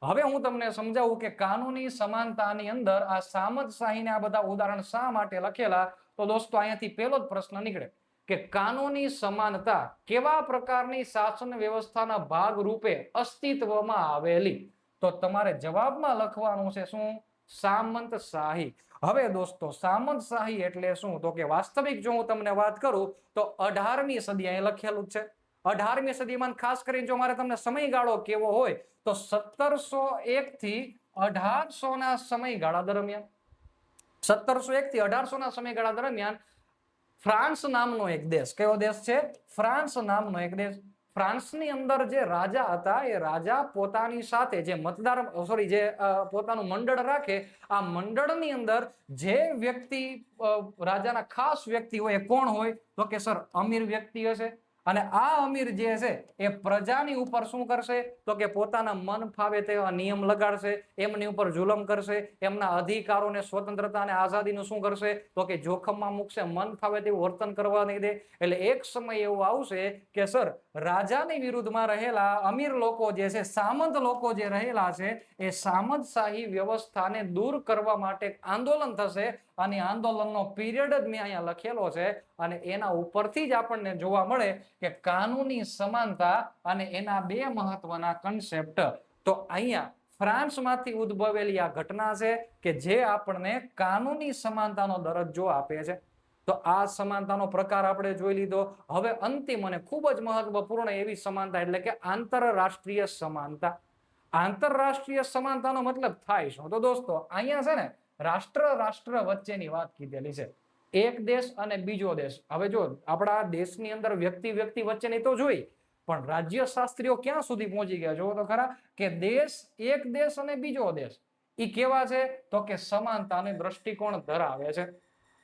હવે હું તમને સમજાવું કે કાનૂની સમાનતાની અંદર આ સામંતશાહીને આ બધા ઉદાહરણ શા માટે લખેલા. તો દોસ્તો અહીંયાથી પહેલો જ પ્રશ્ન નીકળે કે કાનૂની સમાનતા કેવા પ્રકારની શાસન વ્યવસ્થાના ભાગ રૂપે અસ્તિત્વમાં આવેલી? તો તમારે જવાબમાં લખવાનું છે શું? સામંતશાહી. હવે દોસ્તો સામંતશાહી એટલે શું? તો કે વાસ્તવિક જો હું તમને વાત કરું તો 18મી સદી અહીં લખેલું છે. 18મી સદીમાં ખાસ કરીને જો મારે તમને સમયગાળો કેવો હોય તો 1701 થી 1800 ના સમયગાળા દરમિયાન, 1701 થી 1800 ના સમયગાળા દરમિયાન ફ્રાન્સ નામનો એક દેશ, કયો દેશ છે? ફ્રાન્સ નામનો એક દેશ. ફ્રાન્સની અંદર જે રાજા હતા એ રાજા પોતાની સાથે જે પોતાનું મંડળ રાખે, આ મંડળની અંદર જે વ્યક્તિ રાજાના ખાસ વ્યક્તિ હોય એ કોણ હોય? તો કે સર અમીર વ્યક્તિ હશે. અને આ અમીર જે છે એ પ્રજાની ઉપર શું કરશે? તો કે પોતાના મન ફાવે તેવા નિયમ લગાડશે, એમની ઉપર જુલમ કરશે, એમના અધિકારોને સ્વતંત્રતા અને આઝાદીનું શું કરશે? તો કે જોખમમાં મૂકશે, મન ફાવે તેવું વર્તન કરવા નહીં દે. એટલે એક સમય એવો આવશે કે સર રાજાની વિરુદ્ધમાં રહેલા અમીર લોકો જે છે, સામંત લોકો જે રહેલા છે, એ સામંતશાહી વ્યવસ્થાને દૂર કરવા માટે આંદોલન થશે. અને આંદોલનનો પીરિયડ જ મેં અહીંયા લખેલો છે અને એના ઉપરથી જ આપણને જોવા મળે કે કાનૂની સમાનતા અને એના 2 મહત્વના કન્સેપ્ટ. તો અહીંયા ફ્રાન્સમાંથી ઉદ્ભવેલી આ ઘટના છે કે જે આપણને કાનૂની સમાનતાનો દરજ્જો આપે છે. તો આ સમાનતાનો પ્રકાર આપણે જોઈ લીધો. હવે અંતિમ અને ખૂબ જ મહત્વપૂર્ણ એવી સમાનતા એટલે કે આંતરરાષ્ટ્રીય સમાનતા. આંતરરાષ્ટ્રીય સમાનતાનો મતલબ થાય શું? તો દોસ્તો અહીંયા છે ને રાષ્ટ્ર વચ્ચેની વાત કીધેલી છે, એક દેશ અને બીજો દેશ. હવે જો આપણા દેશની અંદર વ્યક્તિ વચ્ચેની તો જોઈ, પણ રાજ્ય શાસ્ત્રીઓ ક્યાં સુધી પહોંચી ગયા જોવો તો ખરા કે એક દેશ અને બીજો દેશ એ કેવા છે? તો કે સમાનતાનો દ્રષ્ટિકોણ ધરાવે છે.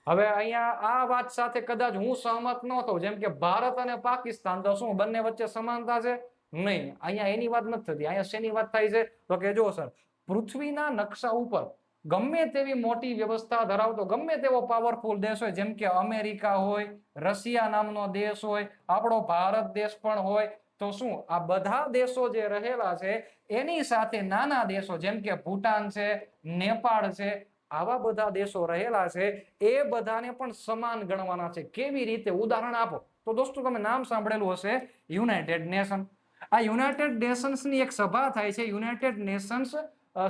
હવે અહીંયા આ વાત સાથે કદાચ હું સહમત ન થઉં, જેમ કે ભારત અને પાકિસ્તાન, તો શું બંને વચ્ચે સમાનતા છે? નહીં. અહીંયા એની વાત નથી થતી. અહીંયા શેની વાત થાય છે? તો કે જો સર પૃથ્વીના નકશા ઉપર ગમે તેવી મોટી વ્યવસ્થા ધરાવતો ગમે તેવો પાવરફુલ દેશ હોય, જેમ કે અમેરિકા હોય, રશિયા નામનો દેશ હોય, આપણો ભારત દેશ પણ હોય, તો શું આ બધા દેશો જે રહેલા છે એની સાથે નાના દેશો જેમ કે ભૂટાન છે, નેપાળ છે, આવા બધા દેશો રહેલા છે, એ બધાને પણ સમાન ગણવાના છે. કેવી રીતે? ઉદાહરણ આપો. તો દોસ્તો તમે નામ સાંભળેલું હશે યુનાઇટેડ નેશન. આ યુનાઇટેડ નેશન્સની એક સભા થાય છે, યુનાઇટેડ નેશન્સ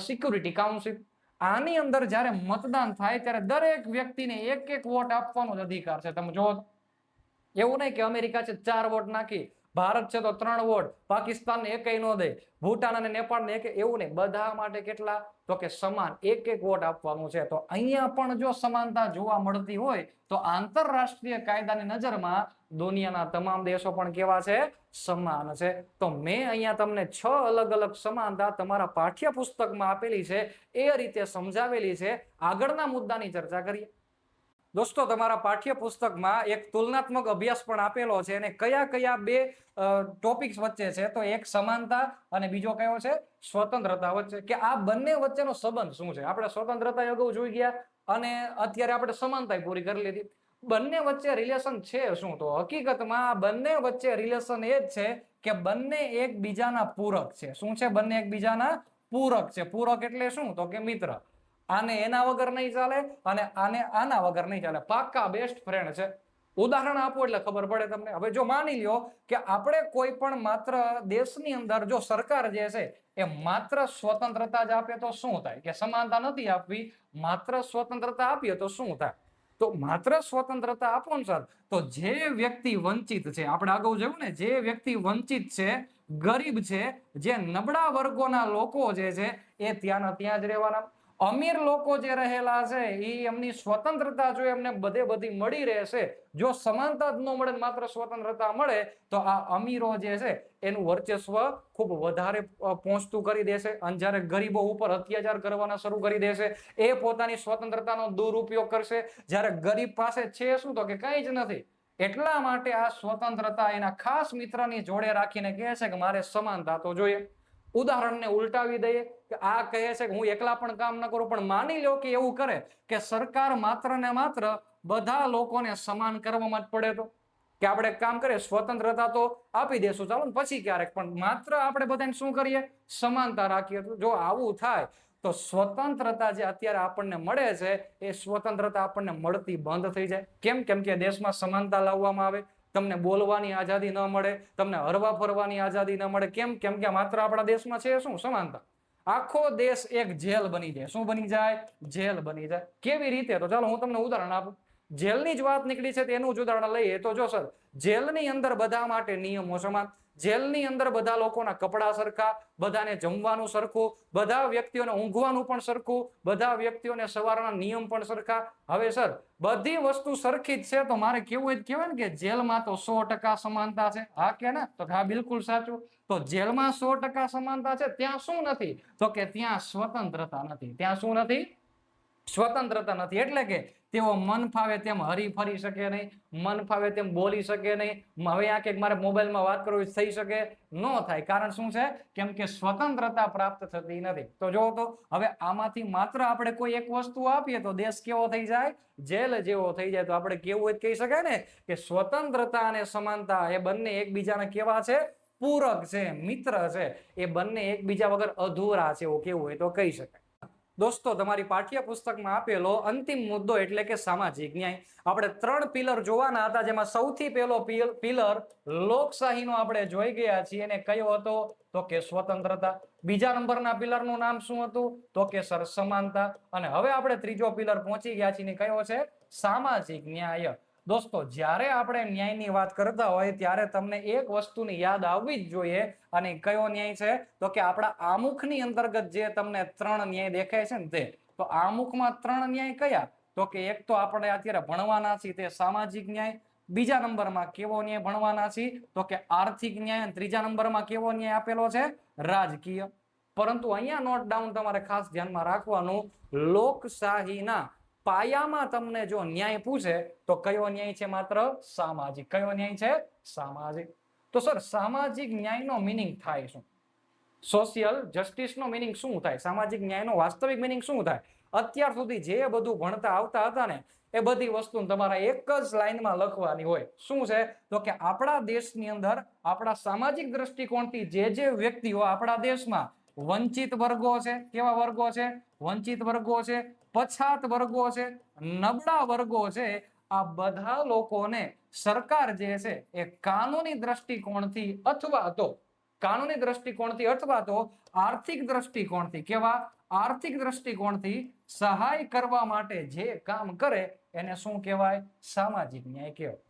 સિક્યુરિટી કાઉન્સિલ. આની અંદર જ્યારે મતદાન થાય ત્યારે દરેક વ્યક્તિને એક એક વોટ આપવાનો જ અધિકાર છે. તમે જો એવું નહીં કે અમેરિકા છે 4 વોટ નાખી, ભારત છે તો 3 વોટ, પાકિસ્તાનને એકેય ન દે, ભૂટાન અને નેપાળને એક, એવું નહીં. બધા માટે કેટલા? તો કે સમાન એક એક વોટ આપવાનું છે. તો અહીંયા પણ જો સમાનતા જોવા મળતી હોય તો આંતરરાષ્ટ્રીય કાયદાની નજરમાં દુનિયાના તમામ દેશો પણ કેવા છે? સમાન છે. તો મેં અહીંયા તમને 6 અલગ અલગ સમાનતા તમારા પાઠ્યપુસ્તકમાં આપેલી છે, એ રીતે સમજાવેલી છે. આગળના મુદ્દાની ચર્ચા કરીએ. દોસ્તો, તમારા પાઠ્યપુસ્તકમાં એક તુલનાત્મક અભ્યાસ પણ આપેલો છે, અને કયા કયા બે ટોપિક્સ વચ્ચે છે? તો એક સમાનતા અને બીજો કયો છે? સ્વતંત્રતા વચ્ચે. કે આ બંને વચ્ચેનો સંબંધ શું છે? આપણે સ્વતંત્રતા અગાઉ જોઈ ગયા અને અત્યારે આપણે સમાનતા પૂરી કરી લીધી. બંને વચ્ચે રિલેશન છે શું? તો હકીકતમાં આ બંને વચ્ચે રિલેશન એ જ છે કે બંને એકબીજાના પૂરક છે. શું છે? બંને એકબીજાના પૂરક છે. પૂરક એટલે શું? તો કે મિત્ર. આને એના વગર નહીં ચાલે અને આને આના વગર નહીં ચાલે. પાક્કા બેસ્ટ ફ્રેન્ડ છે. ઉદાહરણ આપો એટલે ખબર પડે તમને. હવે જો માની લ્યો કે આપણે કોઈ પણ માત્ર દેશની અંદર જો સરકાર જે છે એ માત્ર સ્વતંત્રતા જ આપે તો શું થાય? કે સમાનતા નથી આપવી, માત્ર સ્વતંત્રતા આપીએ તો શું થાય? તો માત્ર સ્વતંત્રતા આપો ને સર, તો જે વ્યક્તિ વંચિત છે, આપણે અગાઉ જોયું ને, જે વ્યક્તિ વંચિત છે, ગરીબ છે, જે નબળા વર્ગોના લોકો જે છે એ ત્યાંના ત્યાં જ રહેવાના. અમીર લોકો જે રહેલા છે એ એમની સ્વતંત્રતા જો એમને બધી મળી રહેશે, જો સમાનતા જ ન મળે, માત્ર સ્વતંત્રતા મળે, તો આ અમીરો જે છે એનું વર્ચસ્વ ખૂબ વધારે પહોંચતું કરી દેશે. અને જ્યારે ગરીબો ઉપર અત્યાચાર કરવાના શરૂ કરી દેશે, એ પોતાની સ્વતંત્રતાનો દુરુપયોગ કરશે. જ્યારે ગરીબ પાસે છે શું? તો કે કંઈ જ નથી. એટલા માટે આ સ્વતંત્રતા એના ખાસ મિત્રની જોડે રાખીને કહે છે કે મારે સમાનતા તો જોઈએ. ઉદાહરણને ઉલટાવી દઈએ કે આ કહે છે કે હું એકલા પણ કામ ન કરું, પણ માની લો કે એવું કરે કે સરકાર માત્ર ને માત્ર બધા લોકોને સમાન કરવામાં જ પડે, તો કે આપણે કામ કરીએ, સ્વતંત્રતા તો આપી દેશું ચાલો ને પછી ક્યારેક, પણ માત્ર આપણે બધાને શું કરીએ? સમાનતા રાખીએ. તો જો આવું થાય તો સ્વતંત્રતા જે અત્યારે આપણને મળે છે એ સ્વતંત્રતા આપણને મળતી બંધ થઈ જાય. કેમ? કેમ કે દેશમાં સમાનતા લાવવામાં આવે. તમને બોલવાની આઝાદી ન મળે, તમને હરવા ફરવાની આઝાદી ન મળે. કેમ? કેમ કે માત્ર આપણા દેશમાં છે શું? સમાનતા. આખો દેશ એક જેલ બની જાય. શું બની જાય? જેલ બની જાય. કેવી રીતે? તો ચાલો હું તમને ઉદાહરણ આપું. જેલની જ વાત નીકળી છે તેનું જ ઉદાહરણ લઈએ તો જો સર, જેલની અંદર બધા માટે નિયમો સમાન, જેલની અંદર બધા લોકોના કપડા સરખા, બધાને જમવાનું સરખું, બધા વ્યક્તિઓને ઊંઘવાનું પણ સરખું, બધા વ્યક્તિઓને સવારના નિયમ પણ સરખા. હવે સર, બધી વસ્તુ સરખી જ છે તો મારે કેવું જ કહેવાય ને કે જેલમાં તો 100% સમાનતા છે. હા કે ના? તો હા, બિલકુલ સાચું. તો જેલમાં 100% સમાનતા છે, ત્યાં શું નથી? તો કે ત્યાં સ્વતંત્રતા નથી. ત્યાં શું નથી? સ્વતંત્રતા નથી. એટલે કે તેઓ મન ફાવે તેમ હરી ફરી શકે નહીં, મન ફાવે તેમ બોલી શકે નહીં. હવે આ કે મારે મોબાઈલમાં વાત કરવી થઈ શકે? ન થાય. કારણ શું છે? કેમ કે સ્વતંત્રતા પ્રાપ્ત થતી નથી. તો જો તો હવે આમાંથી માત્ર આપણે કોઈ એક વસ્તુ આપીએ તો દેશ કેવો થઈ જાય? જેલ જેવો થઈ જાય. તો આપણે કેવું કહી શકાય ને કે સ્વતંત્રતા અને સમાનતા એ બંને એકબીજાને કેવા છે? પૂરક છે, મિત્ર છે. એ બંને એકબીજા વગર અધૂરા છે, એવું કેવું હોય તો કહી શકાય. દોસ્તો, તમારી પાઠ્યપુસ્તકમાં આપેલો અંતિમ મુદ્દો એટલે કે સામાજિક ન્યાય. આપણે 3 પિલર જોવાના હતા, જેમાં સૌથી પહેલો પિલર લોકશાહીનો આપણે જોઈ ગયા છીએ, અને કયો હતો? તો કે સ્વતંત્રતા. બીજા નંબરના પિલરનું નામ શું હતું? તો કે સર સમાનતા. અને હવે આપણે ત્રીજો પિલર પહોંચી ગયા છીએ, કયો છે? સામાજિક ન્યાય. દોસ્તો, જ્યારે આપણે ન્યાયની વાત કરતા હોય ત્યારે તમને એક વસ્તુની યાદ આવવી જ જોઈએ, અને કયો ન્યાય છે? તો કે આપણા આમુખની અંતર્ગત જે તમને 3 ન્યાય દેખાય છે ને તે. તો આમુખમાં 3 ન્યાય કયા? તો કે એક તો આપણે અત્યારે ભણવાના છીએ તે સામાજિક ન્યાય, બીજા નંબરમાં કેવો ન્યાય ભણવાના છીએ? તો કે આર્થિક ન્યાય, અને ત્રીજા નંબરમાં કેવો ન્યાય આપેલો છે? રાજકીય. પરંતુ અહીંયા નોટ ડાઉન તમારે ખાસ ધ્યાનમાં રાખવાનું, લોકશાહીના પાયામાં તમને જો ન્યાય પૂછે તો કયો ન્યાય છે? માત્ર સામાજિક. કયો ન્યાય છે? સામાજિક. તો સર, સામાજિક ન્યાયનો મિનિંગ થાય શું? સોશિયલ જસ્ટિસનો મિનિંગ શું થાય? સામાજિક ન્યાયનો વાસ્તવિક મિનિંગ શું થાય? અત્યાર સુધી જે બધું ભણતા આવતા હતા ને એ બધી વસ્તુ તમારા એક જ લાઈનમાં લખવાની હોય. શું છે? તો કે આપણા દેશની અંદર આપણા સામાજિક દ્રષ્ટિકોણથી જે વ્યક્તિઓ આપણા દેશમાં વંચિત વર્ગો છે, કેવા વર્ગો છે? વંચિત વર્ગો છે, પછાત વર્ગો છે, નબળા વર્ગો છે, આ બધા લોકોને સરકાર જે છે એ કાનૂની દ્રષ્ટિકોણથી અથવા તો આર્થિક દ્રષ્ટિકોણથી, કેવા? આર્થિક દ્રષ્ટિકોણથી સહાય કરવા માટે જે કામ કરે એને શું કહેવાય? સામાજિક ન્યાય કહેવાય.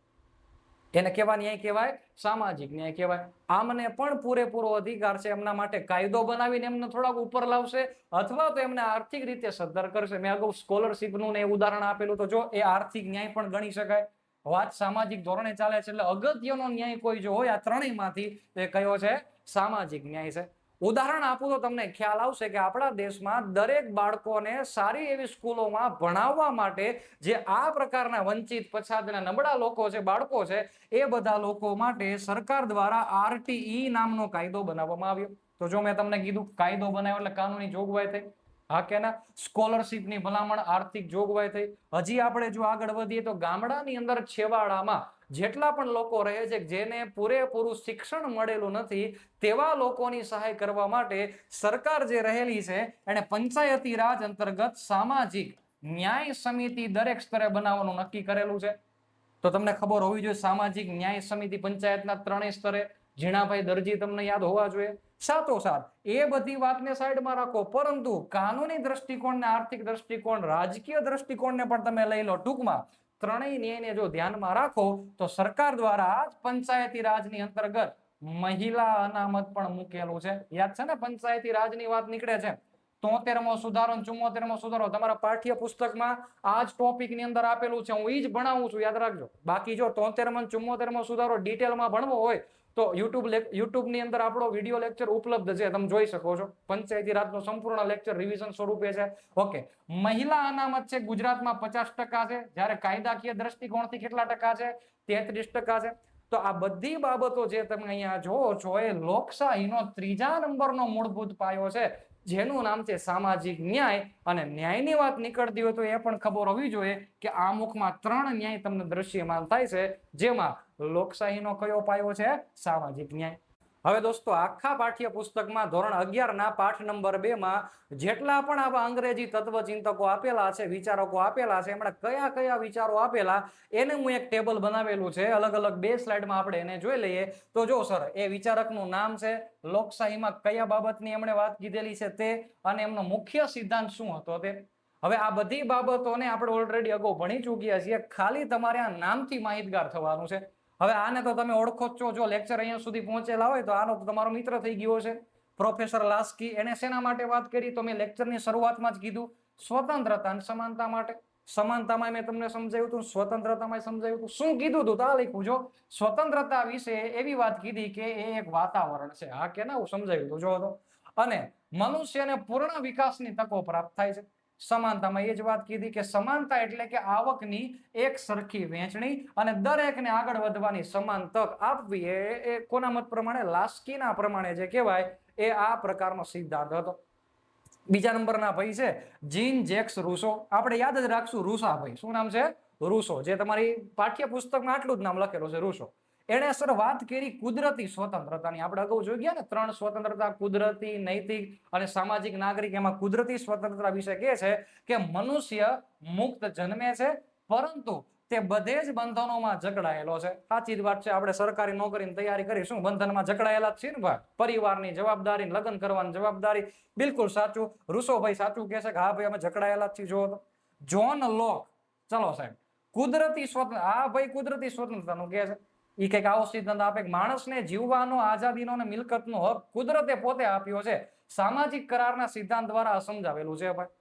એને કેવા ન્યાય કહેવાય? સામાજિક ન્યાય કહેવાય. આમને પણ પૂરેપૂરો અધિકાર છે. એમના માટે કાયદો બનાવીને એમને થોડાક ઉપર લાવશે અથવા તો એમને આર્થિક રીતે સદ્ધર કરશે. મેં અગાઉ સ્કોલરશીપનું ને ઉદાહરણ આપેલું, તો જો એ આર્થિક ન્યાય પણ ગણી શકાય. વાત સામાજિક ધોરણે ચાલે છે, એટલે અગત્યનો ન્યાય કોઈ જો હોય આ ત્રણેયમાંથી, તે કયો છે? સામાજિક ન્યાય છે. ઉદાહરણ આપું તો તમને ખ્યાલ આવશે કે આપણા દેશમાં દરેક બાળકોને સારી એવી સ્કૂલોમાં ભણાવવા માટે જે આ પ્રકારના વંચિત, પછાત અને નબળા લોકો છે, બાળકો છે, એ બધા લોકો માટે સરકાર દ્વારા આરટીઈ નામનો કાયદો બનાવવામાં આવ્યો. તો જો મેં તમને કીધું કાયદો બનાવ્યો એટલે કાનૂની જોગવાઈ થઈ. હા કે ના? સ્કોલરશીપની ભલામણ, આર્થિક જોગવાઈ થઈ. હજી આપણે જો આગળ વધીએ તો ગામડાની અંદર છેવાડામાં જેટલા પણ લોકો રહે છે જેને પૂરેપૂરું શિક્ષણ મળેલું નથી, તેવા લોકોની સહાય કરવા માટે સરકાર જે રહેલી છે એને પંચાયતી રાજ અંતર્ગત સામાજિક ન્યાય સમિતિ દરેક સ્તરે બનાવવાનું નક્કી કરેલું છે. તો તમને ખબર હોવી જોઈએ સામાજિક ન્યાય સમિતિ પંચાયતના ત્રણેય સ્તરે. ઝીણાભાઈ દરજી તમને યાદ હોવા જોઈએ. સાથોસાથ એ બધી વાતને સાઈડમાં રાખો, પરંતુ કાનૂની દ્રષ્ટિકોણ ને આર્થિક દ્રષ્ટિકોણ, રાજકીય દ્રષ્ટિકોણને પણ તમે લઈ લો. ટૂંકમાં ત્રણેય ન્યાયને જો ધ્યાનમાં રાખો તો સરકાર દ્વારા પંચાયતી રાજની અંતર્ગત મહિલા અનામત પણ મૂકેલું છે. યાદ છે ને? પંચાયતી રાજની વાત નીકળે છે. 73મો સુધારો, 74મો સુધારો તમારા પાઠ્ય પુસ્તકમાં આ જ ટોપિકની અંદર આપેલું છે. હું એ જ ભણાવું છું, યાદ રાખજો. બાકી જો 73મો 74મો સુધારો ડિટેલમાં ભણવો હોય તો યુટ્યુબ ની અંદર આપણો વિડીયો લેક્ચર ઉપલબ્ધ છે, તમે જોઈ શકો છો. પંચાયતી રાજનો સંપૂર્ણ લેક્ચર રિવિઝન સ્વરૂપે છે. ઓકે, મહિલા અનામત છે ગુજરાતમાં 50% છે, જ્યારે કાયદાકીય દ્રષ્ટિકોણથી કેટલા ટકા છે? 33% છે. તો આ બધી બાબતો જે તમે અહીંયા જોવો છો એ લોકશાહીનો 3જા નંબરનો મૂળભૂત પાયો છે, જેનું નામ છે સામાજિક ન્યાય. અને ન્યાયની વાત નીકળતી હોય તો એ પણ ખબર હોવી જોઈએ કે આમુખમાં 3 ન્યાય તમને દ્રશ્યમાન થાય છે, જેમાં લોકશાહીનો કયો પાયો છે? સામાજિક ન્યાય. હવે દોસ્તો, આખા પાઠ્ય પુસ્તકમાં ધોરણ 11ના પાઠ નંબર 2માં જેટલા પણ આવા અંગ્રેજી તત્વચિંતકો આપેલા છે, વિચારકો આપેલા છે, એમણે કયા કયા વિચારો આપેલા એને હું એક ટેબલ બનાવેલું છે. અલગ અલગ 2 સ્લાઇડમાં આપણે એને જોઈ લઈએ. તો જો સર, એ વિચારકનું નામ છે, લોકશાહીમાં કયા બાબતની એમણે વાત કીધેલી છે તે, અને એમનો મુખ્ય સિદ્ધાંત શું હતો તે. હવે આ બધી બાબતોને આપણે ઓલરેડી અગાઉ ભણી ચૂક્યા છીએ. ખાલી તમારે આ નામથી માહિતગાર થવાનું છે. હવે આને તો તમે ઓળખો જ છો. જો લેક્ચર અહીંયા સુધી પહોંચેલા હોય તો આનો તો તમારો મિત્ર થઈ ગયો છે, પ્રોફેસર લાસ્કી. એને શેના માટે વાત કરી તો મેં લેક્ચરની શરૂઆતમાં જ કીધું, સ્વતંત્રતા અને સમાનતા માટે. સમાનતામાં મેં તમને સમજાવ્યું હતું, સ્વતંત્રતામાં સમજાવ્યું હતું. શું કીધું હતું? આ લખ્યું જો, સ્વતંત્રતા વિશે એવી વાત કીધી કે એ એક વાતાવરણ છે. હા કે ના? હું સમજાવ્યું હતું, જો તો. અને મનુષ્યને પૂર્ણ વિકાસની તકો પ્રાપ્ત થાય છે. સમાનતામાં એ જ વાત કીધી કે સમાનતા એટલે કે આવકની એક સરખી વહેંચણી અને દરેકને આગળ વધવાની સમાન તક આપવી. એ કોના મત પ્રમાણે? લાસ્કીના પ્રમાણે જે કહેવાય એ આ પ્રકારનો સિદ્ધાંત હતો. બીજા નંબરના ભાઈ છે જીન જેક્સ રૂસો. આપણે યાદ જ રાખશું રૂસા ભાઈ. શું નામ છે? રૂસો. જે તમારી પાઠ્ય પુસ્તકમાં આટલું જ નામ લખેલું છે, રૂસો. એને સર વાત કરી કુદરતી સ્વતંત્રતાની. આપણે અગાઉ જોઈ ગયા ને 3 સ્વતંત્રતા, કુદરતી, નૈતિક અને સામાજિક નાગરિક. એમાં કુદરતી સ્વતંત્રતા વિશે કહે છે કે મનુષ્ય મુક્ત જન્મે છે, પરંતુ તે બધે જ બંધનોમાં જકડાયેલો છે. સાચી જ વાત છે. આપણે સરકારી નોકરીની તૈયારી કરી, શું બંધનમાં જકડાયેલા જ છીએ ને ભાઈ? પરિવારની જવાબદારી, લગ્ન કરવાની જવાબદારી. બિલકુલ સાચું. રૂસોભાઈ સાચું કહે છે કે હા ભાઈ, અમે જકડાયેલા જ છીએ. જો તો જોન લોક, ચલો સાહેબ, કુદરતી સ્વતંત્ર. હા ભાઈ, કુદરતી સ્વતંત્રતાનું કહે છે. એ કઈક આવો સિદ્ધાંત આપે કે માણસને જીવવાનો, આઝાદીનો અને મિલકતનો હક કુદરતે પોતે આપ્યો છે. સામાજિક કરારના સિદ્ધાંત દ્વારા સમજાવેલું છે ભાઈ.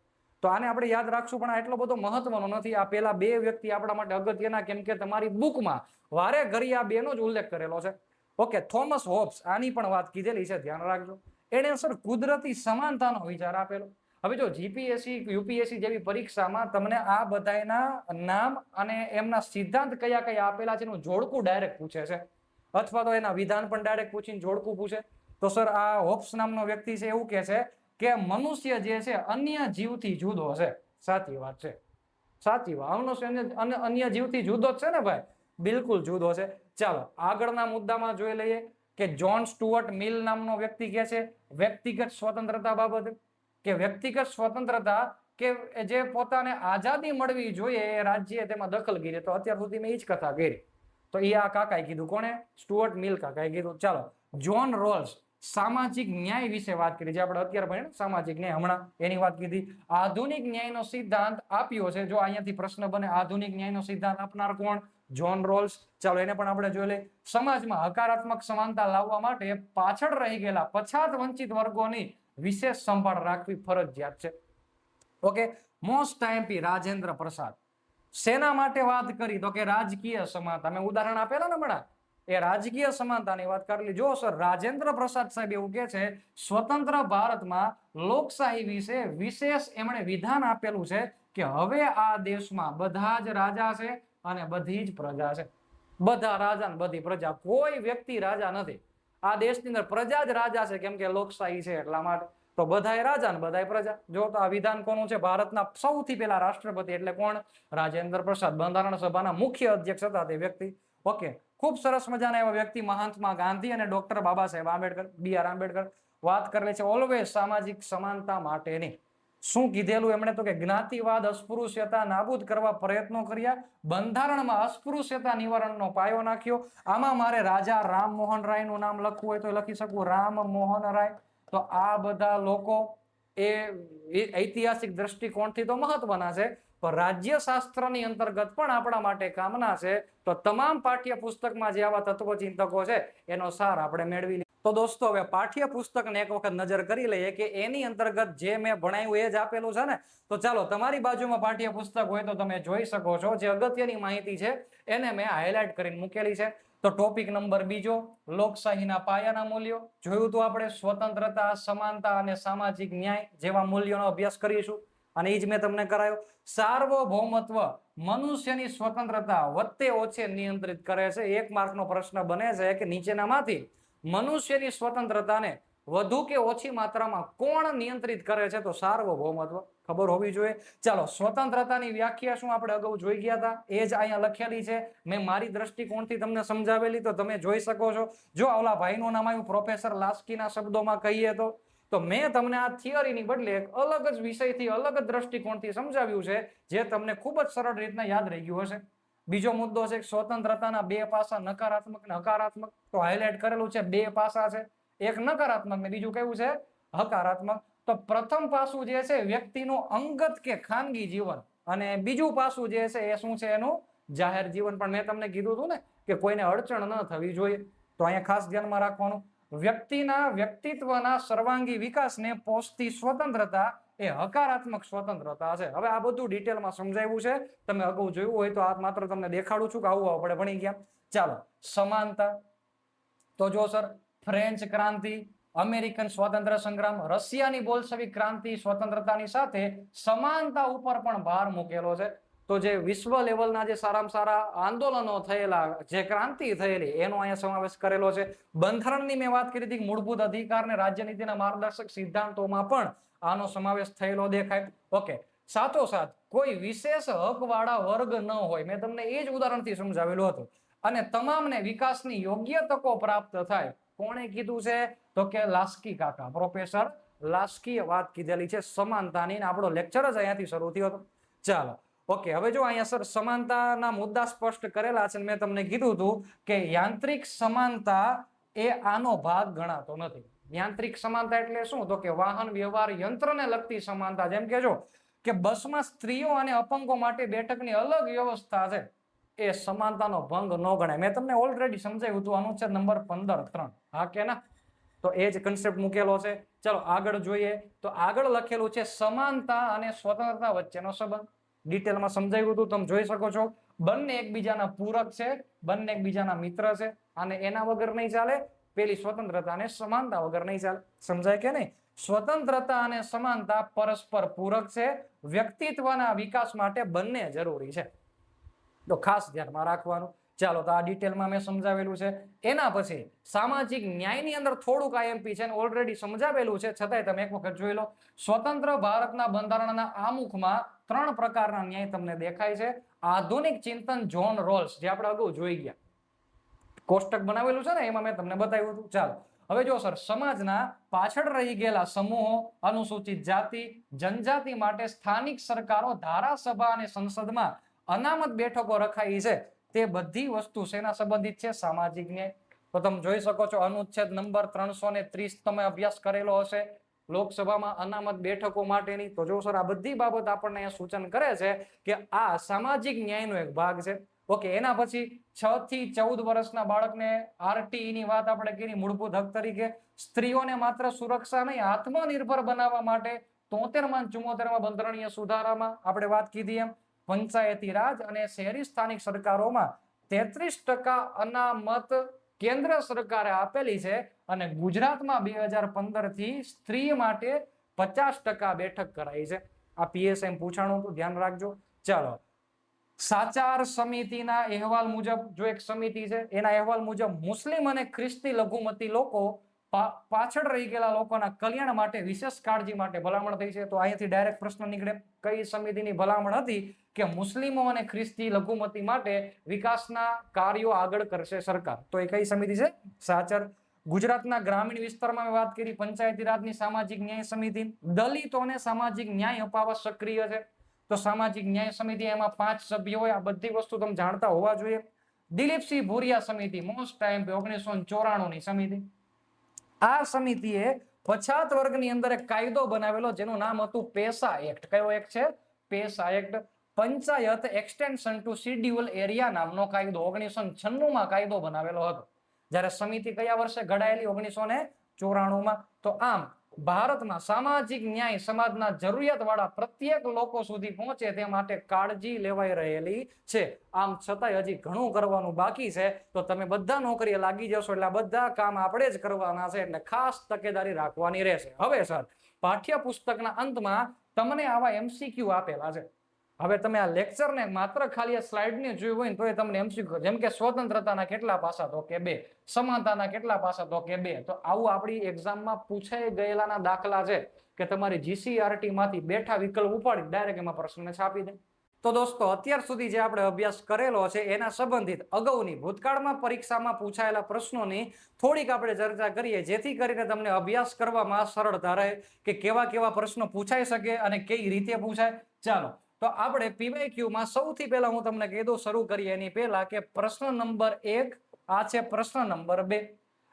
તો આને આપણે યાદ રાખશું, પણ આ એટલો બધો મહત્વનો નથી. આ પેલા 2 વ્યક્તિ આપણા માટે અગત્યના, કેમ કે તમારી બુકમાં વારે ઘડી આ 2નો જ ઉલ્લેખ કરેલો છે. ઓકે, થોમસ હોબ્સ આની પણ વાત કીધેલી છે, ધ્યાન રાખજો. એને સર કુદરતી સમાનતાનો વિચાર આપેલો. હવે જો જીપીએસસી, યુપીએસસી જેવી પરીક્ષામાં તમને આ બધાના નામ અને એમના સિદ્ધાંત કયા કયા આપેલા છે એનું જોડકું ડાયરેક્ટ પૂછે છે, અથવા તો એના વિધાન પણ ડાયરેક્ટ પૂછીને જોડકું પૂછે. તો સર આ હોબ્સ નામનો વ્યક્તિ છે એવું કહે છે કે મનુષ્ય જે છે અન્ય જીવથી જુદો છે. સાચી વાત છે, સાચી વાત. મનુષ્ય અન્ય જીવથી જુદો જ છે ને ભાઈ? બિલકુલ જુદો છે. ચાલો આગળના મુદ્દામાં જોઈ લઈએ કે જ્હોન સ્ટુઅર્ટ મિલ નામનો વ્યક્તિ કહે છે વ્યક્તિગત સ્વતંત્રતા બાબતે કે વ્યક્તિગત સ્વતંત્રતા કે જે પોતાને આઝાદી મળવી જોઈએ એ રાજ્ય તેમાં દખલગીરી. તો અત્યાર સુધી મેં એ જ કથા કરી. તો એ આ કાકાએ કીધું. કોણે? સ્ટુઅર્ટ મિલ કાકાએ કીધું. ચાલો, જ્હોન રોલ્સ. સામાજિક ન્યાય વિશે વાત કરી, જે આપણે અત્યારે ભણ્યા સામાજિક ન્યાય હમણાં એની વાત કીધી. આધુનિક ન્યાયનો સિદ્ધાંત આપ્યો છે. જો અહીંયાથી પ્રશ્ન બને, આધુનિક ન્યાયનો સિદ્ધાંત આપનાર કોણ? John Rolls. ચાલો એને પણ આપણે જોઈ લઈએ. સમાજમાં હકારાત્મક સમાનતા લાવવા માટે પાછળ રહી ગયેલા પછાત વંચિત વર્ગોની વિશેષ સંભાળ રાખવી ફરજિયાત છે. Okay, most IMP Rajendra Prasad શેના માટે વાત કરી? તો કે રાજકીય સમાનતા. મેં ઉદાહરણ આપેલા ને હમણાં, એ રાજકીય સમાનતાની વાત કરેલી. જો સર, રાજેન્દ્ર પ્રસાદ સાહેબ એવું કે છે સ્વતંત્ર ભારતમાં લોકશાહી વિશે વિશેષ એમણે વિધાન આપેલું છે કે હવે આ દેશમાં બધા જ રાજા છે અને બધી જ પ્રજા છે. બધા રાજા ને બધી પ્રજા, કોઈ વ્યક્તિ રાજા નથી. આ દેશની અંદર પ્રજા જ રાજા છે, કેમ કે લોકશાહી છે એટલા માટે. તો બધાય રાજા ને બધાય પ્રજા. જો તો આ વિધાન કોનું છે? ભારતના સૌથી પહેલા રાષ્ટ્રપતિ એટલે કોણ? રાજેન્દ્ર પ્રસાદ. બંધારણ સભાના મુખ્ય અધ્યક્ષ હતા તે વ્યક્તિ. ઓકે, ખૂબ સરસ મજાના એવા વ્યક્તિ મહાત્મા ગાંધી અને ડોક્ટર બાબા સાહેબ આંબેડકર, BR આંબેડકર વાત કરેલી છે ઓલવેઝ સામાજિક સમાનતા માટેની. શું કીધેલું એમણે? તો કે જ્ઞાતિવાદ અસ્પૃશ્યતા નાબૂદ કરવા પ્રયત્નો કર્યા, બંધારણમાં અસ્પૃશ્યતા નિવારણનો પાયો નાખ્યો. આમાં મારે રાજા રામમોહન રાય નું નામ લખવું હોય તો લખી શકું, રામમોહન રાય. તો આ બધા લોકો એ ઐતિહાસિક દ્રષ્ટિકોણથી તો મહત્વના છે, પણ રાજ્યશાસ્ત્રની અંતર્ગત પણ આપણા માટે કામના છે. તો તમામ પાઠ્યપુસ્તકમાં જે આવા તત્વચિંતકો છે એનો સાર આપણે મેળવી લઈએ. તો દોસ્તો, હવે પાઠ્યપુસ્તકને એક વખત નજર કરી લઈએ કે એની અંતર્ગત જે મેં ભણાવ્યું એ જ આપેલું છે ને. તો ચાલો, તમારી બાજુમાં પાઠ્યપુસ્તક હોય તો તમે જોઈ શકો છો. જે અગત્યની માહિતી છે એને મેં હાઇલાઇટ કરીને મૂકેલી છે. તો ટોપિક નંબર 2, લોકશાહીના પાયાના મૂલ્યો જોયું હતું આપણે. સ્વતંત્રતા, સમાનતા અને સામાજિક ન્યાય જેવા મૂલ્યોનો અભ્યાસ કરીશું, અને એ જ મેં તમને કરાયો. સાર્વભૌમત્વ મનુષ્યની સ્વતંત્રતા વત્તે ઓછે નિયંત્રિત કરે છે. 1 માર્કનો પ્રશ્ન બને છે કે નીચેનામાંથી મનુષ્યની સ્વતંત્રતાને વધુ કે ઓછી માત્રામાં કોણ નિયંત્રિત કરે છે? તો સાર્વભૌમત્વ. ખબર હોવી જોઈએ. ચાલો, સ્વતંત્રતાની વ્યાખ્યા શું આપણે અગાઉ જોઈ ગયા હતા, એ જ અહીંયા લખેલી છે. મેં મારી દ્રષ્ટિકોણથી તમને સમજાવેલી, તો તમે જોઈ શકો છો. જો ઓલા ભાઈનું નામ આવ્યું પ્રોફેસર લાસ્કીના શબ્દોમાં કહીએ તો મેં તમને આ થિયરીની બદલે એક અલગ જ વિષયથી, અલગ જ દ્રષ્ટિકોણથી સમજાવ્યું છે, જે તમને ખૂબ જ સરળ રીતના યાદ રહી ગયું હશે. બીજો મુદ્દો છે સ્વતંત્રતાના 2 પાસા, નકારાત્મક ને હકારાત્મક. તો હાઇલાઇટ કરેલું છે 2 પાસા છે, એક નકારાત્મક ને બીજું કેવું છે? હકારાત્મક. તો પ્રથમ પાસું જે છે વ્યક્તિનું અંગત કે ખાનગી જીવન, અને બીજું પાસું જે છે એ શું છે? એનું જાહેર જીવન. પણ મેં તમને કીધું હતું ને કે કોઈને અડચણ ન થવી જોઈએ. તો અહીંયા ખાસ ધ્યાનમાં રાખવાનું, વ્યક્તિના વ્યક્તિત્વના સર્વાંગી વિકાસને પહોંચતી સ્વતંત્રતા એ હકારાત્મક સ્વતંત્રતા છે. હવે આ બધું ડિટેલમાં સમજાવ્યું છે, તમે અગાઉ જોયું હોય તો આ માત્ર તમને દેખાડું છું કે આવું આપણે ભણી ગયા. ચાલો, સમાનતા. તો જો સર, ફ્રેન્ચ ક્રાંતિ, અમેરિકન સ્વાતંત્ર્ય સંગ્રામ, રશિયાની બોલ્શેવિક ક્રાંતિ, સ્વતંત્રતાની સાથે સમાનતા ઉપર પણ ભાર મૂકેલો છે. તો જે વિશ્વ લેવલના જે સારામાં સારા આંદોલનો થયેલા, જે ક્રાંતિ થયેલી, એનો અહીંયા સમાવેશ કરેલો છે. બંધારણની મેં વાત કરી હતી, મૂળભૂત અધિકાર અને રાજ્યનીતિના માર્ગદર્શક સિદ્ધાંતોમાં પણ આનો સમાવેશ થયેલો દેખાય. ઓકે, સાથોસાથ કોઈ વિશેષ હકવાળા વર્ગ ન હોય. મેં તમને એ જ ઉદાહરણથી સમજાવેલું હતું. અને તમામને વિકાસની યોગ્ય તકો પ્રાપ્ત થાય. કોણે કીધું છે? તો કે લાસ્કી કાકા, પ્રોફેસર લાસ્કીએ વાત કીધેલી છે સમાનતાની. આપણો લેક્ચર જ અહીંયાથી શરૂ થયો હતો. ચાલો, ઓકે, હવે જો અહીંયા સર સમાનતાના મુદ્દા સ્પષ્ટ કરેલા છે. મેં તમને કીધું હતું કે યાંત્રિક સમાનતા એ આનો ભાગ ગણાતો નથી. યાંત્રિક સમાનતા એટલે શું? તો કે વાહન વ્યવહાર યંત્રને લગતી સમાનતા. જેમ કે જો કે બસમાં સ્ત્રીઓ અને અપંગો માટે બેઠકની અલગ વ્યવસ્થા છે, એ સમાનતાનો ભંગ ન ગણાય. મેં તમને ઓલરેડી સમજાવ્યું હતું, અનુચ્છેદ નંબર 15(3). હા કે ના? તો એ જ કન્સેપ્ટ મૂકેલો છે. ચલો આગળ જોઈએ. તો આગળ લખેલું છે સમાનતા અને સ્વતંત્રતા વચ્ચેનો સંબંધ. ડિટેલમાં સમજાવ્યું હતું, તમે જોઈ શકો છો. બંને એકબીજાના પૂરક છે, બંને એકબીજાના મિત્ર છે, અને એના વગર નહીં ચાલે. પેલી સ્વતંત્રતા અને સમાનતા વગર નહીં ચાલે. સમજાય કે નહીં? સ્વતંત્રતા અને સમાનતા પરસ્પર પૂરક છે. વ્યક્તિત્વના વિકાસ માટે બંને જરૂરી છે. તો ખાસ ધ્યાનમાં રાખવાનું. ચાલો, તો આ ડિટેલમાં મેં સમજાવેલું છે. એના પછી સામાજિક ન્યાયની અંદર થોડુંક આઈએમપી છે, ઓલરેડી સમજાવેલું છે, છતાંય તમે એક વખત જોઈ લો. સ્વતંત્ર ભારતના બંધારણના આમુખમાં 3 પ્રકારના ન્યાય તમને દેખાય છે. આધુનિક ચિંતન જ્હોન રોલ્સ, જે આપણે અગાઉ જોઈ ગયા, કોષ્ટક બનાવેલું છે ને, એમાં મેં તમને બતાવ્યું હતું. ચાલો, હવે જો સર, સમાજના પાછળ રહી ગયેલા સમૂહો, અનુસૂચિત જાતિ, જનજાતિ માટે સ્થાનિક સરકારો, ધારાસભા અને સંસદમાં અનામત બેઠકો રખાઈ છે. તે બધી વસ્તુ શેના સંબંધિત છે? સામાજિક ન્યાય. તો તમે જોઈ શકો છો અનુચ્છેદ નંબર 330 તમે અભ્યાસ કરેલો હશે લોકસભામાં અનામત બેઠકો માટેની. તો જો સર આ બધી બાબત આપણને અહીંયા સૂચન કરે છે કે આ સામાજિક ન્યાયનો એક ભાગ છે. ઓકે, એના પછી 6 થી 14 વર્ષના બાળકને આરટીઈ ની વાત આપણે કરી મૂળભૂત હક તરીકે. સ્ત્રીઓને માત્ર સુરક્ષા નહીં આત્મનિર્ભર બનાવવા માટે 73 માં 74 માં બંધારણીય સુધારામાં આપણે વાત કીધી એમ પંચાયતી રાજ અને શહેરી સ્થાનિક સરકારોમાં 33% અનામત કેન્દ્ર સરકારે આપેલી છે અને ગુજરાતમાં 2015 થી સ્ત્રી માટે 50% બેઠક કરાઈ છે. આ પીએસએમ પૂછાણું હતું, ધ્યાન રાખજો. ચાલો, સાચાર સમિતિના અહેવાલ મુજબ, જો એક સમિતિ છે એના અહેવાલ મુજબ મુસ્લિમ અને ખ્રિસ્તી લઘુમતી લોકો પાછળ રહી ગયેલા લોકોના કલ્યાણ માટે વિશેષ કાળજી માટે ભલામણ થઈ છે. તો અહીંથી ડાયરેક્ટ પ્રશ્ન નીકળે, કઈ સમિતિની ભલામણ હતી કે મુસ્લિમો અને ખ્રિસ્તી લઘુમતી માટે વિકાસના કાર્યો આગળ કરશે સરકાર. તો એ કઈ સમિતિ છે? સાચર. ગુજરાતના ગ્રામીણ વિસ્તારમાં મેં વાત કરી પંચાયતી રાજની સામાજિક ન્યાય સમિતિ. દલિતોને સામાજિક ન્યાય અપાવવા સક્રિય છે. તો સામાજિક ન્યાય સમિતિ એમાં 5 સભ્યો હોય. આ બધી વસ્તુ તમે જાણતા હોવા જોઈએ. દિલીપસિંહ ભુરિયા સમિતિ મોસ્ટ ટાઈમ 1994 ની સમિતિ. આ સમિતિએ પછાત વર્ગની અંદર એક કાયદો બનાવેલો જેનું નામ હતું પેસા એક્ટ. કયો એક્ટ છે? PESA act. Panchayat extension to schedule area નામનો કાયદો 1996 માં કાયદો બનાવેલો હતો. જ્યારે સમિતિ કયા વર્ષે ઘડાયેલી? 1994 માં. તો આમ ભારતમાં સામાજિક ન્યાય સમાજના જરૂરિયાત વાળા પ્રત્યેક લોકો સુધી પહોંચે તે માટે કાળજી લેવાઈ રહેલી છે. આમ છતાંય હજી ઘણું કરવાનું બાકી છે. તો તમે બધા નોકરીએ લાગી જશો એટલે બધા કામ આપણે જ કરવાના છે, એટલે ખાસ તકેદારી રાખવાની રહેશે. હવે સર, પાઠ્યપુસ્તકના અંતમાં તમને આવા એમસીક્યુ આપેલા છે. હવે તમે આ લેક્ચરને માત્ર ખાલી આ સ્લાઇડને જોયું હોય ને તો એ તમને એમસીક્યુ, જેમ કે સ્વતંત્રતાના કેટલા પાસા? તો કે 2. સમાનતાના કેટલા પાસા? તો કે 2. તો આવું આપણી એક્ઝામમાં પૂછાઈ ગયેલાના દાખલા છે કે તમારી જીસીઆરટી માંથી બેઠા વિકલ્પ ઉપાડી ડાયરેક્ટ એમાં પ્રશ્નને છાપી દે. તો દોસ્તો, અત્યાર સુધી જે આપણે અભ્યાસ કરેલો છે એના સંબંધિત અગાઉની ભૂતકાળમાં પરીક્ષામાં પૂછાયેલા પ્રશ્નોની થોડીક આપણે ચર્ચા કરીએ, જેથી કરીને તમને અભ્યાસ કરવામાં સરળતા રહે કે કેવા કેવા પ્રશ્નો પૂછાઈ શકે અને કઈ રીતે પૂછાય. ચાલો, તો આપણે પીવાયક્યુ માં સૌથી પહેલા હું તમને કહી દઉં, શરૂ કરીએ એની પહેલા કે પ્રશ્ન નંબર 1 આ છે પ્રશ્ન નંબર 2.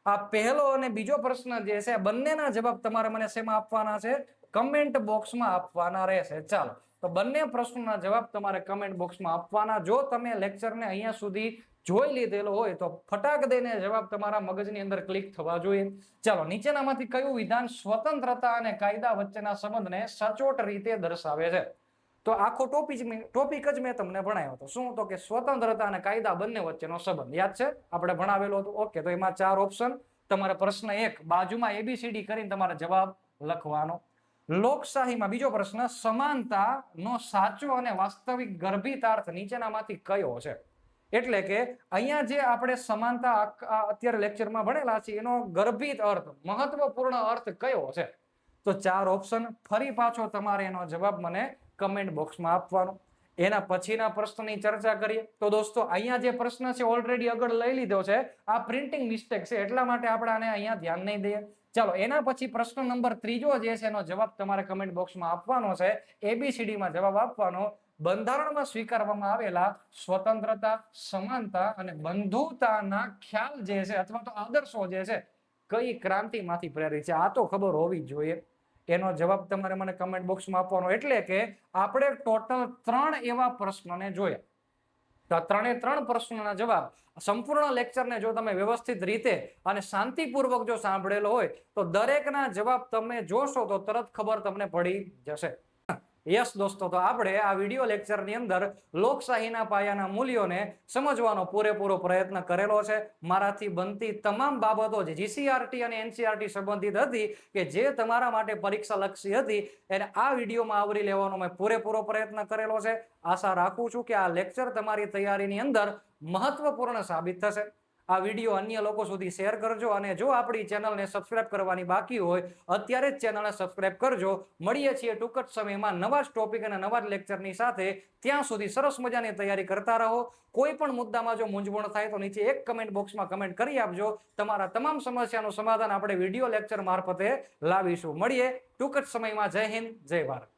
આ પહેલો અને બીજો પ્રશ્ન જે છે બંનેના જવાબ તમારે મને શેમાં આપવાના છે? કમેન્ટ બોક્સમાં આપવાના રહેશે. ચાલો, તો બંને પ્રશ્નોના જવાબ તમારે કમેન્ટ બોક્સમાં આપવાના. જો તમે લેક્ચરને અહીંયા સુધી જોઈ લીધેલો હોય તો ફટાક દઈને જવાબ તમારા મગજની અંદર ક્લિક થવા જોઈએ. ચાલો, નીચેનામાંથી કયું વિધાન સ્વતંત્રતા અને કાયદા વચ્ચેના સંબંધને સચોટ રીતે દર્શાવે છે? તો આખો ટોપિક જ મેં તમને ભણાવ્યો હતો. શું? તો કે સ્વતંત્રતા અને કાયદા બંને વચ્ચેનો સંબંધ. યાદ છે? આપણે ભણાવેલો હતો. ઓકે, તો એમાં 4 ઓપ્શન. તમારે પ્રશ્ન 1 બાજુમાં ABCD કરીને તમારે જવાબ લખવાનો. લોકશાહીમાં બીજો પ્રશ્ન, સમાનતાનો સાચો અને વાસ્તવિક ગર્ભિતાર્થ નીચેનામાંથી કયો છે? એટલે કે અહીંયા જે આપણે સમાનતા અત્યારે લેક્ચરમાં ભણેલા છે એનો ગર્ભિત અર્થ, મહત્વપૂર્ણ અર્થ કયો છે? તો 4 ઓપ્શન. ફરી પાછો તમારે એનો જવાબ મને કમેન્ટ બોક્સમાં આપવાનો. એના પછીના પ્રશ્નની ચર્ચા કરીએ. તો દોસ્તો, અહીંયા જે પ્રશ્ન છે ઓલરેડી આગળ લઈ લીધો છે. આ પ્રિન્ટિંગ મિસ્ટેક છે એટલા માટે આપણે આને અહીંયા ધ્યાન નહીં દઈએ. ચાલો, એના પછી પ્રશ્ન નંબર 3 જે છે એનો જવાબ તમારે કમેન્ટ બોક્સમાં આપવાનો છે. ABCD માં જવાબ આપવાનો. બંધારણમાં સ્વીકારવામાં આવેલા સ્વતંત્રતા, સમાનતા અને બંધુતાના ખ્યાલ જે છે અથવા તો આદર્શો જે છે કઈ ક્રાંતિમાંથી પ્રેરિત છે? આ તો ખબર હોવી જોઈએ. એનો જવાબ તમારે મને કમેન્ટ બોક્સમાં આપવાનો. એટલે કે આપણે ટોટલ 3 એવા પ્રશ્નોને જોયા. તો આ 3 પ્રશ્નોના જવાબ સંપૂર્ણ લેક્ચરને જો તમે વ્યવસ્થિત રીતે અને શાંતિપૂર્વક જો સાંભળેલો હોય તો દરેકના જવાબ તમે જોશો તો તરત ખબર તમને પડી જશે. યસ દોસ્તો, તો આપણે આ વિડીયો લેક્ચરની અંદર લોકશાહીના પાયાના મૂલ્યોને સમજવાનો પૂરેપૂરો પ્રયત્ન કરેલો છે. મારાથી બનતી તમામ બાબતો જે જીસીઆરટી અને એનસીઆરટી સંબંધિત હતી કે જે તમારા માટે પરીક્ષા લક્ષી હતી એને આ વિડીયોમાં આવરી લેવાનો મેં પૂરેપૂરો પ્રયત્ન કરેલો છે. આશા રાખું છું કે આ લેક્ચર તમારી તૈયારીની અંદર મહત્વપૂર્ણ સાબિત થશે. આ વિડીયો અન્ય લોકો સુધી શેર કરજો અને જો આપણી ચેનલને સબસ્ક્રાઇબ કરવાની બાકી હોય અત્યારે જ ચેનલને સબસ્ક્રાઇબ કરજો. મળીએ છીએ ટૂંક જ સમયમાં નવા જ ટોપિક અને નવા જ લેક્ચરની સાથે. ત્યાં સુધી સરસ મજાની તૈયારી કરતા રહો. કોઈ પણ મુદ્દામાં જો મૂંઝવણ થાય તો નીચે એક કમેન્ટ બોક્સમાં કમેન્ટ કરી આપજો. તમારા તમામ સમસ્યાનું સમાધાન આપણે વિડીયો લેક્ચર મારફતે લાવીશું. મળીએ ટૂંક જ સમયમાં. જય હિન્દ, જય ભારત.